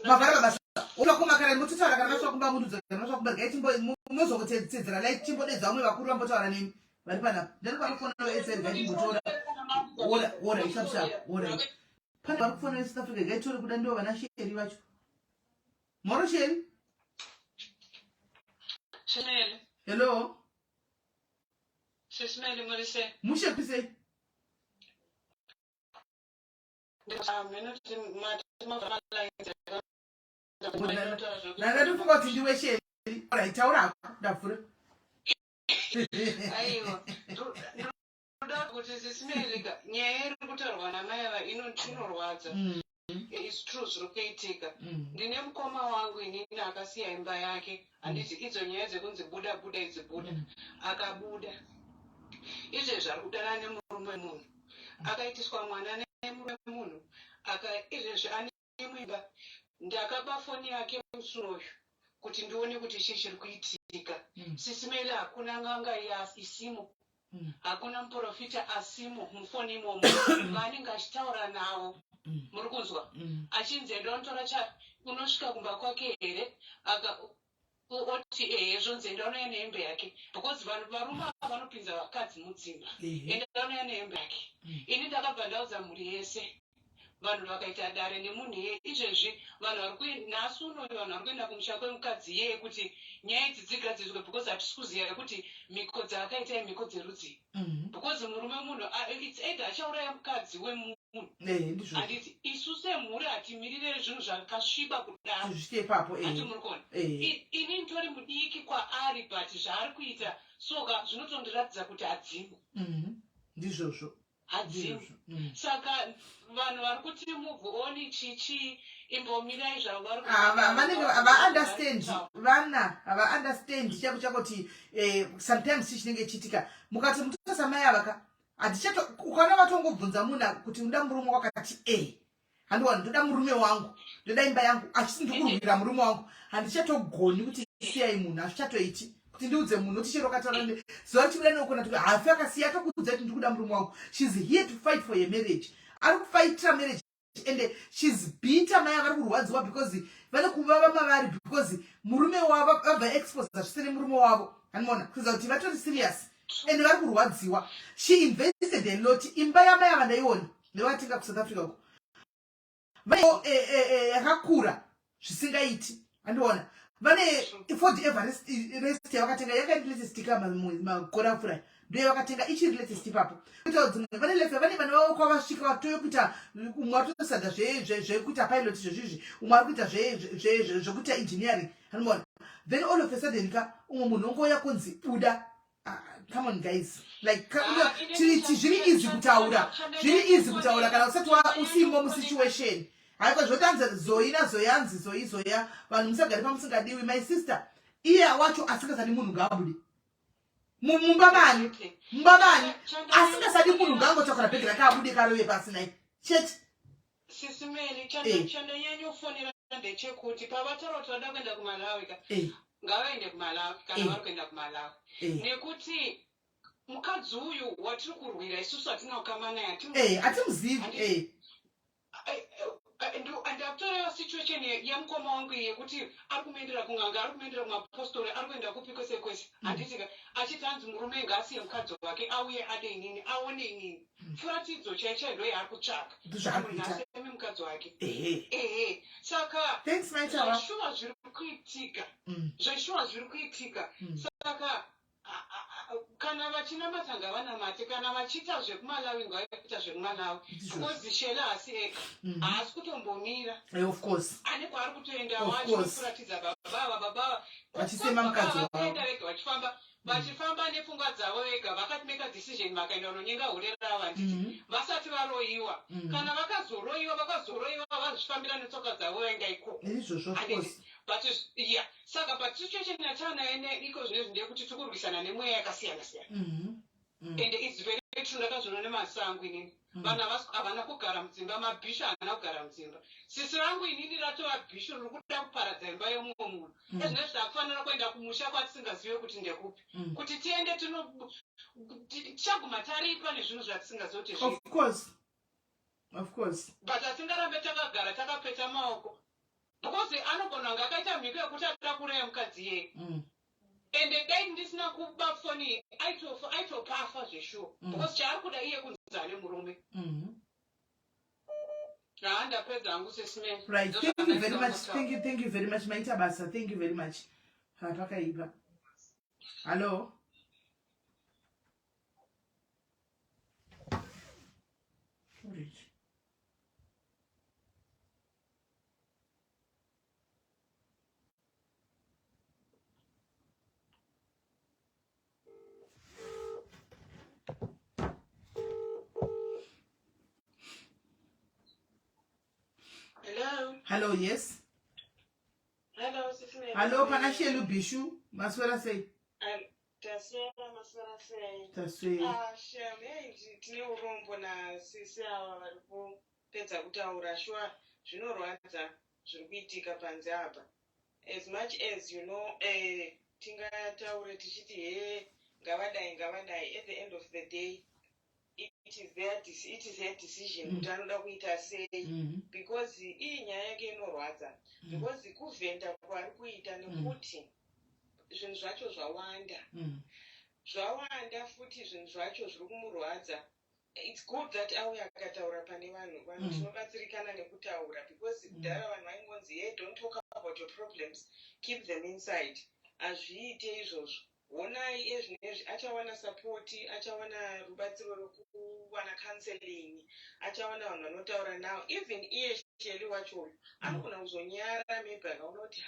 Mavara basa. Unokuma kana mututaura kana vashakumba mududza kana vashakumba gaitimbo muzokutedzera like timbo nedza vamwe vakuru vambotaura nemi. Vari pana. Ndari panofona weSL gaitimbotora. Ora ishamsha. Ora. Pana vari kufona weSouth Africa gaitori kuda ndo vana sheri vacho. Moro sheri? Chanel. Hello. SIS MELLY Marise. Mushe pise. Ndatofunga kuti ndiwe sheri. Ora itaura ndafura. Aiwa. Ndoda kuti SIS MELLY nyaya iri kutaurwa namai ava inorwadza. It's true zvirikuitika. Ndine mukoma wangu inini akasiya imba yake. Handiti idzo nyaya dzekunzi buda idzibuda. Akabuda. Izvezvi ari kudana nemurume munhu. Akaitiswa mwana nemurume munhu. Izvezvi ane mimba. Ndakaba foni yake musuroyo kuti ndione kuti chii chiri kuitika. SIS MELLY hakuna nganga isimo. Hakuna muprofita asimo mufoni imomo. Vanenge achitaura nawo. Muri kunzwa? Achinzi ndontora unosvika kumba kwake here? Oti zvonzi ndaunoya nehembe yake. Because vanhu varume vanopinza vakadzi mudzimba. Ende ndaunoya nehembe yake. Ini ndakabva ndaudza mhuri yese. Vanhu vakaita dare nemunhu izvezvi vanhu vari kuenda nhasi unoyu vanhu vari kuenda kumusha kwemukadzi yeye kuti nyaya idzi dzigadzirwe because hatisi kuziva kuti mhiko dzaakaita imhiko dzerudzi. Because murume munhu it's either achauraya mukadzi wemunhu. Handiti isu semhuri hatimirire zvinhu zvakasviba kudaro. Hati muri kuona. Ini nditori mudiki kwaari but zvaari kuita soka zvinotondiratidza kuti hadzimo. Ndizvozvo. Hadzimo. Saka vanhu vari kuti move on chichi imbomirai zvavo vari ava understand chakoti sometimes chichinenge chitika mukati mutotasa mai avaka hatichato ukaona vatongobvunza munhu kuti unoda murume wakati handiwani ndoda murume wangu ndoda imba yangu achisi ndikurwira murume wangu handichatogoni kuti siyai munhu hazvichatoiti kuti ndiudze munhu kuti chero kataura zuva chibuda neukona kuti hafi akasiya atokudza kuti ndikuda murume wangu she's here to fight for your marriage ari kufaitira marriage and she's bitter mai avari kurwadziwa because vane kuvava mavari because murume wavo vabva expose zvisiri murume wavo hanimona kuziva kuti vatori serious and vari kurwadziwa. She invested a lot imba yamai ava ndaiona nevatenga kuSouth Africa uko vane yakakura zvisingaiti handiona vane Ford Everest yavakatenga yakairiletestika makore apfurai ndiyo vakatenga ichiri latest ipapo kuita dzimwe vane lefe vane vanhu vavo kwavasvika vatoyo kuita umwe atosada zvekuita pilot zvezvizvi umwe ari kuita zvekuita engineering hanimona then all of a sudden umwe munhu ongoya kunzi buda. Come on guys, like zviri easy kutaura kana usati usimo musituation haiko zvotanza zoya vanhu musagari pamusingadiwi. My sister iye wacho asingasadi munhu ngabude mumbabani asingasadi munhu ngangotakura bhegi rake abude karove pasina chete. SIS MELLY chandanyanyofonera ndechekuti pavataura kuti vada kuenda kuMalawi ngavaende kuMalawi kana vari kuenda kuMalawi nekuti mukadzi uyu watiri kurwira isusu hatina kukama naye hatimuzivi. Ndakutoreva situation yamukoma wangu yekuti ari kumaendera kunganga ari kumaendera kumapostori ari kuenda kupi kwese kwese handitika achiti hanzi murume ngaasiye mukadzi wake auye ade inini aone inini furatidzo chaichai ndo yaari kutsvaka nasemi mukadzi wake. Saka zveshuwa zviri kuitika saka kana vachinamata ngavanamate kana vachiita zvekuMalawi ngavaita zvekuMalawi because shela hasi eka haasi kutombomira ane kwaari kutoenda wacho kuratidza baba vachisema mukadzi wavo vega vachifamba vachifamba nepfungwa dzavo vega vakati make a decision vakaenda kunonyenga hure rava nditi vasati varoyiwa kana vakazoroyiwa vazvifambira netsoka dzavo vaenda ikoko but yeah saka but situation yatanayo iko zvine ndekuti tikurwisana nemweya yakasiyana siyana and it's very true ndakazviona nemasango inini vanhu havana kugara mudzimba mabhisho haana kugara mudzimba sisi rangu inini ratova bhisho riri kuda kuparadza imba yomumwe munhu ezvine zvakufanira kuenda kumusha kwatisingazive kuti ndekupi kuti tiende tichaguma taripa nezvinhu zvatisingazive kuti of course but hatingarambe takagara takapeta maoko because anogona kunge akaita mhiko yekuti atakuraya mukadzi yeye ende dai ndisina kuba foni aitopafa zveshuwa because chaari kuda iye kunzane murume ndapedza hangu sesimeni right thank you very much thank you very much maita basa thank you very much pakaipa hello hello yes hello panashelu bishu maswera sei taswera tine urombo nasisi ava vari kupedza kutaura shuwa zvinorwadza zviri kuitika panze apa as much as you know tingataure tichiti ngavadai at the end of the day it is their decision kuti anoda kuita sei because iyi nyaya yake inorwadza because kuvhenda kwari kuita nekuti zvinhu zvacho zvawanda futi zvinhu zvacho zviri kumurwadza it's good that auya akataura pane vanhu tinobatsirikana nekutaura because kudhara vanhu vaingonzi hey don't talk about your problems keep them inside hazviite izvozvo honai ezvinezvi achawana sapoti achawana rubatsiro rokuwana counseling achawana vanhu vanotaura nawo even iye sheli wacho anogona kuzonyara maybe akaona kuti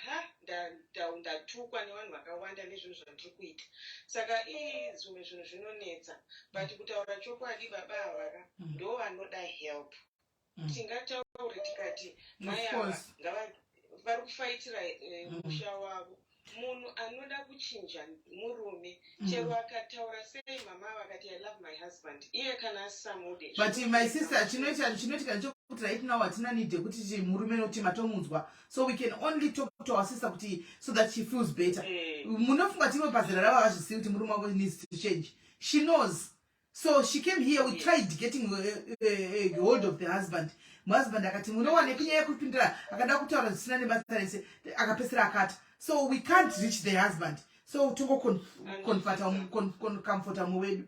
ndatukwa nevanhu vakawanda nezvinhu zvandiri kuita saka zvimwe zvinhu zvinonetsa but kutaura chokwadi baba avaka ndo vanoda help tingataure tikati mai ava vari kufaitira musha wavo munhu anoda kuchinja murume chero akataura sei mama vakati I love my husband iye kana asamode but my sister chinoitika nchokuti right now hatina need yekuti murume nokuti matomunzwa so we can only talk to our sister kuti so that she feels better munofunga timwe pazera rava vazvisiyi kuti murume wako needs to change she knows so she came here we tried getting a hold of the husband muhusband akati munowane kunyaya yekupindira akada kutaura zvisina nebasa rese akapesera akata so we can't reach the husband so comforta muwedu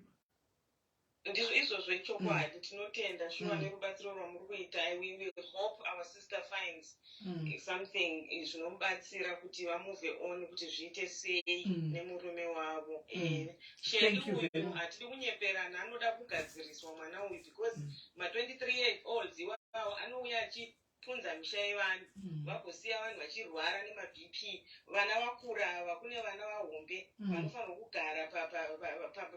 ndizvo izvozvo ichokwadi tinotenda shuwa nerubatsiro rwamuri kuita we will hope our sister finds something zvinomubatsira kuti vamove on kuti zviite sei nemurume wavo sheli uyu hatidi kunyeperana anoda kugadziriswa mwana uyu because ma23 years olds iwavo anouya achipunza misha yevanhu vagosiya vanhu vachirwara nemabp vana vakura ava kune vana vahombe vanofanirwa kugara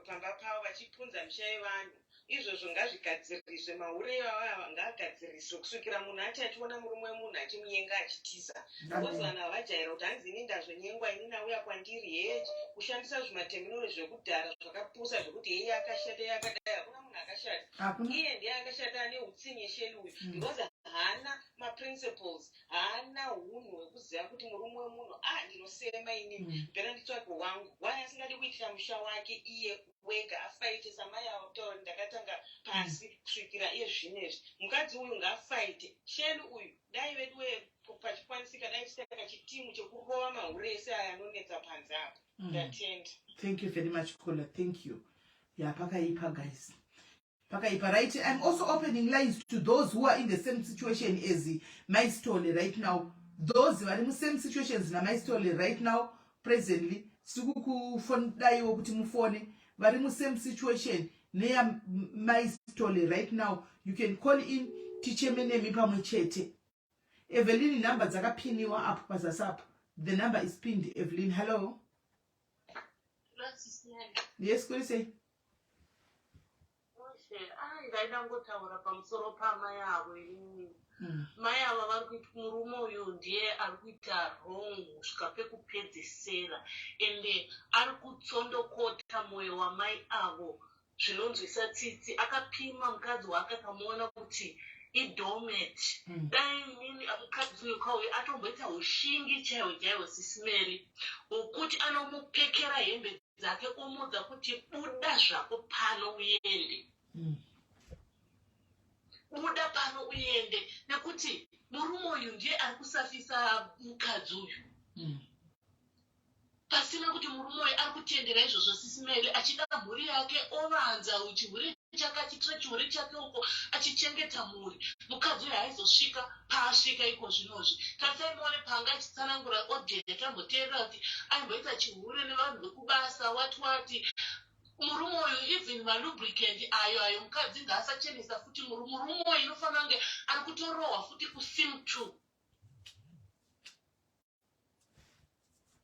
pamba pavo vachipunza misha yevanhu izvozvo ngazvigadziriswe mahure ivava ngaagadziriswe kusvikira munhu ati achiona murume wemunhu achimuyenga achitiza because vanhu havajaira kuti hanzi ini ndazvonyengwa ini nauya kwandiri he kushandisa zvimatekinoloji zvekudhara zvakapusa zvekuti hei akashata yakadai hakuna munhu akashata iye ndiye akashata ane utsinye sheli uyu because haana maprinciples haana unhu hwekuziva kuti murume wemunhu ndinosema inini mpera nditsvage wangu wai asingadi kuitira musha wake iye wega afaite samai avakutaura kuti ndakatanga pasi kusvikira iye zvinezvi mukadzi uyu ngaafaite sheli uyu dai vedu pachikwanisika dai chitaka chitimu chekurova mahure ese aya anonetsa panze apo ndatenda thank you very much Kola thank you pakaipa guys pakaipa right I'm also opening lines to those who are in the same situation as my story right now those vari musame situations na my story right now presently sikukufondaiwo kuti mufone vari musame situation neya my story right now you can call in tichemenemi pamwe chete Evelyn number dzakapiniwa apo pazasi apo the number is pinned Evelyn hello Yes, could you say? Ndaida ngotaura pamusoro pamai avo inini mai ava vari kuita murume uyu ndiye ari kuita wrong kusvika pekupedzisira ende ari kutsondokota mwoyo wamai avo zvinonzwisa tsitsi. Akapima mukadzi wake akamuona kuti idomet dai nini mukadzi uyu kauye atomboita ushingi chaiwo chaiwo sisimeri wokuti anomupfekera hembe dzake omudza kuti buda zvako pano uende buda pano uende nekuti murume uyu ndiye ari kusafisa mukadzi uyu pasina kuti murume uyu ari kutendera izvozvo sisimeli achida mhuri yake ovanza chihuri chake achitira chihuri chake uko achichengeta mhuri. Mukadzi uyu haizosvika paasvika iko zvinozvi. Tarisai muone panga achitsanangura odheri tamboteerera kuti aimboita chihuri nevanhu vekubasa wati murume uyu even malubricant ayo mukadzi ngaasachenesa futi murume uyu inofanira kunge ari kutorohwa futi kusim 2.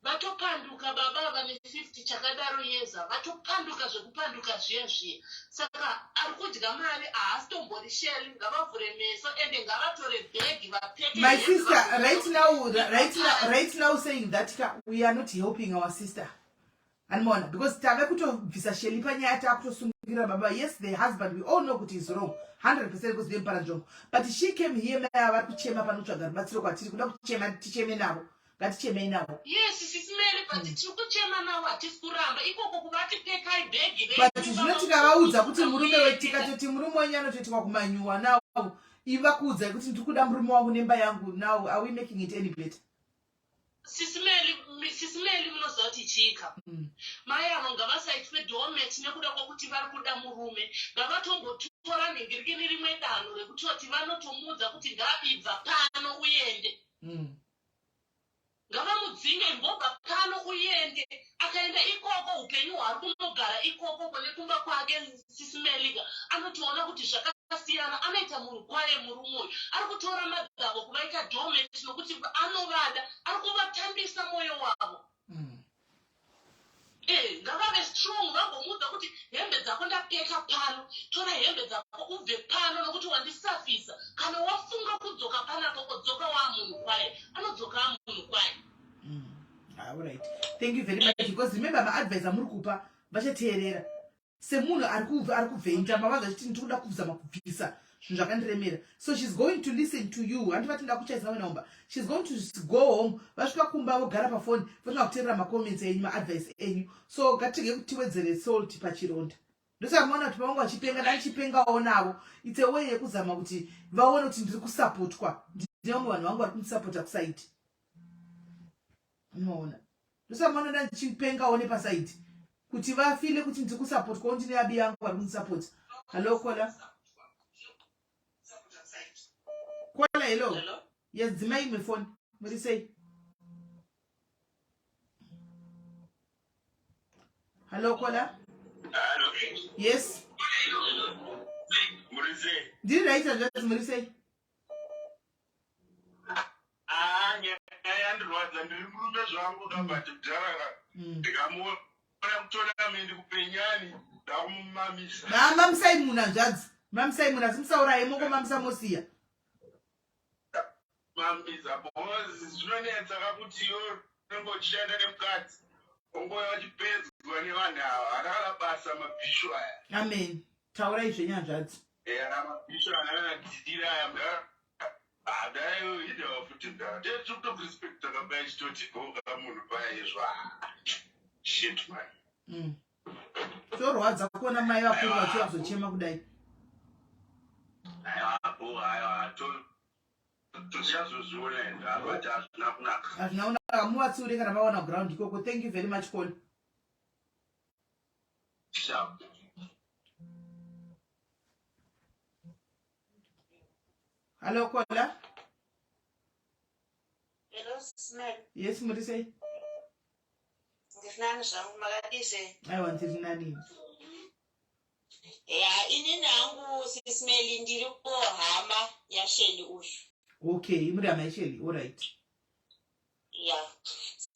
Vatopanduka baba vane 50 chakadaro yeza vatopanduka zvekupanduka zviye saka ari kudya mari haasitombori sheri ngavavhure meso ende ngavatore bhegi vapfeke. My sister, right now saying that we are not helping our sister. And more because tave kutovhisa sheli panyaya takutosungira baba. Yes, the husband, we all know kuti is wrong 100% because they parajong. But she came here maya vari kuchema panotsvaga rubatsiro kwatiri kuda kuchema ticheme navo. Ngatichemei navo. Yes, sisimeli but tiri kuchema navo hatisi kuramba ikoko kuvatipfekai bhegi. But zvinotikavaudza kuti murume wetikatoti murume wenyu anotoitika kumanyuwa navo iva kuudza kuti ndiri kuda murume wangu nemba yangu. Now are we making it any better? Sisimeli munoziva kuti chika mai avo ngavasaitwe domet nekuda kwokuti vari kuda murume. Ngavatombotora mhingirikini rimwe danho rekutoti vanotomudza kuti ngabibva pano uende. Ngavamudzinge mbobva pano uende. Akaenda ikoko upenyu hwari kunogara ikoko kune kumba kwake sisimeli anotoona kuti zvakasiyana anoita munhu kwaye murume uyu ari kutora madzavo kuvaita domet nokuti anovada ari kuvatambisa mwoyo wavo. Ngavave strong vagomudza kuti hembe dzako ndapfeka pano tora hembe dzako ubve pano nokuti wandisafisa. Kana wafunga kudzoka panako odzoka wamunhu kwaye anodzoka amunhu kwaye. All right, thank you very much because remember maadvisor muri kupa vachateerera semunhu ari kubventa mavaga chiti ndikuda kuzama kubvisa zvinhu zvakandiremera. So she's going to listen to you. Handivati ndakuchaisa wenaumba. She's going to go home vasvika kumba vogara pafoni votinga kuteerera macomments enyu maadvice enyu. So ngatirege kutiwedzere salt pachironda. Ndosaka maona kuti pavangu vachipenga ndanichipengawo navo. It's a way yekuzama kuti vaone kuti ndiri kusapotwa. Ndinevamwe vanhu vangu vari kundisapota kusaiti. Unoona ndosaka maona ndanichipengawo nepasaiti kuti vafile kuti ndiri kusapotwawo ndine abi yangu vari kundisapota. Hello kola. Kola hello. Yes, dzimai my phone. What do you say? Hello kola. Hello. Yes. Murise. Did you write address Murise? Ndandorwadza ndiri murume zvangu kabati kudharara ndikamuona kutora mindi kupenyani ndakumumamisa. Mamsai muna nzvadzi. Mamsai muna simsaurayi moko mamsa mosiya. Mamisa because zvinonetsa kakuti iwe unongoshanda nemukadzi ongoya wachipedzwa nevanhu ava akala basa mabhisho aya. Amen. Taurai zvenya nzvadzi. Mabhisho anakadzidira aya adaiwo idawa futi ndatokurespekta kaba ichitoti gonga munhu paizvo shit man. Zvorwadza kuona mai vakuru vachivazochema kudai. Aiwa tochazozviona ende avati hazvina kunaka. Hazvina kunaka muvatsiure kana vaona ground ikoko. Thank you very much Cole. Sharp. Hello Kola. Hello Smell. Yes Murise. Ndinani zvangu makadise. Aiwa ndiri nani. Ini nangu sisimeli ndiri kuhama yasheli uyu. Okay, muri hama yasheli. All right.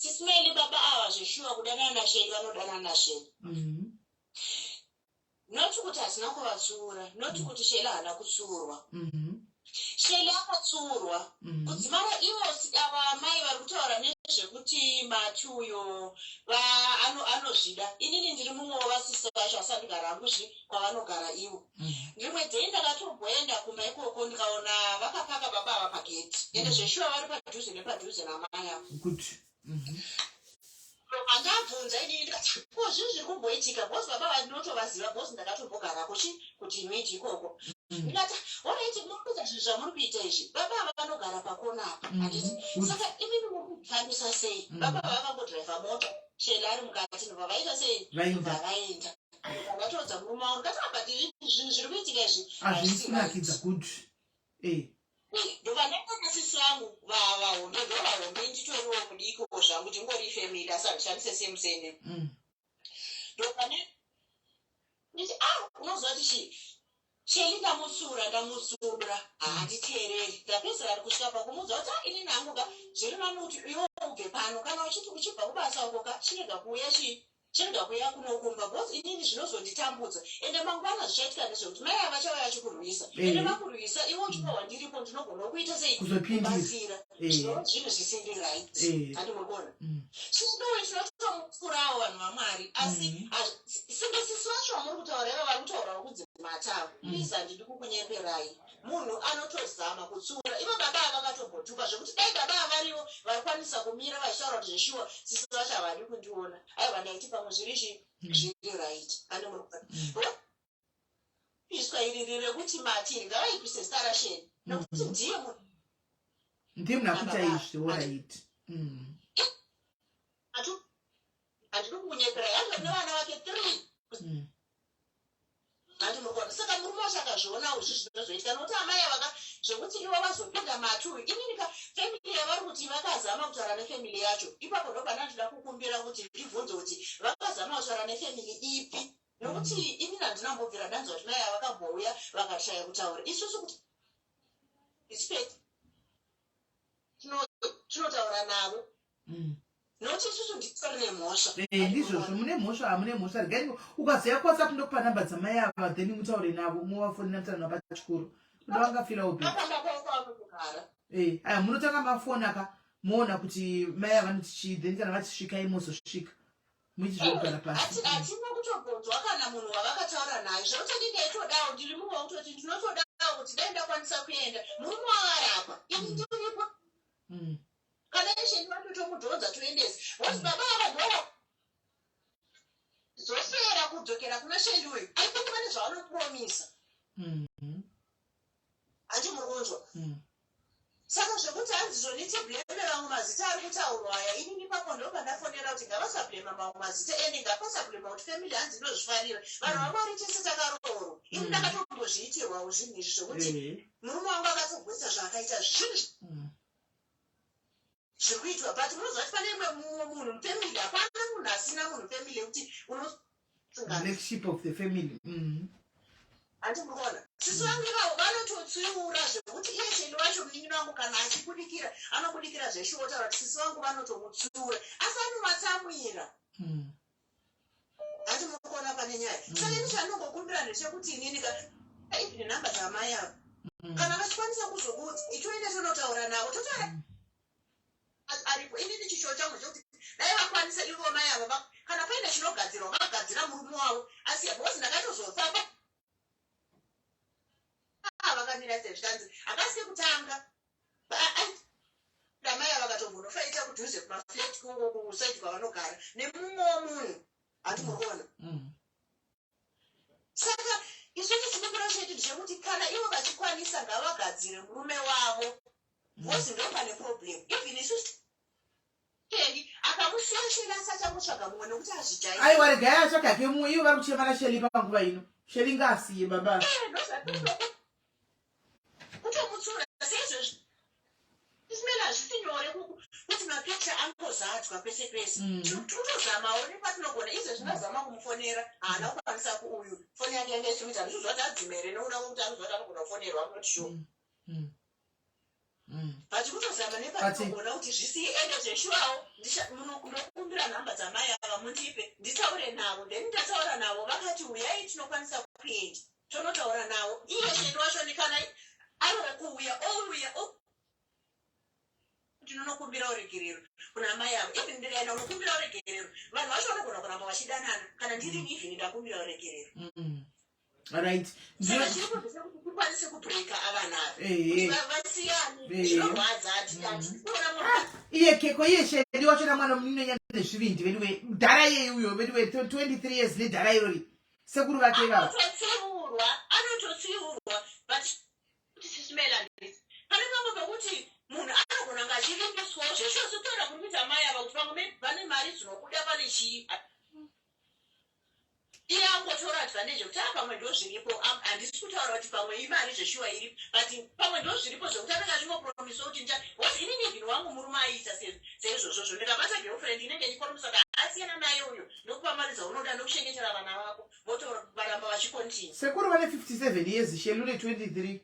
SIS MELLY baba avazvishuwa kudana naSheli vanodana naSheli. Not kuti asina kuvatsura, not kuti Sheli haana kutsurwa. Sheli akatsurwa. Kudzimara ivo ava mai vari kutaura nezvekuti matuyo anozvida. Inini ndiri mumwe wavasisi vacho asati garambuzvi kwavanogara ivo. Rimwe dhei ndakatobhoenda kumba ikoko ndikaona vakapaka baba ava pageti. Ende zveshuwa vari padhuze nepadhuze namai avo. Andabvunza inini ndikati ko zvinhu zviri kumboitika bhosi baba vandinotovaziva bhosi ndakatombogara kuti miti ikoko. Ndikati oraiti muri kuita zvinhu zvamuri kuita izvi baba ava vanogara pakona apa handiti saka imini muri kufambisa sei baba ava vakambodhiraivha mota Sheli ari mukati ndobva vaita sei ndobva vaenda ndakatodza murume wangu ndikati abati zvinhu zviri kuitika izvi hazvisinakidza kuti ndobva ndaita nasisi vangu vahombe ndovahombe nditoriwo mudiki zvangu ndingori family asazvishandise semusene ndobva nditi unoziva kuti chii Sheli ndamutsura handiteereri ndapedzera ari kusvika pakumudza kuti ini nanguka zviri nani kuti iwe ubve pano kana uchiti uchibva kubasa ukoka chirega kuuya kunokumba bhosi inini zvinozonditambudza ende mangwana zvichaitika nezvekuti mai ava chava yachikurwisa ende vakurwisa iwe uchitowa ndiripo ndinogona kuita sei kubatsira zvinova zvinhu zvisiri right handi murikuona chinodowe chinotomutsurawo vanhu vamwari asi singisisi vacho vamuri kutaurira vari kutaurawo kudzimatawo please handidi kukunyeperai munhu anotozama kutsura ivo baba ava vakatombothupa zvekuti dai baba avariwo varikwanisa kumira vachitaura kuti zveshuwa sisi vacho havadi kundiona aiwa ndaiti pamwe zviri right handi murikuona iswa iri rekuti matiri ngavaipise sara Sheli nokuti ndiye munhu ndiye munhu akuita izvi oraiti handidi kukunyeperai hando nevana vake 3 handi murikuona saka murume wacho akazvionawo izvi zvinozoitika nokuti amai avaka zvekuti ivo vazopinda matuwi ininika family yavari kuti vakazama kutaura nefamily yacho ipapo ndopana ndida kukumbira kuti ndibvunze kuti vakazama kutaura nefamily ipi nokuti inini handinambobvira ndanzwa kuti mai avakambouya vakashaya kutaura isusu kuti respect tinotaura navo nokuti isusu ndisori nemhosva ndizvozvo mune mhosva hamune mhosva regai ukaziva kwasa kundokupa namba dzamai ava then mutaure navo muvafonera mutano wapachikuru kuda vangafira upi aya munotanga mafona moona kuti mai ava notichii then kana vachisvikai mozosvika muiti zvekugara pasi hatina kutobvunzwa kana munhu wavakataura naye zvekuti ndingaitodawo ndiri mumwe wekutoti ndinotodawo kuti dai ndakwanisa kuenda murume wavarapa ini ndiripo kana Sheli vatotomudhodza toendesa woti baba avadhora zosera kudzokera kuna Sheli uyu aikunge vane zvavanopromisa handi muri kunzwa saka zvekuti hanzizonitibleme vamwe mazita ari kutaurwa aya inini ipapo ndobva ndafonera kuti ngavasablema mamwe mazita ende ngapasablema kuti family hanzi inozvifarira vanhu vamwari tese takaroorwa ini ndakatombozviitirwawo zvinhu izvi zvokuti murume wangu akatogwisa zvaakaita zvinhu zviri kuitwa but munoziva kuti pane imwe mumwe munhu mufamily hapana munhu asina munhu family yekuti leadership of the family handi murikuona sisi vangu ivavo vanototsiura zvekuti iye Sheli wacho munin'ina wangu kana achibudikira anobudikira zveshuwa otaura kuti sisi vangu vanotomutsiura asi anovatsamwira handi murikuona pane nyaya saka ini chandinongokumbira ndechekuti inini even nhamba dzamai avo kana vachikwanisa kuzokuti itoende tonotaura navo totaura aripo inini chisho changu chokuti dai vakwanisa ivo mai avo kana paine chinogadzirwa vagadzira murume wavo asi bhosi ndakatozofamba vakamira sezvitanzi akasi kutanga damai ava vakatombonofaita kudhuze kumafleti kusaiti kwavanogara nemumwewo munhu handi murikuona saka isusu tinokura chedu zvekuti kana ivo vachikwanisa ngavagadzire murume wavo bhosi ndopane problem even isusu Sheli akamusiya Sheli asati amutsvaga mumwe nokuti hazvijai aiwa regai atsvagake mumwe ivo vari kuchema naSheli panguva ino Sheli ngaasiye baba kutomutsura seizvozvo SIS MELLY hazvisi nyore kuti mapicha angozadzwa pese pese totozamawo nepatinogona izvo zvingazama kumufonera haana kukwanisa kuuyu foni yake yange ichimita ndizvozvati adzimere nokuda kwekuti anozvati anogona kufonerwa anoti sure but but kutozama nepanoona kuti zvisi ende zveshuwawo munokumbira nhamba dzamai ava mundipe nditaure navo then ndataura navo vakati uyai tinokwanisa kuenda tonotaura navo iye shendo wacho ndikana anokuuya ouya tinonokumbira uregerero kuna mai avo even ndikaenda unokumbira uregerero vanhu vacho vanogona kuramba vachidanana kana ndiri even ndakumbira uregerero right saka chiri kuzvisa kuti tikwanise kubreaka avanavo kuti vasiyane zvinorwadza iye keko iye shendi wacho namwana munonyanya nezvivindi vediwe dhara yeyuyo vediwe 23 years nedhara irori sekuru vake vavo anototsiurwa but kuti sisimela ndisi pane pamwe pekuti munhu anogona ngachivimbiswawo zvesho sotoda kurumbidza mai ava kuti pamwe vane mari dzinobuda pane chii iye angotora advantage kuti pamwe ndo zviripo handisi kutaura kuti pamwe imari zveshuwa iri but pamwe ndo zviripo zvokuti anenge achinopromisa kuti woti inini vinhu wangu murume aita seizvozvozvo ndikabata girlfriend inenge ichipromisa kuti asiyana naye uyo ndokupa mari dzaunoda ndokuchengetera vana vako votoramba vachikontinue sekuru vane 57 years shelule 23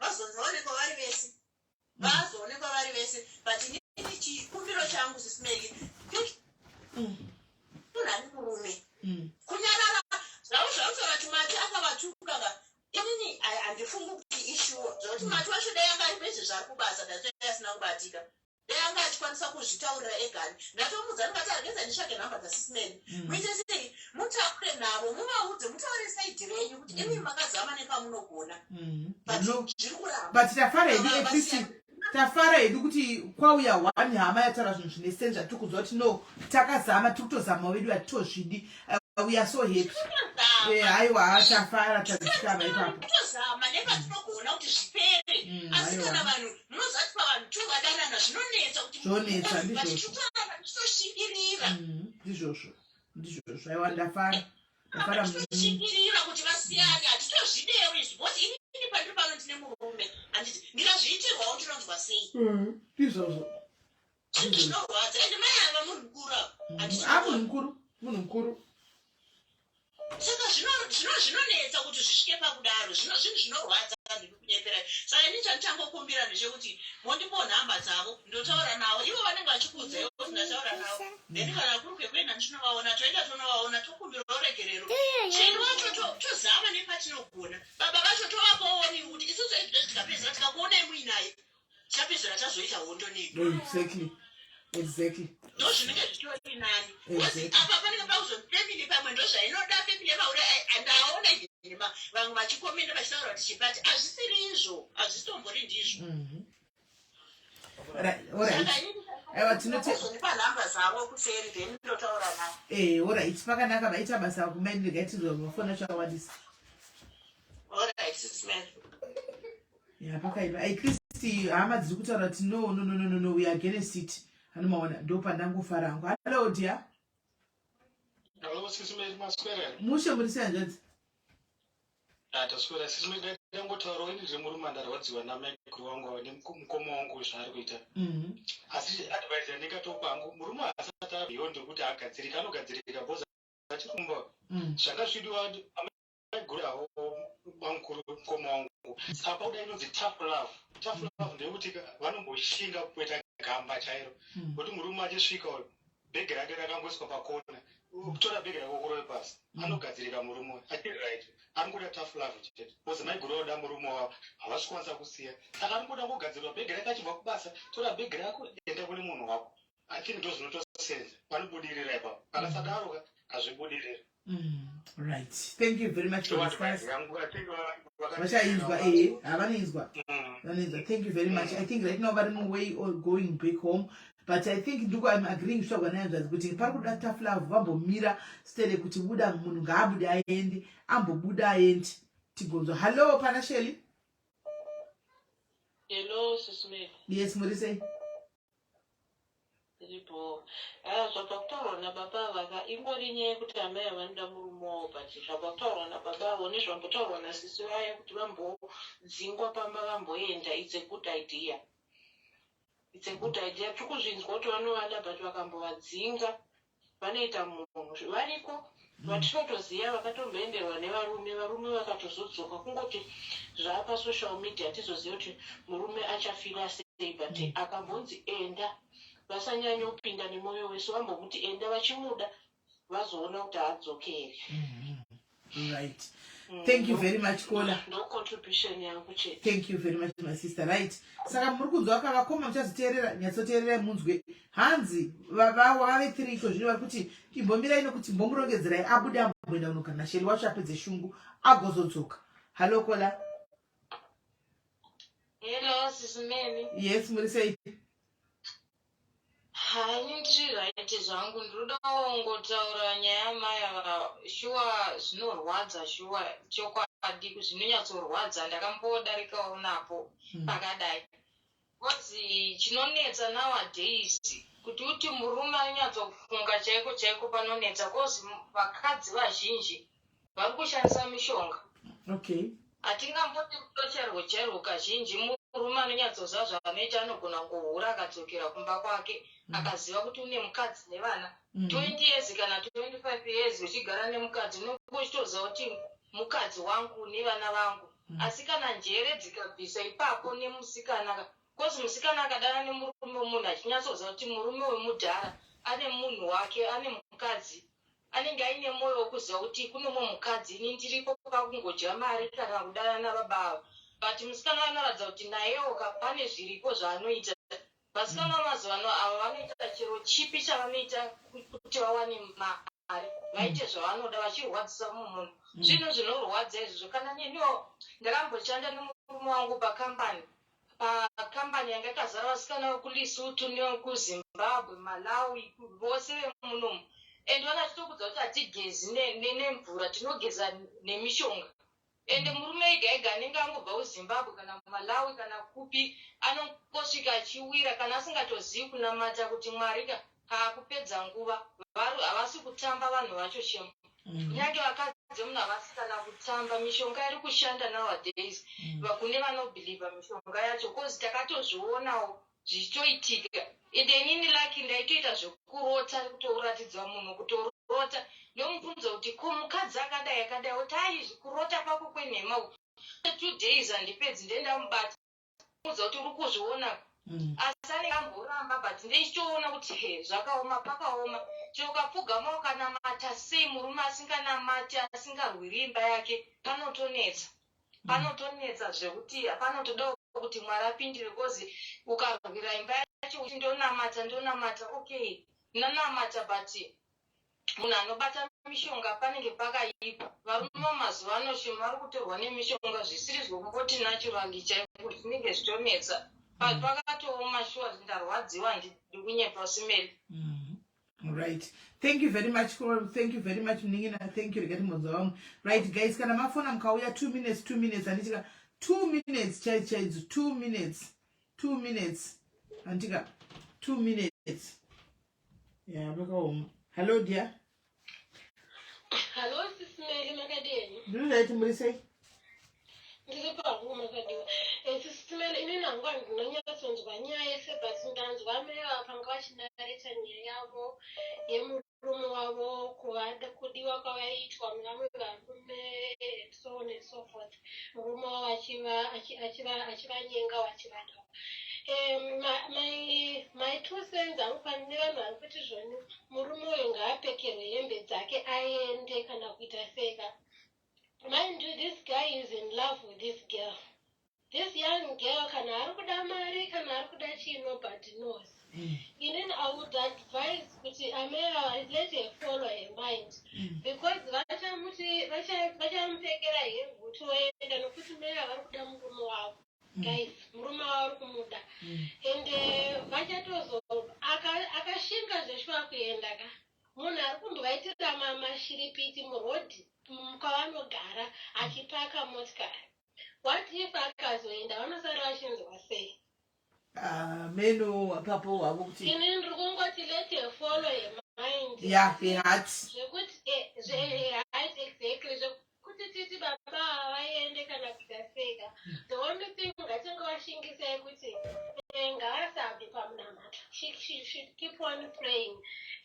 vazoonekwa vari vese vazoonekwa vari vese but inini chikumbiro changu sisimeki unani murume kunyarara zvavo zvautora tumati akavatukaga inini handifungi kuti ishuwa zvokuti mati wacho dai anga ari bezve zvari kubasa dazvo asina kubatika dai anga achikwanisa kuzvitaurira egani ndatomudza ndikati arigedza nditsvage nhamba dzasisimeni muite sei mutaure navo muvaudze mutaure saidhi renyu kuti imi makazama nepamunogona zviri kuramba but tafara hedu atleast tafara hedu kuti kwauya one hama yataura zvinhu zvine sense tikudzwa kuti no takazama tikutozama wedu atitozvidi we are so happy haiwa tafara tazvikava ipapo tozama nepatinogona kuti zvipere asi kana vanhu munozati pavanhu tovadanana zvinonetsa kuti zvonetsa ndizvozvitosvikirira ndizvozvo aiwa ndafara ndafarakushingirira kuti vasiyane hatitozvidewi zvikuti inini pandiri pano ndine murume handiti ndikazviitirwawo ndinonzwa sei ndizvozvo zvinorwadza ende mai ava munhu mukuru munhu mukuru saka zvinonetsa kuti zvisvike pakudaro zvinhu zvinorwadza ndikukunyepera saka ini chandichangokumbira ndechekuti mondipo nhamba dzavo ndotaura navo ivo vanenge vachikuudzayo kuti ndataura navo then kana kuri kwekuenda ndinovaona toenda tonovaona tokumbira uregerero chendo vacho tozama nepatinogona baba vacho tovapaoni kuti isusu tikapedzera tikakuonai muinaye chapedzera tazoita hondo nedu exactly ndo zvinenge zvitori nani apa panenge pauzofemili pamwe ndo zvainoda femili yemaure andaona nhema vamwe vachikomenda vachitaura kuti chipati hazvisiri izvo hazvitombori ndizvo saka nhamba zvavo kuseri then ndotaura navo alright pakanaka vaita basa kumaindigaitizwa mafona chakawandisa alright sisman pakaipa aikristi hama dziri kutaura kuti no we are against it anomaona ndo pandangofara hangu hallo dia Hello, sisime maswera. mushe muri sehanzvadzi Taswera sisime dangotaura ini zviri murume ndarwadziwa namekuru wangu nemukoma wangu zvaari kuita. Asi advice yandikatopa hangu murume asati abhiyo ndekuti agadzirika anogadzirika bhoza achikumba zvanga zvidiwa amegurawo bamukuru mukoma wangu. Apa uda inonzi tough love. Tough love ndekuti vanomboshinga kuita gamba chairo. Kuti murume achisvika bhegi rake rakangoswa pakona. Kutora bhegi rake kurowe pasi. Anogadzirika murume achiright. Angoda tough love chete. Bhoza maigurawo da murume wavo havasi kwanisa kusiya. Saka angoda kugadzirwa bhegi rake achibva kubasa. Tora bhegi rako enda kune munhu wako. I think ndo zvinotosenza. Panobudirira ipapo. Kana sadaro hazvibudirira. Right. Thank you very much for this class. Thank you very much. I think right now we're on way or going back home. But I think I'm agreeing with what kuti parikuda tough love vambomira stele kuti buda munhu ngaabude aende ambobuda aende tigonzo. Hello Panasheli. Hello sisime. Yes murise. Ndipo zvakataurwa nababa vaka ingori nyaya yekuti amai vanoda murumewo but zvakataurwa nababa nezvambotaurwa nasisi vayo kuti vambodzingwa pamba vamboenda it's a good idea. It's a good idea. Tikuzvinzwa kuti vanovada but vakambovadzinga vanoita munhu variko vatinotoziva vakatomboenderwa nevarume vakatozodzoka kungoti zvaapasocial media tizoziva kuti murume achafira sei but akambonzi enda vasanyanyopinda nemwoyo wese vambomuti enda vachimuda vazoona kuti haadzokeri. Right. Thank you very much, Kola. No contribution yangu chete. Thank you very much, my sister. Right. Saka muri kunzwa vakoma muchaziteerera nyatsoteerera munzwe hanzi vave 3 iko zvino vari kuti imbomira ino kuti mbomurongedzerai abude amboenda unogara sheri wacho apedze shungu agozodzoka. Hello, Kola. Hello, SIS MELLY. Yes, muri sei? Handiraiti zvangu ndinoda kungotaura nyaya maya shuwa zvinorwadza shuwa chokwadi zvinonyatsorwadza ndakambodarikawo napo pakadai kozi chinonetsa nowadays kuti uti murume anyatsofunga chaiko chaiko panonetsa kozi vakadzi vazhinji vari kushandisa mishonga. Okay. Hatingamboti kutocherwo cherwo kazhinji murume anonyatsoziva zvanoita anogona kuhura akadzokera kumba kwake akaziva kuti une mukadzi nevana 20 years kana 25 years uchigara nemukadzi unongochitoziva kuti mukadzi wangu nevana vangu asi kana njere dzikabvisa ipapo nemusikana kozi musikana akadana nemurume munhu achinyatsoziva kuti murume wemudhara ane munhu wake ane mukadzi anenge aine mwoyo wekuziva kuti kune mumwe mukadzi ini ndiripo pakungodya mari kana kudana nababa but musikana anoratidza kuti nayewo pane zviripo zvaanoita. Vasikana vamazuva ano ava vanoita chero chipi chavanoita kuti vawane mari vaite zvavanoda vachirwadzisa munhu zvinhu zvinorwadza izvozvo. Kana neniwo ndakamboshanda nemurume wangu pakambani yanga yakazara vasikana vekuLesotho nevekuZimbabwe Malawi vose vemunomu ende vanachitokudza kuti hatigezi nemvura tinogeza nemishonga ende murume ega ega anenge angobva kuZimbabwe kana Malawi kana kupi anongosvika achiwira kana asingatozivi kunamata kuti Mwari haakupedza nguva havasi kutamba vanhu vacho shemu kunyange vakadzi munhu havasi kana kutamba mishonga iri kushanda nowadays vakune vanobhilivha mishonga yacho kozi takatozvionawo zvichitoitika ende inini laki ndaitoita zvekurota kutoratidza munhu kutorota ndomubvunza kuti ko mukadzi akadai akadai kuti ai kurota kwako kwenhema 2 days handipedzi ndendamubata mudza kuti uri kuzviona asi anenge amboramba but ndichitoona kuti zvakaoma pakaoma chokapfugama ukanamata sei murume asinganamati asingarwiri imba yake panotonetsa zvekuti panotoda kuti Mwari apindire kozi ukarwira imba yacho uchi ndonamata okay nanamata but munhu anobata mishonga panenge pakaipa. Varume mazuva ano shemu vari kutorwa nemishonga zvisiri zvokumboti naturally chaiko kuti zvinenge zvitonetsa pakatooma shuwa ndarwadziwa ndiri kunyepa SIMELLY. Right. Thank you very much. Thank you very much. Thank you. Right, guys. Kana mafona mkauya 2 minutes. Anditika 2 minutes. Chaidzo 2 minutes. 2 minutes. Antika 2 minutes. Yeah, hello, dear. Hello, SIS MELLY makadeni. Do you like to say? Ndiri parume makadiwa. SIS MELLY ini nangwa ndinonyatsonzwa nyaya yese but ndanzwa amaiva panga vachinareta nyaya yavo yemurume wavo kudiwa kwavaitwa nevamwe varume so on and so forth. Murume wavo achivanyenga vachivadawo. My 2 cents anofanira vanhu vari kuti zvoni murume uyu ngaapekerwe hembe dzake aende kana kuita seka. Mind you, this guy is in love with this girl. This young girl kana ari kuda mari kana ari kuda chii nobody knows. Inini I would advise kuti let her follow her mind because vachamupfekera hembe kuti oenda nokuti mera vari kuda murume wavo. Guys, murume wavo kumuda ende vachatozo akashinga zveshwa kuenda ka munhu ari kundovaitira mashiripiti murodhi kwavanogara achipaka motikari. What if akazoenda vanosara vachinzwa sei? Meno apapo wavo kuti ini ndiri kungoti let her follow her mind. Yeah, her heart. Zvekuti her heart exactly zvekuti titi baba vaende kana kutaseka. The only thing ngatingavashingisai kuti ngaasabve pamunamato. She should keep on praying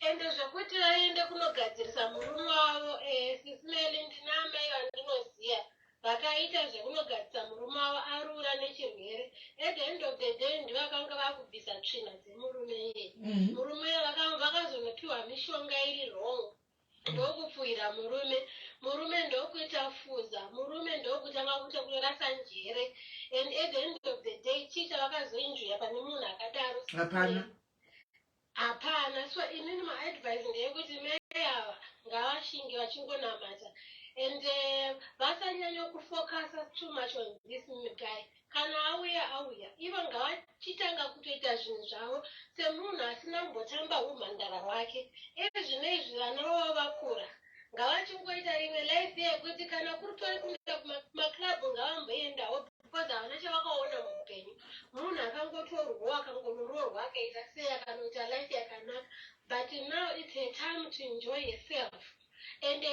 ende zvekuti vaende kunogadzirisa murume wavo sisimeli ndinamai vandinoziya vakaita zvekunogadzirisa murume wavo arura nechirwere. At the end of the day ndivakanga vakubvisa tsvina dzemurume iye. Murume vakazonopiwa mishonga iri wrong ndokupfuira murume ndokuita fuza, murume ndokutanga kutorasa njere, and at the end of the day chicha vakazoinjuya pane munhu akadaro. Hapana. So inini maadvice ndeyekuti mai ava ngavashinge vachingonamata and vasanyanya kufocus too much on this guy. Kana auya ivo ngavachitanga kutoita zvinhu zvavo semunhu asina kumbotamba umhandara hwake. Zvinezvi vana vavo vakura ngavachingoita rimwe life yekuti kana kuritori kuenda kumaklabhu ngavamboendawo because havana chavakaona muupenyu. Munhu akangotorwa akangoroorwa akaita sei akanoita life yakanaka. But now it's a time to enjoy yourself. And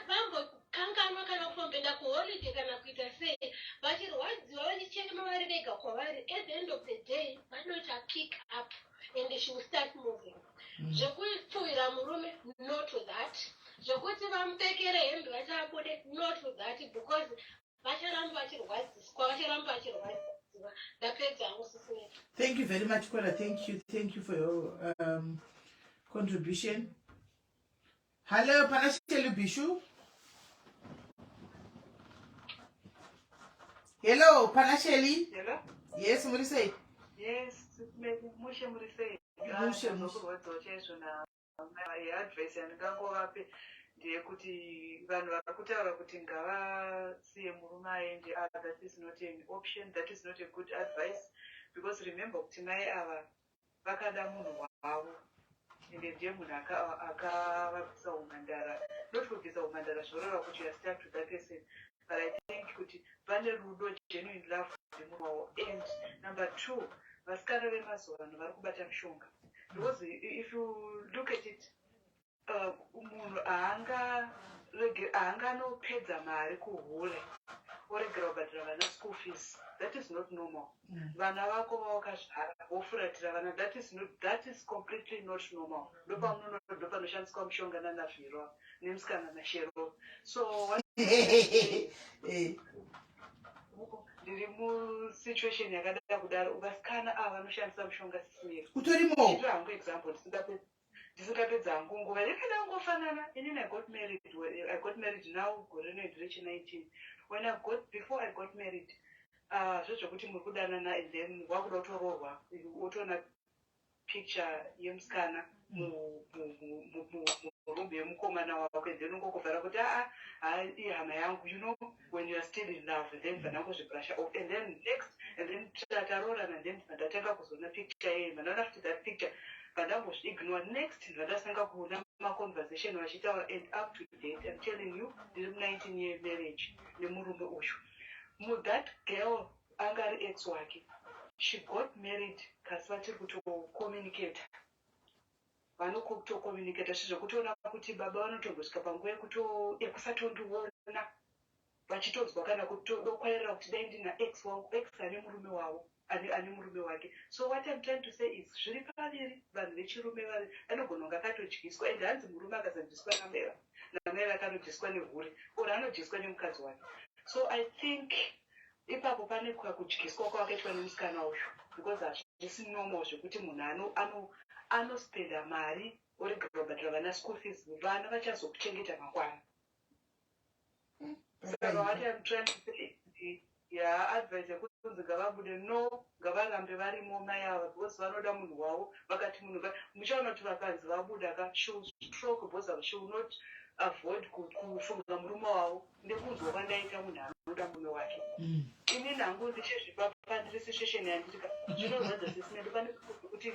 vambokanganwa kana kutomboenda kuholiday kana kuita sei vachirwadziwa vachichema vari vega kwavari. At the end of the day vanoita pick up and she will start moving. Zvekupfuura murume, not to that. Zvekuti vamupekere hembe vachabude, not to that, because vacharamba vachirwadziwa. Ndapedza hangu sisine. Thank you very much, Kola. Thank you for your contribution. Hello, Panasheli Bishu. Hello, Panasheli. Hello? Yes, what do you say? Yes, mushe muri sei? Mushe. Kurwadza na advice yandikangovape ndeyekuti vanhu vakutaura kuti ngavasiye murume aende, that is not an option, that is not a good advice, because remember kuti mai ava vakada munhu wavo ende ndiye munhu akavabvisa umhandara, not kubvisa umhandara zvoreva kuti you are stuck to that person, but I think kuti vane rudo, genuine love nemunhu wavo. And number two, vasikana vemazuva ano vari kubata mishonga, because if you look at it, munhu haanganopedza mari kuhure oregera kubhadhira vana school fees. That is not normal. Vana vako vawakazvara vofuratira vana, that is completely not normal. Ndopanoshandiswa mushonga nanavhiro nemusikana nashero. So ndiri musituation yakadai kudaro, vasikana ava vanoshandisa mushonga sisiri. Utorimo. Hangu example ndisingapedza hangu nguva yakada kungofanana. Inini I got married now gore rechi 19. Before I got married, zvekuti muri kudanana and then wakuda kutoroorwa wotoona picture yemusikana murumbi yemukomana wako, and then ungokubvara kuti ihama yangu, you know, when you are still in love, and then vanangozvibrush off, and then next, and then taroorana, and then ndatanga kuzoona picture yeye, and after that picture vandambozviignore. Next vandasanga kuona maconversation vachitaura, and up to date I'm telling you ndiri 19-year marriage nemurume uyu. That girl angari ex wake, she got married kasi vachiri kutocommunicate, vanokutocommunicate zvekutoona kuti baba vanotongosvika panguva yekusatondiona vachitonzwa kana kutodokwairira kuti dai ndina ex wangu, ex ane murume wavo ane murume wake. So what I'm trying to say is zviri paviri vanhu vechirume vari anogona kunge akatodyiswa, and hanzi murume akazodyiswa namai vakanodyiswa nehure or anodyiswa nemukadzi wake. So I think ipapo pane kudyiswa kwakaitwa nemusikana uyu, because hazvisi normal zvekuti munhu anospenda mari oregera kubhadhira vana school fees, vana vachazokuchengeta mangwana. Saka what I'm trying to say is advice yekunzi ngavabude, no, ngavarambe varimo mai ava, because vanoda munhu wavo. Vakati munhu muchaona kuti vakanzi vabuda she will stroke, because she will not avoid kufunga murume wavo nekunzwa kwandaita munhu anoda murume wake. Inini hangu ndichizvipa pandiri situation yandiri zvinorwadza sisina pane kuti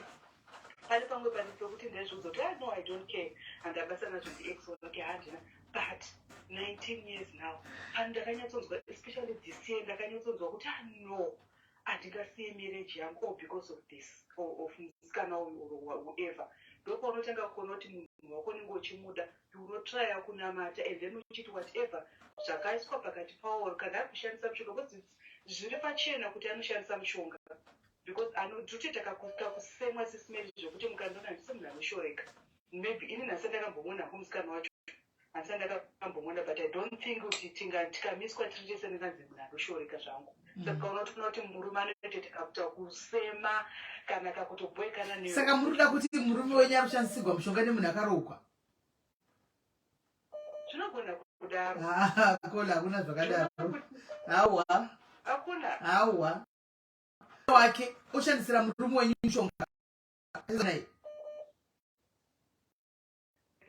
pane pamwe pane pekuti ndezvudza kuti no, I don't care, andabasana zvindi ex wake handina, but 19 years now, and ndakanyatsonzwa, especially this year, ndakanyatsonzwa kuti no, handingasiye marriage yangu because of this, of musikana uyu or whoever. Ndopa unotanga kuona kuti munhu wako unenge uchimuda, you unotrya kunamata, and then uchiti whatever zvakaiswa pakati pavo, kana ari kushandisa mushonga, because zviri pachena kuti anoshandisa mushonga, because anotoita kakusemwa sismeli zvekuti mukandona handisi munhu anoshoreka. maybe ini nasandakambomona kumusikana wacho handisandakambomona, but I don't think kuti tikamiswa tiri chese nekanzi munhu anoshoreka zvangu. Saka ukaona kuti kuti murume anoite tikakuta kusema kana kakutobwekana ne. Saka muri kuda kuti murume wenyu anoshandisirwa mushonga nemunhu akarokwa? Zvinogona kudaro. Kola hakuna zvakadaro. Hawa. Hakuna. Wake oshandisira murume wenyu mushonga.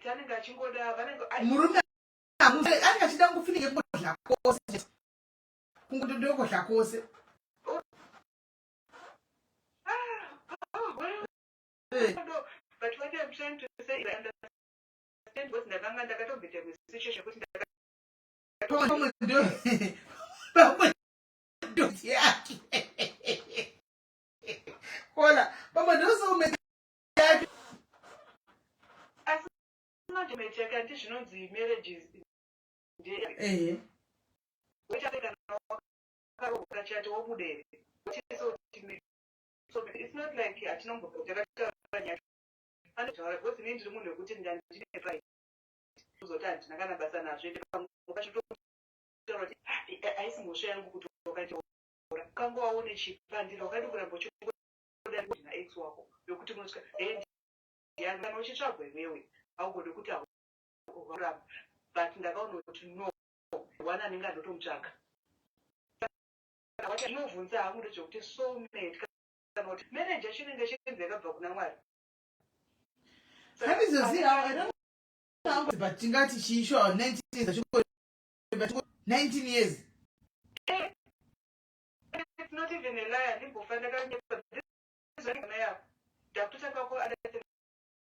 Tanenge achingoda murume anenge achida kungofinike kungodla kwose, kungododokosha kwose. But what I'm trying to say is I understand what ndakanga ndakatobvita musituation kuti ndoti yake. Hola, mama ndosome yake. Ndimecheka ndi zvinonzi marriages wechapekanaakaroka wobudere. So it's not like atinongotakaanya because inini ndiri munhu wekuti ndine pride kuzoti handina kana basa nazvo haisi mhosva yangu kuti wakatiora ukanga waone chipandira wakati kuramba uchingoda na ex wako yokuti munosvika kana uchitsvagwa iwewe augode kuti auramba, but ndakaona kuti no wana anenge andotomutsvaga inovhunza hangu ndezvekuti soulmate kana kuti marriage achinenge chinzi yakabva kuna Mwari. But tingati chiisho 19 years. It's not even a lie. Ndimbofanira kanyepa ndizvana yako ndakutanga ko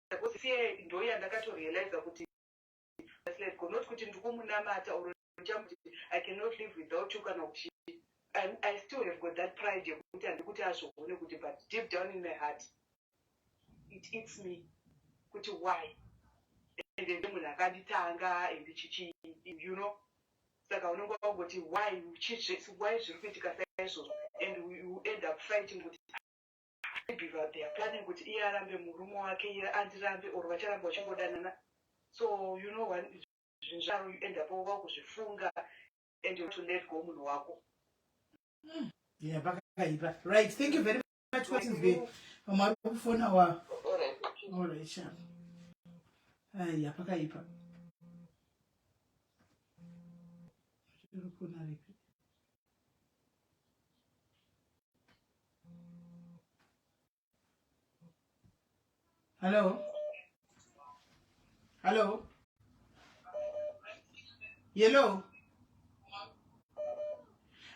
ndakosiye ndoya ndakatorealize kuti not kuti ndikumunamata or kuti I cannot live without you kana kuti I still have got that pride yekuti handikuti azvoone kuti but deep down in my heart it eats me kuti why and munhu akanditanga and chichi you know. Saka unonga wangoti why zviri kuitika saizvozvo and you end up fighting kuti maybe they are planning kuti iye arambe murume wake iye andirambe or vacharamba vachingodanana. So you know what, you end up wakuzvifunga and you want to let go munhu wako. Yeah, bakaipa. Right, thank you very much for this. Mama phone our. All right, sure. Yeah, bakaipa. Hello. Hello. Hello.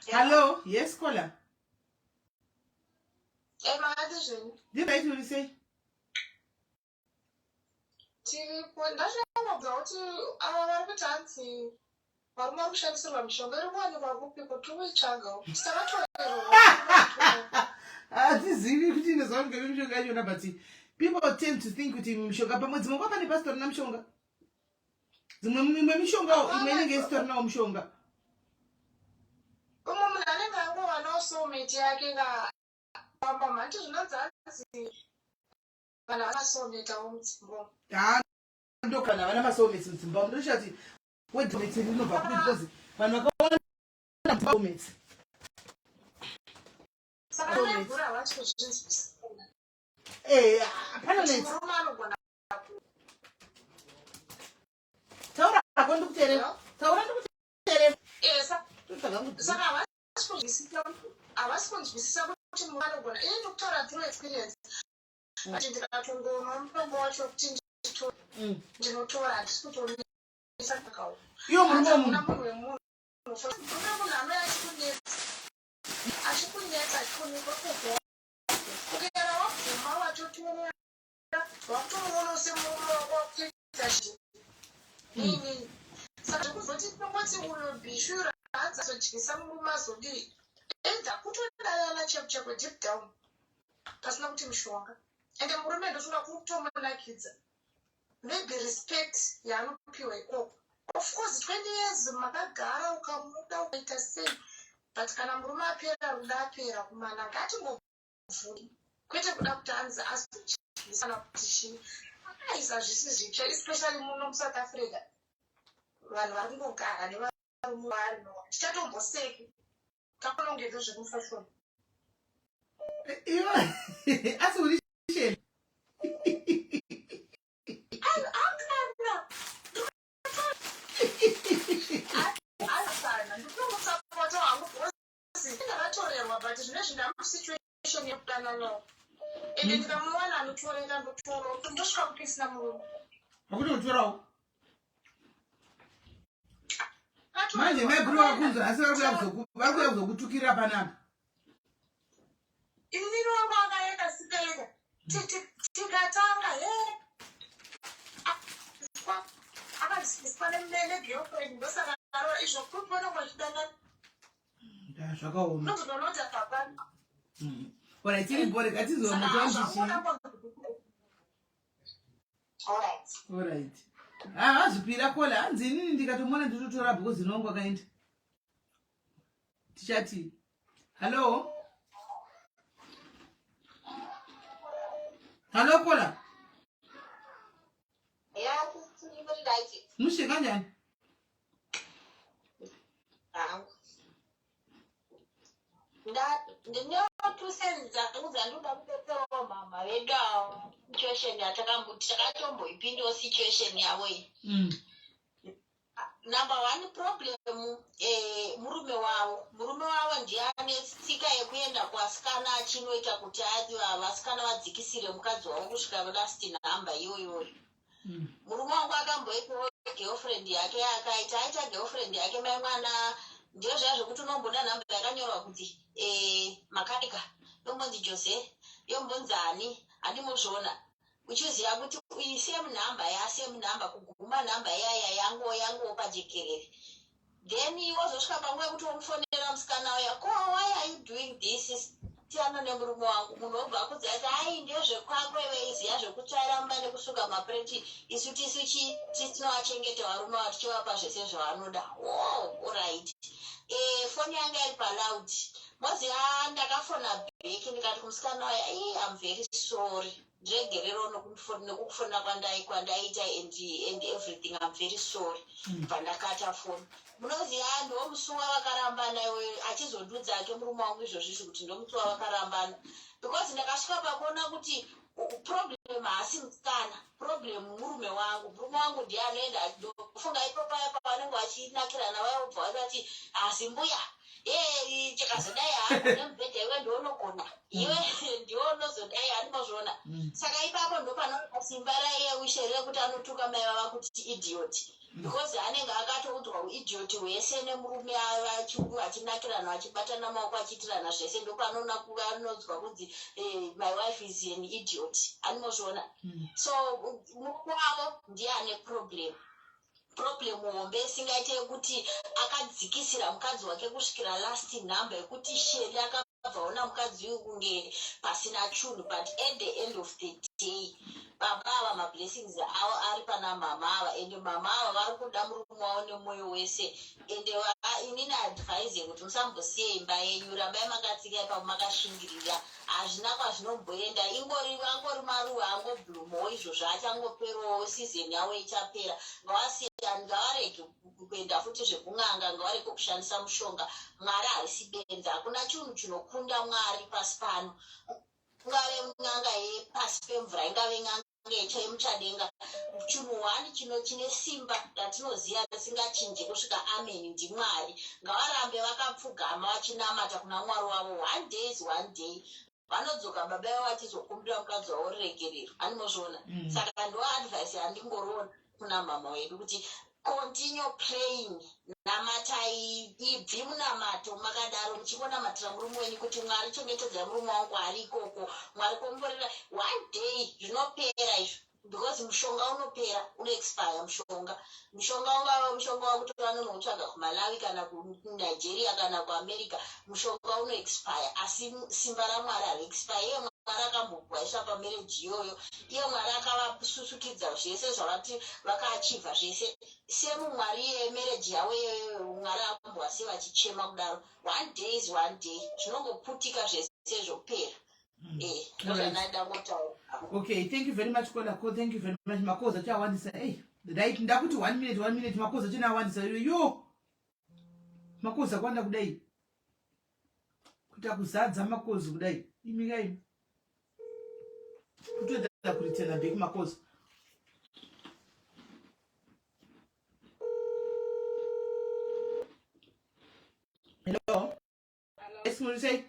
Hello. Yes, caller. Did I do say? People tend to think with him mshonga pamodzi mungapa ne pastor na mshonga dzimwe mishonga imene ngestor na mshonga koma munhu anenge angova no soulmate yake nga pamba manje zvinonzi kana vana soulmate awo mudzimbo ndo kana vana masoulmate mudzimbo ndoshati wedhomete inobva kuti because vanhu vakaona soulmate saka ndibvura wacho zvinzwisa panel taura kondukuterera saka havasi kunzwisisa kuti munhu anogona ini ndikutaura through experience kuti ndikatongoona mutombo wacho kuti ndinotora handisi kutonesa kakao munhu wemunhu munhu anouya achikunetsa achikunekwa kugwa ukera wabvuma watotora wakutomuona semurume wako wakuita zvinini saka kuzoti pamoti uyo bhishura azazodyisa murume azodii enda kutodalala chekwe deep down pasina kuti mushonga ende murume ndotoda kutomunakidza maybe respect yaanopiwa ikoko. Of course 20 years makagara ukamuda ukaita sei, but kana murume apera ruda apera kumana ngatingobvuri kwete kuda kuti anzi asana kuti aisa zvisi zvitsva especially muno muSouth Africa vanhu vari kungogara nevarume vari no tichatomboseki takunongezve zvekufashoni iwe asi uri sheni ndinomusapota hangu bhosi ndakatorerwa but zvinezvi ndamusituation yekutana nawo ende ndikamuwana anotorera ndotorawo ndosvika kupesina murume akuti utorawo manje mekuru wakunzwa asi vari kuya kuzokutukira panapa inini wangu akaenda sikaenda tikatanga akaziswa negirlfriend ndosaka arora izvo kuponongozvidangana zvakaoma nozononota kapani ora tiri bore katizomutonzichi alright hazvipira kola hanzi inini ndikatomona nditotora bhuku zinongo akaenda tichati hallo kola mushe kanjani ndinotusenza uzandoda kudetserawo mama vedu avo situation takatomboipindawo situation yavo iyi number one problem murume wavo ndiye ane tsika yekuenda kuasikana achinoita kuti vasikana vadzikisire mukadzi wavo kusvika last number iyoyo murume wangu akamboitawo girlfriend yake akaita aita girlfriend yake mai mwana ndio zvazvo kuti unomboda nhamba yakanyorwa kuti makanika yombonzi Jose yombonzi ani handimozviona uchiziva kuti same number kuguma nhamba yango pajekerere then wazosvika panguva yekuti womufonera musikana waya why are you doing this tiana nemurume wangu munhu obva akudzi ati hai ndezvekwako iwe iziva zvekutsvairamba nekusuka mapreti isu tinovachengeta varume vatichivapa zvese zvavanoda alright foni yanga iri paloud moziva ndakafona bheki ndikati kumusikana waya I'm very sorry ndiregerero nekukufona kwandaita and everything I'm very sorry pandakata foni munoziva ndomusunga vakarambana iwe achizondudza ake murume wangu izvozvizvi kuti ndomusunga vakarambana because ndakasvika pakuona kuti problem haasi musikana problem murume wangu ndiye anoenda funga ipopaya pavanenge vachinakirana vayobva vatati asi mbuya chakazodai hanemubhedha iwe ndounogona iwe ndionozodai handimozviona saka ipapo ndopanoa simba raiyeushe rekuti anotuka mai vava kuti idiot because anenge akatoudzwa uidiot hwese nemurume achinakirana achibatana maoko achiitirana zvese ndopanonodzwa kunzi my wife is an idiot handimozviona so murume wavo ndiye ane problem hombe isingaite yekuti akadzikisira mukadzi wake kusvikira last number yekuti sheri akabvaona mukadzi uyu kunge pasina chunhu but at the end of the day baba ava mablessings avo ari pana mama ava ende mama ava vari kuda murume wavo nemwoyo wese ende inini advise yekuti musambosiye imba yenyu rambai makatsika ipapo makashingirira hazvina kwazvinomboenda angori maruva angoblumawo izvozvo achangoperawo sizeni yavo ichapera ngavarege kuenda futi zvekun'anga ngavarege kushandisa mushonga mwari haisi benzi hakuna chinhu chinokunda mwari pasi pano ingave n'anga yepasi pemvura ingave n'anga yemuchadenga chinhu wani chine simba ratinoziva risingachinji kusvika ameni ndimwari ngavarambe vakapfugama vachinamata kuna mwari wavo one day vanodzoka baba yavo vachizokumbira mukadzi wavo ruregerero handimozviona saka ndo advice yandingorona kuna mama wedu kuti continue praying namatai ibvi munamato makadaro muchingonamatira murume wenyu kuti mwari chengetedzai murume wangu ari ikoko mwari komborera one day zvinopera izvo because mushonga unopera unoexpire mushonga ungava mushonga wakuti vanonoutsvaga kumalawi kana kunigeria kana kuamerica mushonga unoexpire asi simba ramwari hariexpire iye mwari akambogwaisa pamereji iyoyo iye mwari akavasusukidza zvese zvavati vakaachivha zvese semumwari yemereji yavo iyoyo mwari akambogwasi vachichema kudaro one day zvinongoputika zvese zvopera Okay, thank you very much Kolako. Thank you very much Makosa chawandisa. Hey, right ndakuti 1 minute Makosa chinawandisa yo. Makosa kwanda kudai. Kutakuzadza Makosa kudai. Imikai. Kutoda kuritena big Makosa. Hello. Yes, Murisai.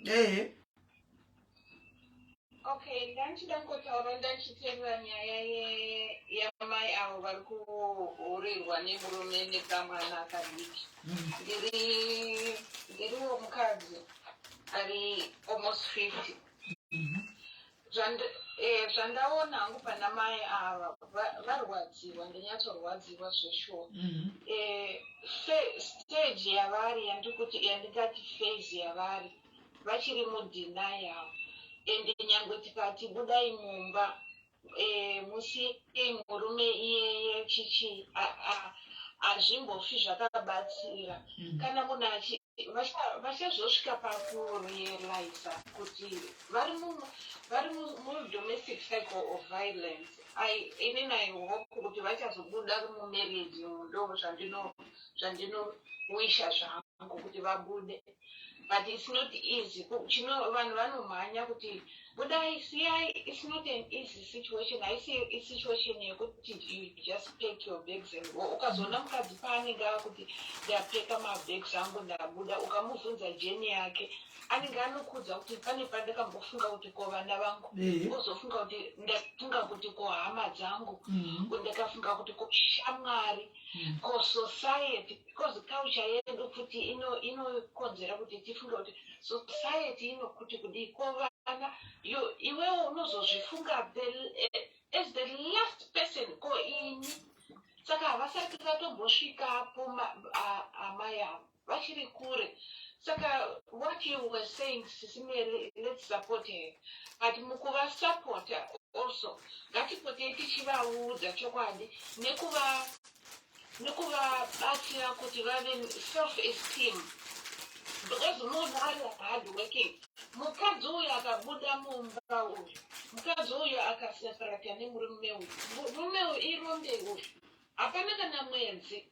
Eh. Okay, ndanchida ngotaura ndanchitevera nyaya yamai avo vari kuurirwa nemurume nekamwana kadiki. Ndiriwo mukadzi ari almost 50. Zvandaona hangu pana mai ava varwadziwa, ndinyatsorwadziwa zveshuwa. Stage yavari yandingati phase yavari vachiri mudenial. Ende nyangwe tikati budai mumba musiye murume iyeye chichi hazvimbofi zvakabatsira. Kana munhu vachazosvika pakurealiza kuti vari mudomestic cycle of violence. Inini I hope kuti vachazobuda mumarriage ndo zvandinowisha zvangu kuti vabude. But it's not easy. Vanhu vanomhanya kuti budai siyai. It's not an easy situation. I see a situation yekuti you just pack your bags and go. Ukazoona mukadzi paanenge akuti ndapeka mabags angu ndabuda, ukamubvunza jeni yake anenge anokudza kuti pane pandakambofunga kuti ko vana vangu, uzofunga kuti ndafunga kuti ko hama dzangu, ndakafunga kuti ko shamwari, ko society, because culture yedu futi inokodzera kuti tifunga kuti society inokuti kudii ko vana, iwewe unozozvifunga as the last person ko ini. Saka havasati vatombosvikapo amai avo vachiri kure. Saka what you were saying, Sisi Melly, let's support her. But mukuva support also. Ngatipote tichivaudza chokwadi nekuvabatsira kuti vave self-esteem. Because munhu ari hard working. Mukadzi uyu akabuda mumba uyu, mukadzi uyu akaseparata nemurume uyu, murume uyu irombe uyu, hapana kana mwedzi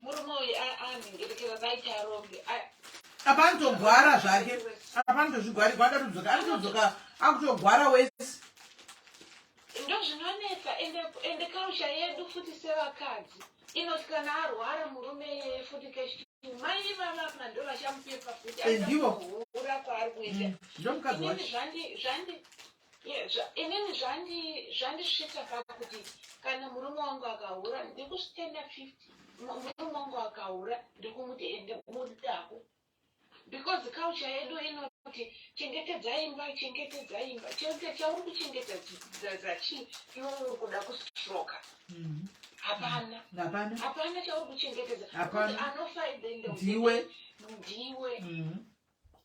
murume uyu anengerekera vaiti arombe. Apandogwara zvake, apandozvigwari kwakatodzoka, anotodzoka akutogwara wese. Ndo zvinonetsa ende culture yedu futi sevakadzi inoti kana arwara murume yeye futi kechi mai vavana ndo vachamupepa futi anohura kwaari kuita. Inini zvandisvika pakuti kana murume wangu akahura ndikusitenda 50, murume wangu akahura ndikumuti ende mudako. Because culture yedu inoti chengetedza imba. Chauri kuchengetedza chii iwe uri kuda kustroka. Hapana chauri kuchengetedza. Anofa idende ndiwe.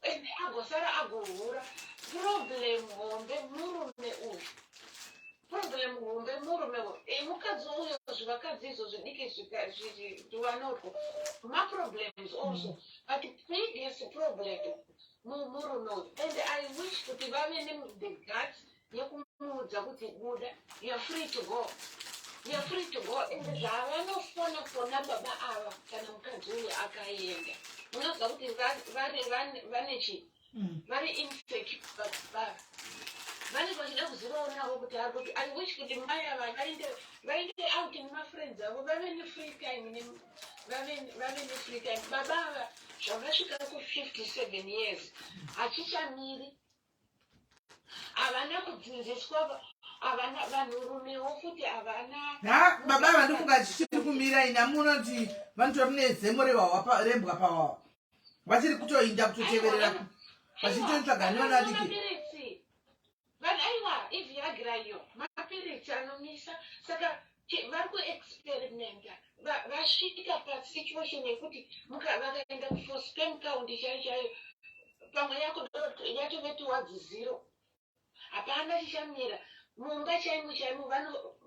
Ende agosara agohura. Problem hombe murume uyu. Mukadzi uyu zvivakadzi izvo zvidiki zviwanotwo ma-problems also. But biggest problem murume uyu. And I wish kuti vave the guts yekumuudza kuti buda, you're free to go. Ende zvavanofona baba ava kana mukadzi uyu akaenda. Munoziva kuti vane chii? Vari insecure baba. Vane vachida kuzvionawo kuti kuti I wish kuti mai ava vaende out nemafriends avo vave ne-free time. Baba ava zvavasvika ku57 years hachichamiri. Havana kudzinziswa, havana vanhurumewo futi havana. Baba ava ndofunga chichiri kumira ina munoti vanotori nezemo rembwa pawawa. Vachiri kutoinda kutoteverera. Vachitotsvaga nyona diki. Aiwa ivhiagira iyo mapiritsi anomisa. Saka vari kuexperimenta. Vasvika pasituation yekuti vakaenda for sperm count chaiyo pamwe yatovetiwadzi 0. Hapana chichamira. Mumba chaimo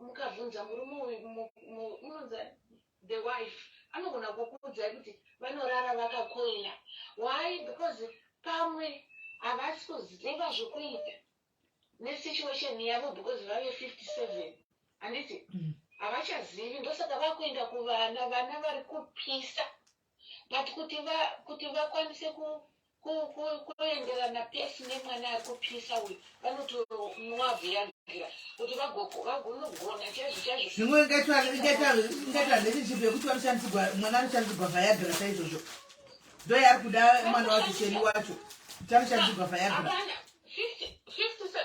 mukabvunza murume uyu unonza the wife anogona kukuudza kuti vanorara vakakoila. Why? Because pamwe havasi kuziva zvokuita nesituation yavo because vave 57 handiti havachazivi ndosaka vakuenda kuvana vari kupisa but kuti vakwanise kuenderana pesi nemwana ari kupisa uyu vanotomwavhiyagira kuti vagonogona chaizvo zvimwe ingaitwa relationship yekuti mwana anoshandisirwa vhayagira saizvozvo ndo yari kuda mwana wacho sheri wacho kuti anoshandisirwa vhayagira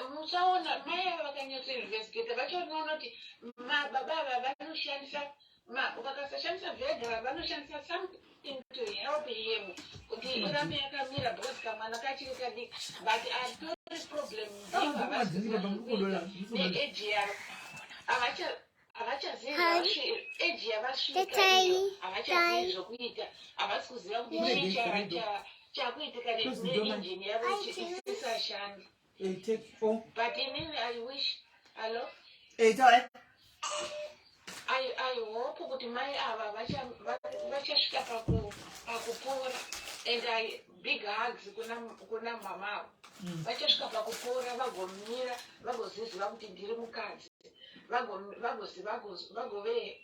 muchaona mai ava vakanyatsoinvestigata vachonoona kuti mababa ava vanoshandisa vakasashandisa vhayagira vanoshandisa something to help him kuti irambe yakamira because kamwana kachiri kadiki but atori problem neeji yavo havachazivi eji yavasvika iyo havachazivi zvokuita havasi kuziva kuti chii chakuitika neinjini yavo isisashandi. But inini I wish, hello? I hope kuti mai ava vachasvika pakupora and I big hugs kuna mama avo. Vachasvika pakupora vagomira vagoziziva kuti ndiri mukadzi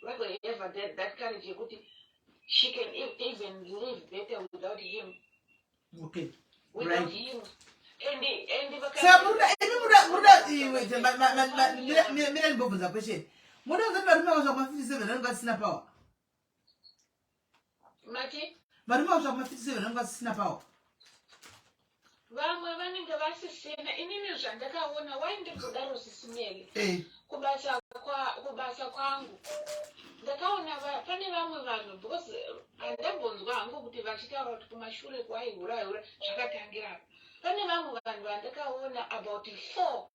vagoheva that courage yekuti she can even live better without him. Okay. Without him. Mira ndibobvunza question. Muda uzati varume vasva kuma57 vanenge vasina power. Mati? Varume vasva kuma57 vanenge vasina power. Vamwe vanenge vasisina. Inini zvandakaona waindibudaro sisimele. Kubasa kwangu. Ndakaona pane vamwe vanhu because andambonzwa hangu kuti vachitaura kuti kumashure kwaihura zvakatangira. Pane vamwe vanhu vandakaona about 4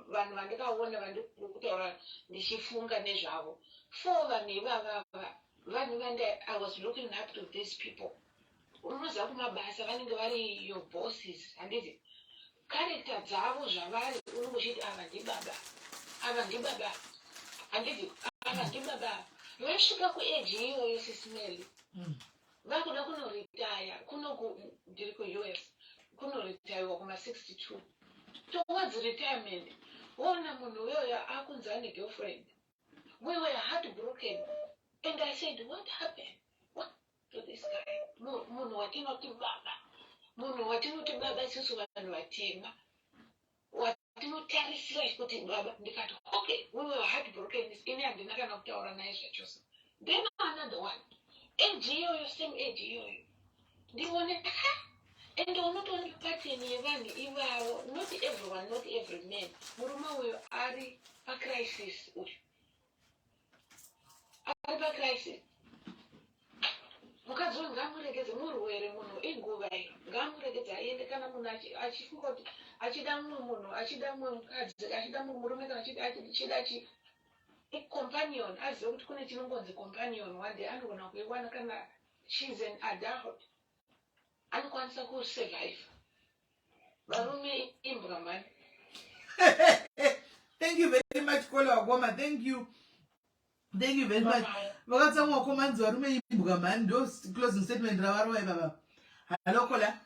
vanhu vandakaona vandikutaura ndichifunga nezvavo 4 vanhu ivava vanhu I was looking up to these people. Unoziva kumabasa vanenge vari your bosses handiti character dzavo zvavari unongochiti ava ndibaba handiti ava ndibaba vasvika kueji iyoyo sisimeli vakuda kunoritaya ndiri kuUS kunoritaiwa kuma62 towards retirement wona munhu uyoyo akunzi ane girlfriend. We were heartbroken and I said what happened to this guy. Munhu watinoti baba isusu vanhu vatema watinotarisira kuti baba ndikati okay we were heartbroken ini handina kana kutaura naye zvachose. Then another one age iyoyo same age iyoyo ndione and unotoona pattern yevanhu ivavo not everyone not every man. Murume uyo ari pacrisis uyu ari pacrisis mukadzi uyu ngamuregedze murwere munhu inguva iyo ngamuregedze aende kana munhu achifunga kuti achida mumwe munhu achida mumwe mukadzi achida mumwe murume kana achida companion azive kuti kune chinongonzi companion one day anogona kuiwana kana she's an adult anokwanisa kusurvive. Varume imbwa mani. Thank you very much Kola Wagoma. Thank you very much. Vakatsamwa komanzi varume imbwa mani ndo closing statement ravarova baba. Hello Kola.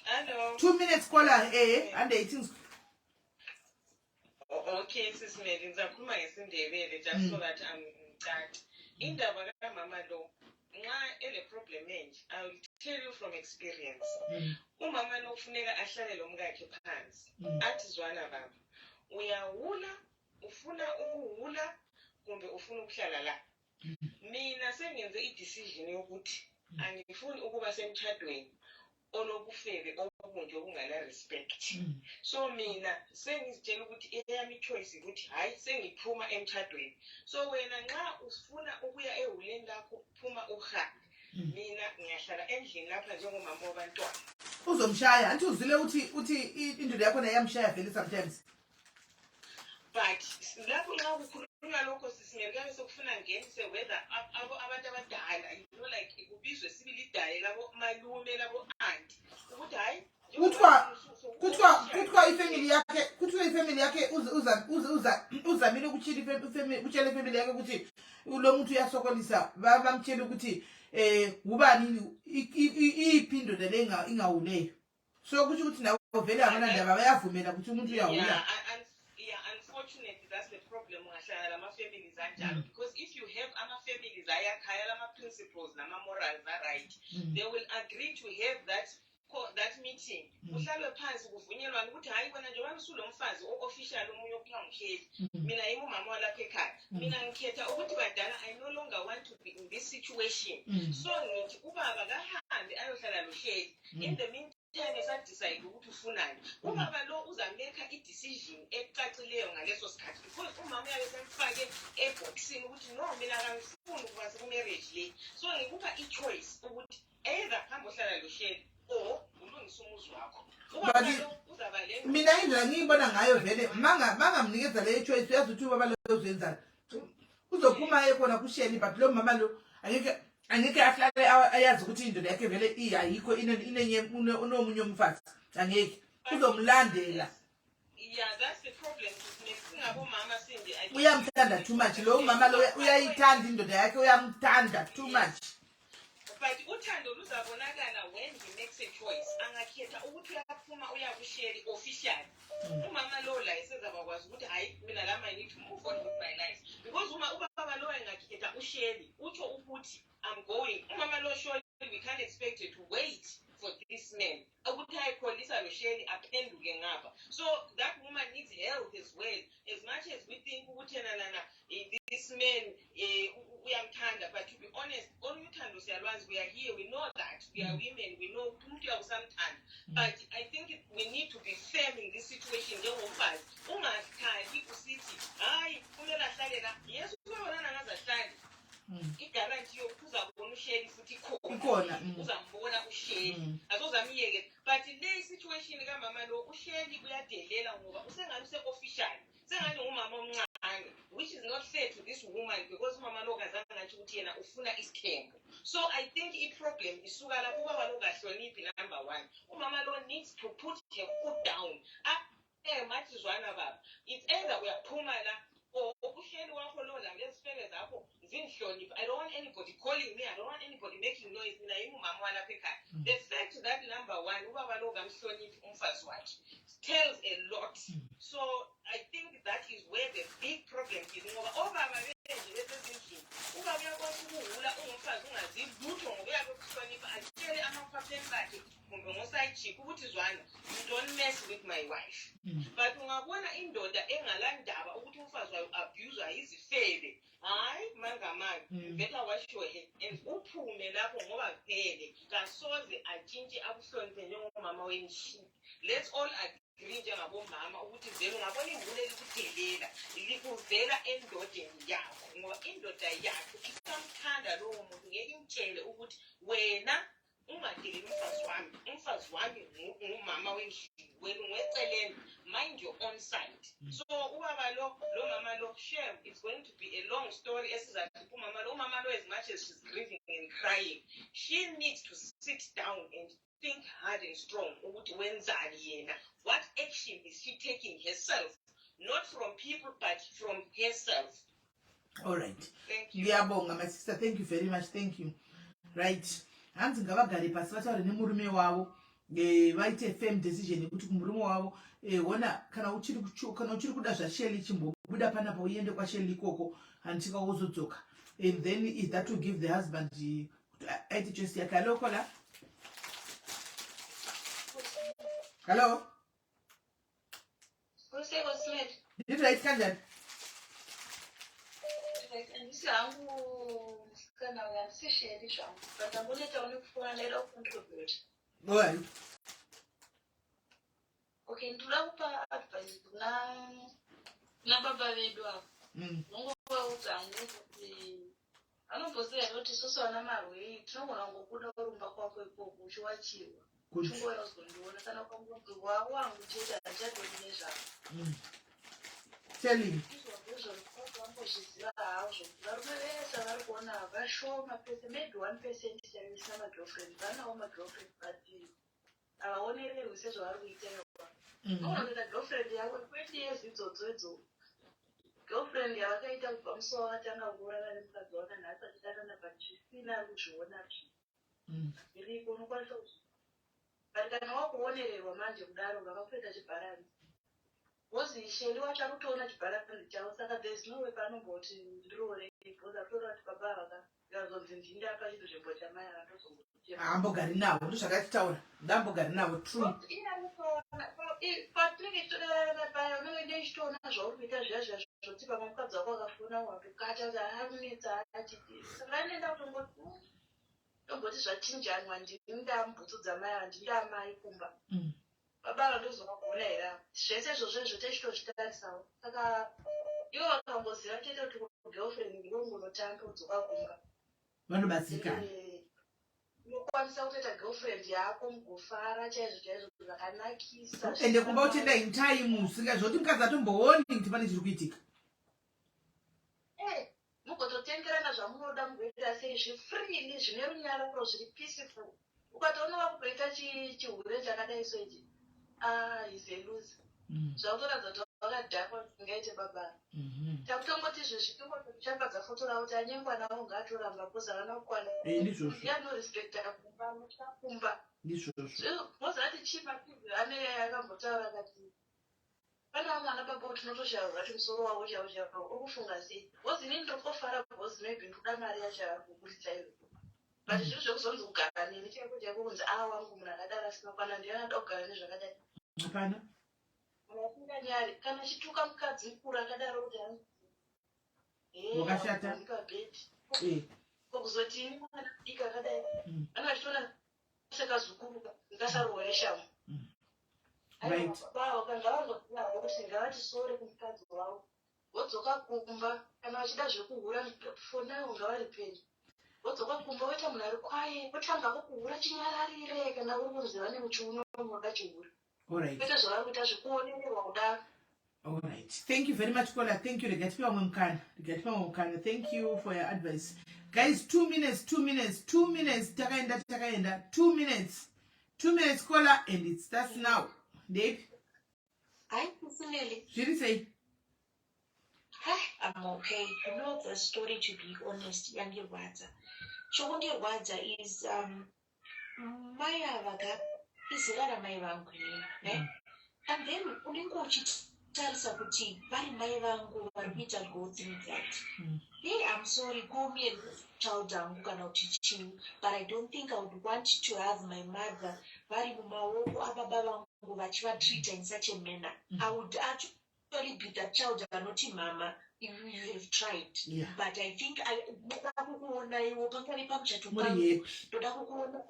Hello. 2 minutes Kola under 18. Okay, Sis Melly, ngizakhuluma ngesindebele just so that I'm that. Indaba kamama lo nxa ele problem enje I will tell you from experience. Umama lo ufuneka ahlale lo mkakhe phansi athi zwana baba uyahula ufuna ukuhula kumbe ufuna ukuhlala la. Mina sengenze i-decision yokuthi angifuni ukuba semtshadweni olokufebe obunje okungala respect. So mina sengizitshela ukuthi eyami choice ukuthi hayi sengiphuma emtshadweni. So wena nxa ufuna ukuya ehuleni lakho phuma uhambe. Mina ngiyahlala endlini lapha njengomama wabantwana. Uzomshaya anti uzile uthi indoda yakho nayamshaya vele sometimes. But lapho nxa ukukhuluma lokho sisingeleke sokufuna ngenise whether abantu abadala like kubizwe sibili idaye labo malume labo aunt ukuthi hayi kuthiwa kuthiwe ifamily yakhe uzamile kutshela ifamily yakhe ukuthi lo muntu uyasokolisa bamtshela ukuthi ubani iphi indoda le ingawuleyo. So kusho ukuthi nawo vele abanandaba bayavumela ukuthi umuntu uyawula. Unfortunately, that's the problem families because if you have families principles morals are right, they will agree to have that meeting. Uhlalwe phansi kuvunyelwana ukuthi hayi wena njengoba usulo mfazi official omunye okuthiwa ngukhethi mina yimi umama walapha ekhaya mina ngikhetha ukuthi badala I no longer want to be in this situation. So ngithi ubaba kahambe ayohlala nohleli. In the meantime esadecide ukuthi ufunani. Ubaba lo uzameka i-decision ecacileyo ngaleso sikhathi because umama uyabe semfake eboxini ukuthi no mina angifuni ukuba seku-marriage le. So ngikuba i-choice ukuthi either hamba ohlala nohleli or ulungisa umuzi wakho. Mina indlela ngiyibona ngayo vele mangamnikeza le choice uyazi ukuthi ubaba lo uzenzani. Uzophuma ekhona kusheli but lo mama lo angeke ahlale ayazi ukuthi indoda yakhe vele ayikho unomunye umfazi angeke uzomlandela. Yeah, that's the problem. Uyamthanda too much lo mama lo uyayithanda indoda yakhe uyamthanda too much. But uthando luzabonakala when he makes a choice. Angakhetha ukuthi uyaphuma uyakusheri official. Umama lo la esezabakwazi ukuthi hayi mina lama I need to move on with my life. Because ubaba lo engakhetha usheri utsho ukuthi I'm going. Umama lo surely we can't expect you to wait for this man. Ukuthi ayikholisa lo sheri aphenduke ngapha. So that woman needs help as well. As much as we think ukuthi this man uyamthanda, but to be honest, all uthando siyalwazi, we are here, we know that we are women, we know umuntu uyakusamthanda. But I think we need to be firm in this situation njengomfazi. Ungakhali usithi hayi kumele ahlale la. Yes uzabonana ngazahlali. Igaranti yokuza kubona usheri futhi ikhona. Uzambona usheri. Azozamiyeke. But le situation kamama lo usheri uyadelela ngoba usengani use-official. Sengani umama omncane, which is not fair to this woman because umama lo kazange ngathi ukuthi yena ufuna isithembu. So I think i-problem isuka lapho ubaba lo kahloniphi number 1. Umama lo needs to put her foot down. Mathi zwana baba. It's either uyaphuma la or usheri wakho lo la lezifeke zakho zinhloniphi. I don't want anybody calling me. I don't want anybody making noise. Mina yimi umama walapha ekhaya. The fact that number 1 ubaba lo kamhloniphi umfazi wakhe tells a lot. So I think that is where the big problem is. Ngoba obaba benje besezindlini ubaba uyakwazi ukuhula ungumfazi ungazivi lutho ngoba uyakuhlonipha atshele amaphaphen bakhe kumbe ngoside chick ukuthi zwana don't mess with my wife. But ungabona indoda engalandaba ukuthi umfazi wayo abuse izifebe hayi mangamanga better wash your head and uphume lapho ngoba vele kasoze atshintshe abuhloniphe njengomama wendlini. Let's all agree njengabomama ukuthi vele ungabona imvule likudelela likuvela endodeni yakho ngoba indoda yakho isamthanda lowo muntu ngeke imtshele ukuthi wena ungadeleli umfazi wami ngumama wendlini wena ungeceleni mind your own side. So ubaba lo mama lo shame it's going to be a long story esizathi umama lo as much as she's grieving and crying she needs to sit down and think hard and strong ukuthi wenzani yena. What action is she taking herself, not from people but from herself? All right. Thank you. Ngiyabonga my sister, thank you very much, thank you. Right. Hanzi ngabagari pasi bathaure nemurume wavo vaite firm decision yekuti kumurume wavo wona kana uchiri kuda zvasheli chimbobuda panapa uende kwasheli ikoko handika uzodzoka, and then is that to give the husband aite choice yake. Hello kola. Hello. Did I stand that? Go ahead. Okay, ndula kupa advice na baba vedu hapo. Mungu wautsangu kuti anombosera kuti soso ana marwe tinogona ngokuda kurumba kwako ikoko uchiwachiwa. Chungo yazondiona kana kwamuntu wangu cheta chatodine zvako. Tell him. Maybe 1% service na girlfriend. Vana girlfriend but avaonererwi sezvavari kuitewa. Unoita girlfriend yako 20 years idzodzo girlfriend yavakaita kubva musi wavakatanga kuurana nemukadzi waka nhasi achidanana pachisina ari kuzviona zviriko unokwanisa but kana wakuonererwa manje kudaro ngavapfueta chibharani wozi sheli wacho ari kutoona chibharani chavo saka there's no way panomboti ndirore bhoza kutora kuti baba vaka ngazonzi ndindapa chizvimbo chamai akatozongotia ambogari navo ndozvakatitaura ndambogari navo true patinenge titorarana paya unenge ndechitoona zvauri kuita zviya zviya zvoti pamwe mukadzi wako akafona wakukata kuti amunetsa achiti saka anoenda kutomboti zvachinjanwa ndini ndambutudza mai handindamai kumba baba vandozovagona here zvese izvozvo izvo techitochitarisawo saka ivo vakamboziva chete kuti girlfriend ndivongonotanga kudzoka kumba vanobatsirikana unokwanisa kutoita girlfriend yako mugofara chaizvo chaizvo zvakanakisa ende kumba uchenda in time usingazvoti mukadzi atombooni kuti pane zviri kuitika mugototengerana zvamunoda mugoita sei zvifreely zvine runyararo zviri peaceful ukatoona vakutoita chihure chakadai soichi is a lose zvakutoradza kuti vakadhakwa singaite babara takutongoti zvezvitongotichambadza foto ravo kuti anyengwa navo ngaatoramba kozi havana kukwana yanorespekta kumba mutakumba mozati chimakizi ane akambotaura akati pana vamwe ana baba kuti tinotoshaura kuti musoro wavo chavo ukufunga sei wozi inini ndokofara bhozi maybe ndoda mari yacho kukuritsa ivo but zviro zvekuzonzi kugara nini chaiko chaiko kunzi wangu munhu akadaro asina kwana ndianoda kugara nezvakadai hapana nyari kana chituka mukadzi mukuru akadaro kuti wakashata kokuzoti ini mwana dika akadai ana achitoona sekazukuruka ndikasarohwe shamu vakanga vangotinavo kuti ngavati sore kumukadzi wavo vodzoka kumba kana vachida zvekuhura fonawo ngavari peni vodzoka kumba woita munhu ari kwaye wotanga vokuhura chinyararire kana uri kunzi vane muchiuno unoda chihura kwete zvavari kuita zvekuonererwa kudaro. All right. Thank you very much, Kola. Thank you. Thank you for your advice. Guys, 2 minutes. Takaenda. 2 minutes. 2 minutes, Kola, and it starts now. Dave? Hi, Kusuneli. Shiri say? Hi, I'm okay. You know the story, to be honest, Yangi Waza. Chokundi Waza is, Maya Vaga is Rara Mai Vangu, and then Ulingo tarisa kuti vari mai vangu vari kuita go through that. Hey, I'm sorry, call me a child angu kana kuti chii, but I don't think I would want to have my mother vari mumaoko ababa vangu vachivatreat in such a manner. I would actually be the child anoti mama if you have tried. But I think ndoda kukuona iwo pangari pamuchato pangu ndoda kukuona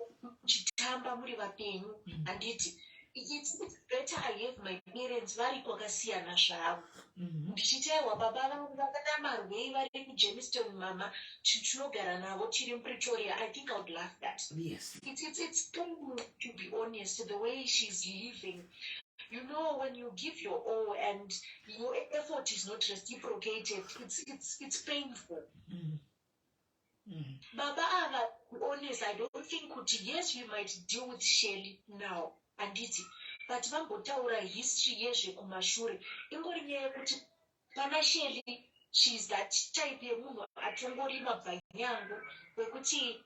chitamba muri vapenyu handiti it's better I have my parents vari kwakasiyana zvavo ndichitewa baba vangu vakada marwei vari kuJemiston mama tinogara navo tiri muPretoria. I think I would love that. Yes. It's painful, to be honest, the way she's living. You know, when you give your all and your effort is not reciprocated, it's painful. Baba Ava, to be honest, I don't think yes, we might deal with Shelly now. Anditi, but vambotaura history yezvekumashure ingori nyaya yekuti pana Shelly, she's that type yemunhu atongorima bvanyangu wekuti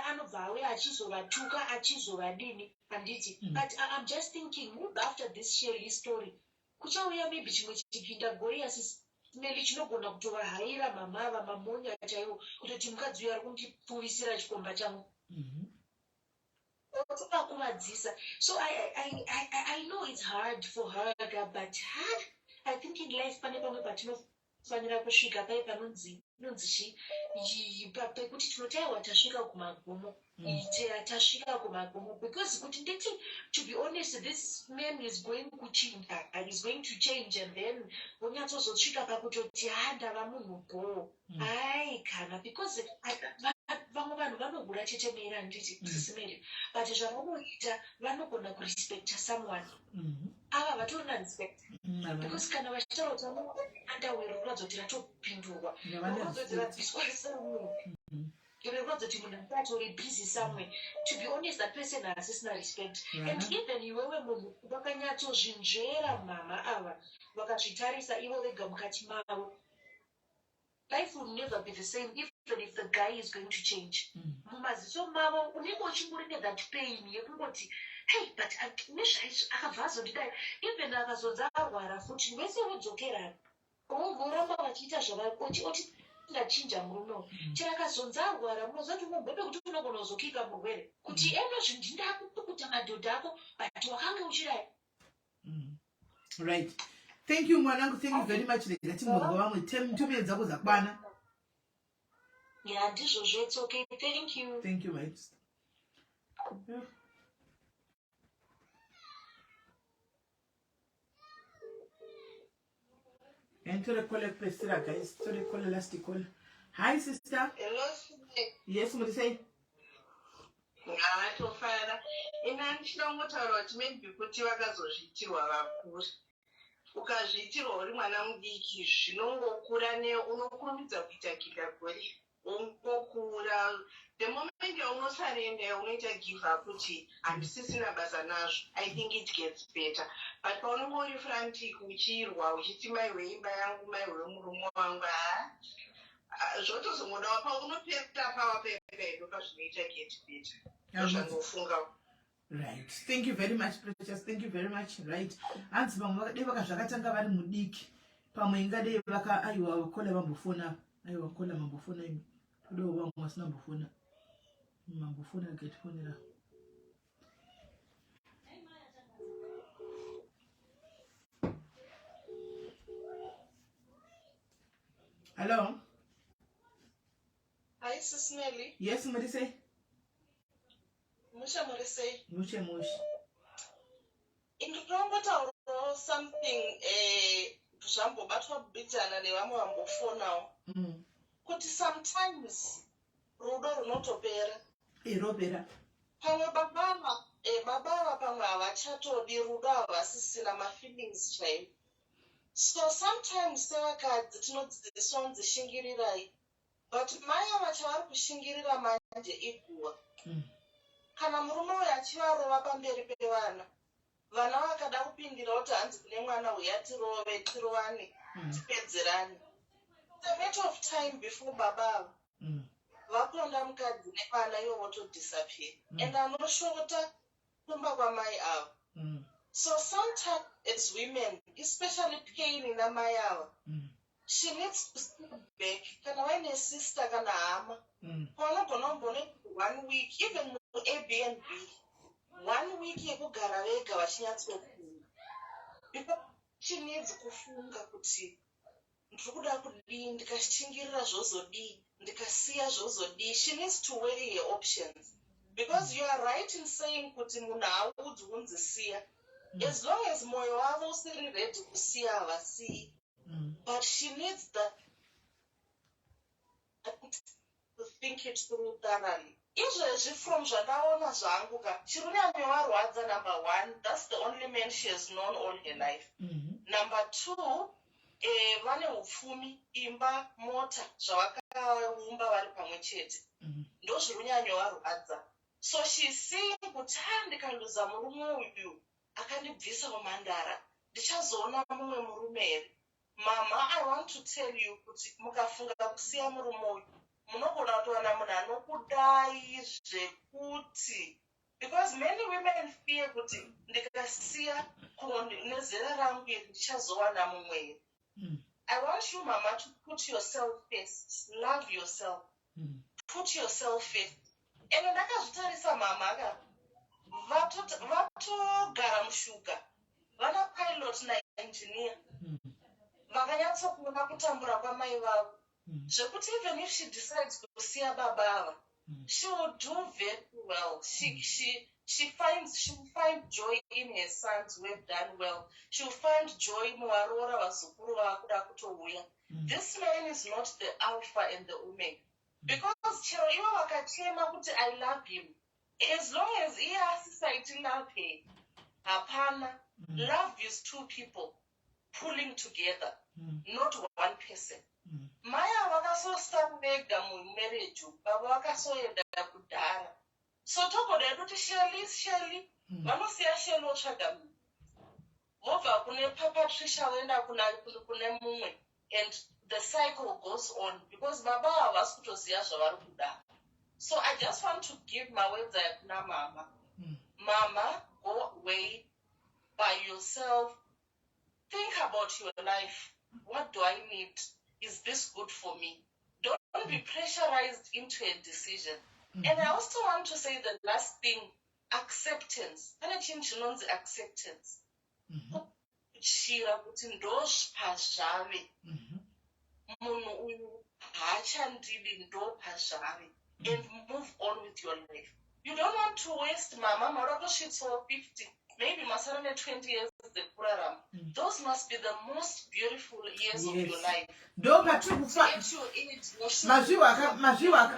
anobva auye achizovatuka achizovadini handiti. But I'm just thinking, maybe after this Shelly story kuchauya maybe chimwe chipinda gori SIS MELLY chinogona kutovahaira mamava mamonya chaiwo kutoti mukadzi uyo ari kundipfuvisira chikomba changu. So I know it's hard for her, but I think in life pane pamwe patinofanira kusvika pai panonzi pekuti tinotaiwa tasvika kumagomo because kuti nditi, to be honest, this man is going kuchinja and is going to change, and then vonyatsozosvika pakutoti ndava munhu bho ai kana because vamwe vanhu vanogura chechemeira nditi sisimeri but zvavanoita vanogona kurespecta someone. Ava vatorina respect because kana vachitaura kuti underwear kuratidza kuti ratopindurwa vanozodzera bviswa semunhu busy somewhere. To be honest, that person has no respect. And even you mama life will never be the same, even if the guy is going to change. So mama, that pain, hey, but even ndachinja murume chirakazonza arwara munozati mugwebe kuti unogona kuzokika murwere kuti eno zvinhu ndakupukuta madhodha ako but wakanga uchidai. Right. Thank you mwanangu, thank you very much. Ngatimurwa vamwe 2 minutes dzako dzakwana. Yeah, ndizvozvo, it's okay. Thank you. Thank you, mate. And to the call Priscilla, guys. To the call last call. Hi, sister. Hello. Yes, what do you say? Ngatofara. Ina ndinotaura kuti maybe kuti vakazozviitirwa vakuru. Ukazviitirwa uri mwana mudiki zvinongokura unokurumidza kuita kidagori. Ungokura. The moment unosarenda unoita give up kuti handisisina basa nazvo. I think it gets better. But paunenge uri frantic uchirwa uchiti maiwe imba yangu maiwe murume wangu zvotozongodawo paunopeta pawa pepedo pazvinoita get better. Ndozvangofunga. Right. Thank you very much, Precious. Thank you very much. Right. Anzi vamwe vakadai vakazvakatanga vari mudiki. Pamwe ingadai aiwa vakola vambofona. Aiwa vakola mambofona imi. Todawo vamwe vasina mbofona. Mambofona akatifonera. Hello? Hi, SIS MELLY. Yes, what do you say? Musha Morisei. Musha mush. In the wrong something zvakambobatwa kubitana nevamwe vambofonawo. Kuti sometimes rudo runotopera. Ropera. Pamwe baba pamwe havachatodi rudo havasisina mafeelings chaivo. So sometimes sevakadzi tinodzidziswa kunzi shingirirai. But maya vachavari kushingirira manje iguwa. Kana murume uyu achivarova pamberi pevana, vana vakada kupindira kuti hanzi kune mwana uyu atirove tirovane tipedzerane. The matter of time before baba vaponda mukadzi nevana ivo votodisappear. And anoshota kumba kwamai avo. So sometimes as women, especially pain in amai ava, she needs to step back. Kana vaine sister kana hama. Paunogona kumbone 1 week, even Airbnb, 1 week yekugara vega vachinyatsofunga. Because she needs kufunga kuti ndikuda kudii, ndikashingirira zvozodii, ndikasiya zvozodii. She needs to weigh her options. Because you are right in saying kuti munhu haudzi kunzi siya. As long as moyo wavo usiri ready kusiya havasiyi. But she needs to think it through thoroughly. Izvezvi from zvandaona zvangu ka chirunyamyorwadza number 1, that's the only man she has known all her life. Number 2, vane upfumi, imba, mota, zvavakaumba vari pamwe chete. Ndozvirunyamyorwadza. So she's saying kuti ndikandoza murume uyu akandibvisa kumhandara, ndichazoona mumwe murume here. Mama, I want to tell you kuti mukafunga kusiya murume uyu munogona kutowana munhu anokudai zvekuti, because many women fear kuti ndikasiya nezera rangu iri ndichazowana mumwe. I want you mama to put yourself first, love yourself, put yourself first. And ndakazvitarisa mama aka vatogara mushuga, vana pilot naengineer, vakanyatsokuona kutambura kwamai vavo zvekuti even if she decides kusiya baba ava, she will do very well. She will find joy in her sons who have done well. She will find joy muvarora vazukuru vakuda kutouya. This man is not the alpha and the omega. Because chero ivo vakachema kuti I love him, as long as iye asisati love her, hapana. Love is 2 people pulling together, not 1 person. Maya vakasostambega mumarriage, baba vakasoenda kudhara. So togoda kuti Shelley, vanosiya Shelley otsvaga munhu. Mobva kune Papa Trisha voenda kune mumwe, and the cycle goes on because baba havasi kutoziva zvavari kuda. So I just want to give my words kuna mama. Mama, go away by yourself. Think about your life. What do I need? Is this good for me? Don't be pressurized into a decision. And I also want to say the last thing, acceptance. Pane chinhu chinonzi acceptance. Kuchira kuti ndozvazvave. Munhu uyu haachandidi ndopazvave. And move on with your life. You don't want to waste mama marakosvitsa 50. Maybe masarane 20 years the program. Those must be the most beautiful years of your life.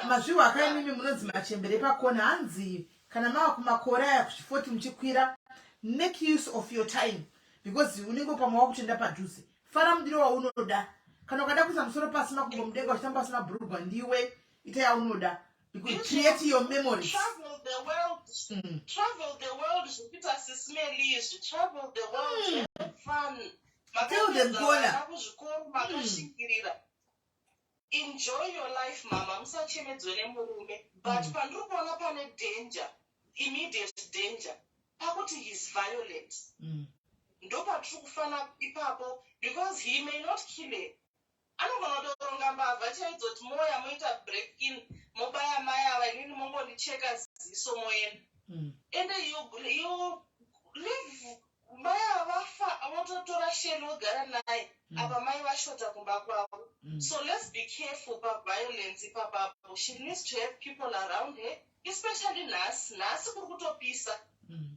Mazviwa akaimimi munonzi machembere pakona hanzi kana mava kumakore aya kuzvifoti muchikwira, make use of your time because unenge pamawa kutoenda padhuze. Fara mudiro waunoda. Kana ukada kuisa musoro pasi makumbo mudenga uchitamba pasina bhurugwa ndiwe ita yaunoda. Because create your memories. Travel the world. Travel the world. SIS MELLY. Travel the world. Have fun. Tell them, Gola. Enjoy your life, mama. But pandrupona pane danger, immediate danger. Pakuti he's violent. Ndopa trukufana ipapo because he may not kill it. Anogona kutoronga mbavha chaidzoti moya moita break in mobaya maya vanini mongonicheka ziso moyeni. And you live maya vafa vototora Shelley ogara naye apa mai vashota kumba kwavo. So let's be careful about violence ipapapo. She needs to have people around her, especially nhasi kuri kutopisa.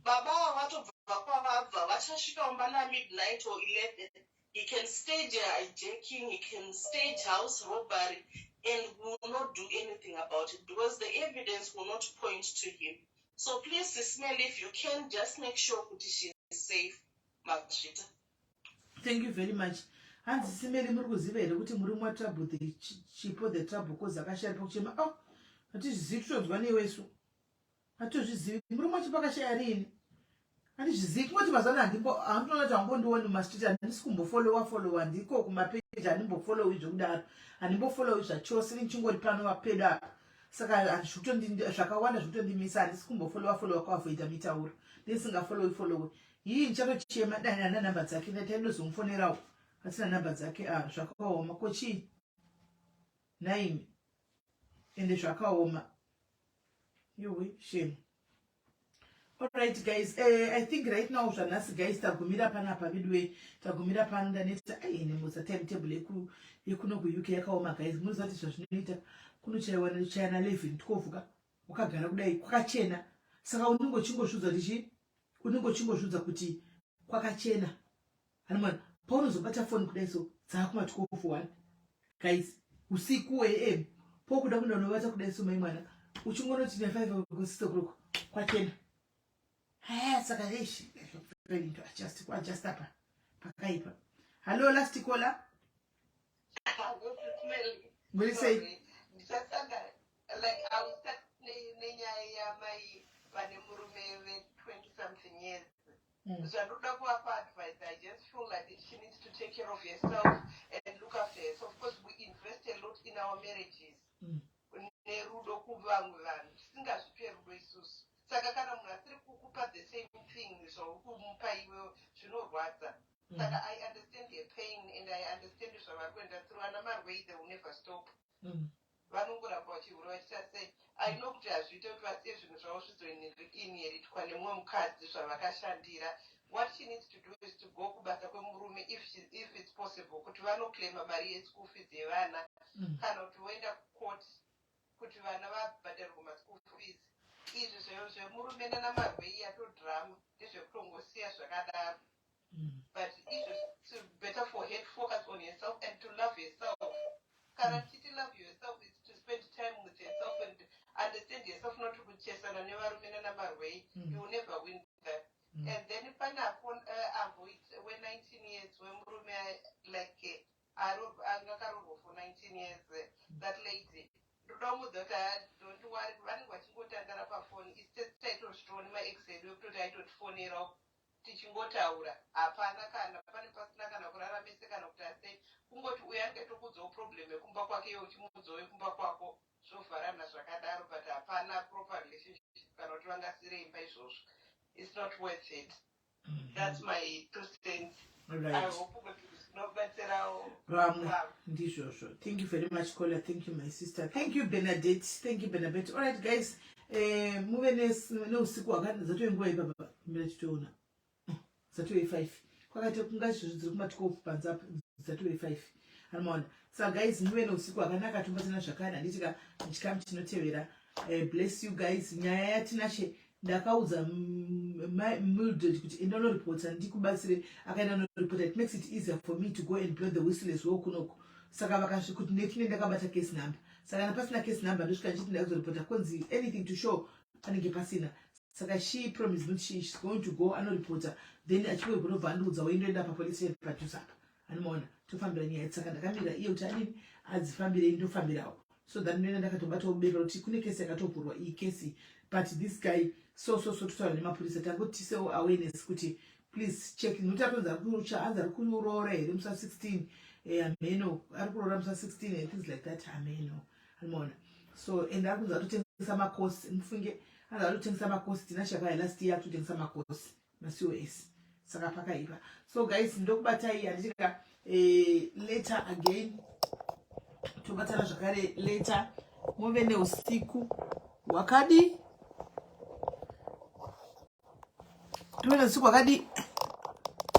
Baba vatobva kwavabva vachasvika umbana midnight or 11. He can stage hijacking, he can stage house robbery, and will not do anything about it because the evidence will not point to him. So please, SIS MELLY, if you can, just make sure that she is safe. Marita. Thank you very much. And SIS MELLY muri kuziva here kuti muri mwatrabhu the chipo the trouble cause akashaya pakuchema hatizvizivi totonzwa newesu hatozvizivi muri mwachipakashaya rini handizvizivi kungoti mazana handinoona kuti hambondioni mumastreet handisi kumbofolowa ndiko kumapeji handimbofolowi zvekudaro handimbofolowi zvachose nichingori pano vapedo apa saka zvakawanda zvekutondimisa handisi kumbofolowa kwavoita mitauro ndisingafolowi hii nichatochema dani hana namba dzake nataindozomufonerawo hatina namba dzake zvakaoma kochii naimi ende zvakaoma yowe shame. Alright guys, I think right now zvanhasi guys tagumira panapa midway tagumira pano ndaneta nemutsa timetable yekuno kuuk yakaoma guys. Munoziva kuti zvazvinoita kunochaiwa 11 12 wakagara kudai kwakachena saka unongochingozvudza kuti kwakachena hanimwana paunozobata foni kudai so dzakuma 12 guys usiku am pokuda kunda unovata kudai so mai mwana uchingonoti 5 kusisa kuroko kwachena. Saka ishi ready to adjust apa pakaipa. Hello last caller. Will you say like I was nenyaya mai vane murume 20 something years. Zvandoda kuapa advice, I just feel like she needs to take care of herself and look after herself. Of course we invest a lot in our marriages. Nerudo kuvamwe vanhu tisingazvipe rudo isusu. Saka kana munhu asiri kukupa the same thing zvokumupa iwe zvinorwadza. Saka I understand her pain and I understand zvavari kuenda through. Ana marway they will never stop. Vanongoramba vachihura vachitasei I know kuti hazviite kuti vasiye zvinhu zvavo zvizoinheritwa nemumwe mukadzi zvavakashandira. What she needs to do is to go kubasa kwemurume if it's possible kuti vanoclaima mari yeschool fees yevana kana kuti voenda kucourt kuti vana vabhadharirwa maschool fees. Izvi zvemurume nanamarwei atodhirama ndezvekutongosiya zvakadaro. But it's better for her to focus on herself and to love herself. Kana tichiti love yourself is to spend time with yourself and understand yourself, not to kuchesana nevarume nanamarwei. You will never win that. And then panapo when 19 years wemurume like angakarohwa for 19 years that lady ndodamudzota don't worry vanenge vachingotangana pafoni isitaitozvitooni maex edu ekutoti aitotifonerawo tichingotaura hapana kana pane pasina kana kuraramisa kana kuti asei kungoti uyo ange tokudzawo problem yekumba kwake iwe uchimudzawo yekumba kwako zvovharana zvakadaro but hapana proper relationship kana kuti vangasire imba izvozvo. It's not worth it. That's my 2 cents. Right. I hope Thank you very much, Kola. Thank you, my sister. Thank you, Bernadette. Thank you, Bernadette. All right, guys. Moving no siku wakati zato nguwa ibaba mbele tuona. Zato 5. Kwa kati kungashi zikuma tuko panza zato 5. Almond. So guys, niwe no siku wakanaka tumbatana zvakana nditika chikamu chinotevera. Bless you guys. Nyaya yatinashe ndakauza Mildred kuti enda reporter ndikubatsire akaenda reporter. It makes it easier for me to go and blow the whistle as well kunoko. Saka vakasvi kuti ndetine ndakabata case number. Saka napasina case number ndosvika ndichiti ndakuzoreporta konzi anything to show panenge pasina. Saka she promised that she's going to go reporter. Then achiwe kunobva andiudza waindoenda papolice station padhuze apa. Anomaona tofambira nyaya saka ndakamira iye kuti adini adzifambire ndofambirawo. So that ndoenda ndakatobata ubeka kuti kune case yakatovhurwa iyi case but this guy so tutaura nemapurisa tangotisewo awareness kuti please check notatonza kucha anza kuroora here musa 16 ameno ari kuroora musa 16 and things like that ameno anomaona so and arikunza kutotengesa makosi mufunge anza kutotengesa makosi tinashaka last year kutotengesa makosi maCOS saka pakaipa. So guys ndokubatai anditika later again tobatana zvakare later muve neusiku wakadi tuwe usiku wakadi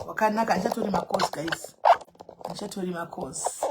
wakanaka. Achatori makosi guys, achatori makosi.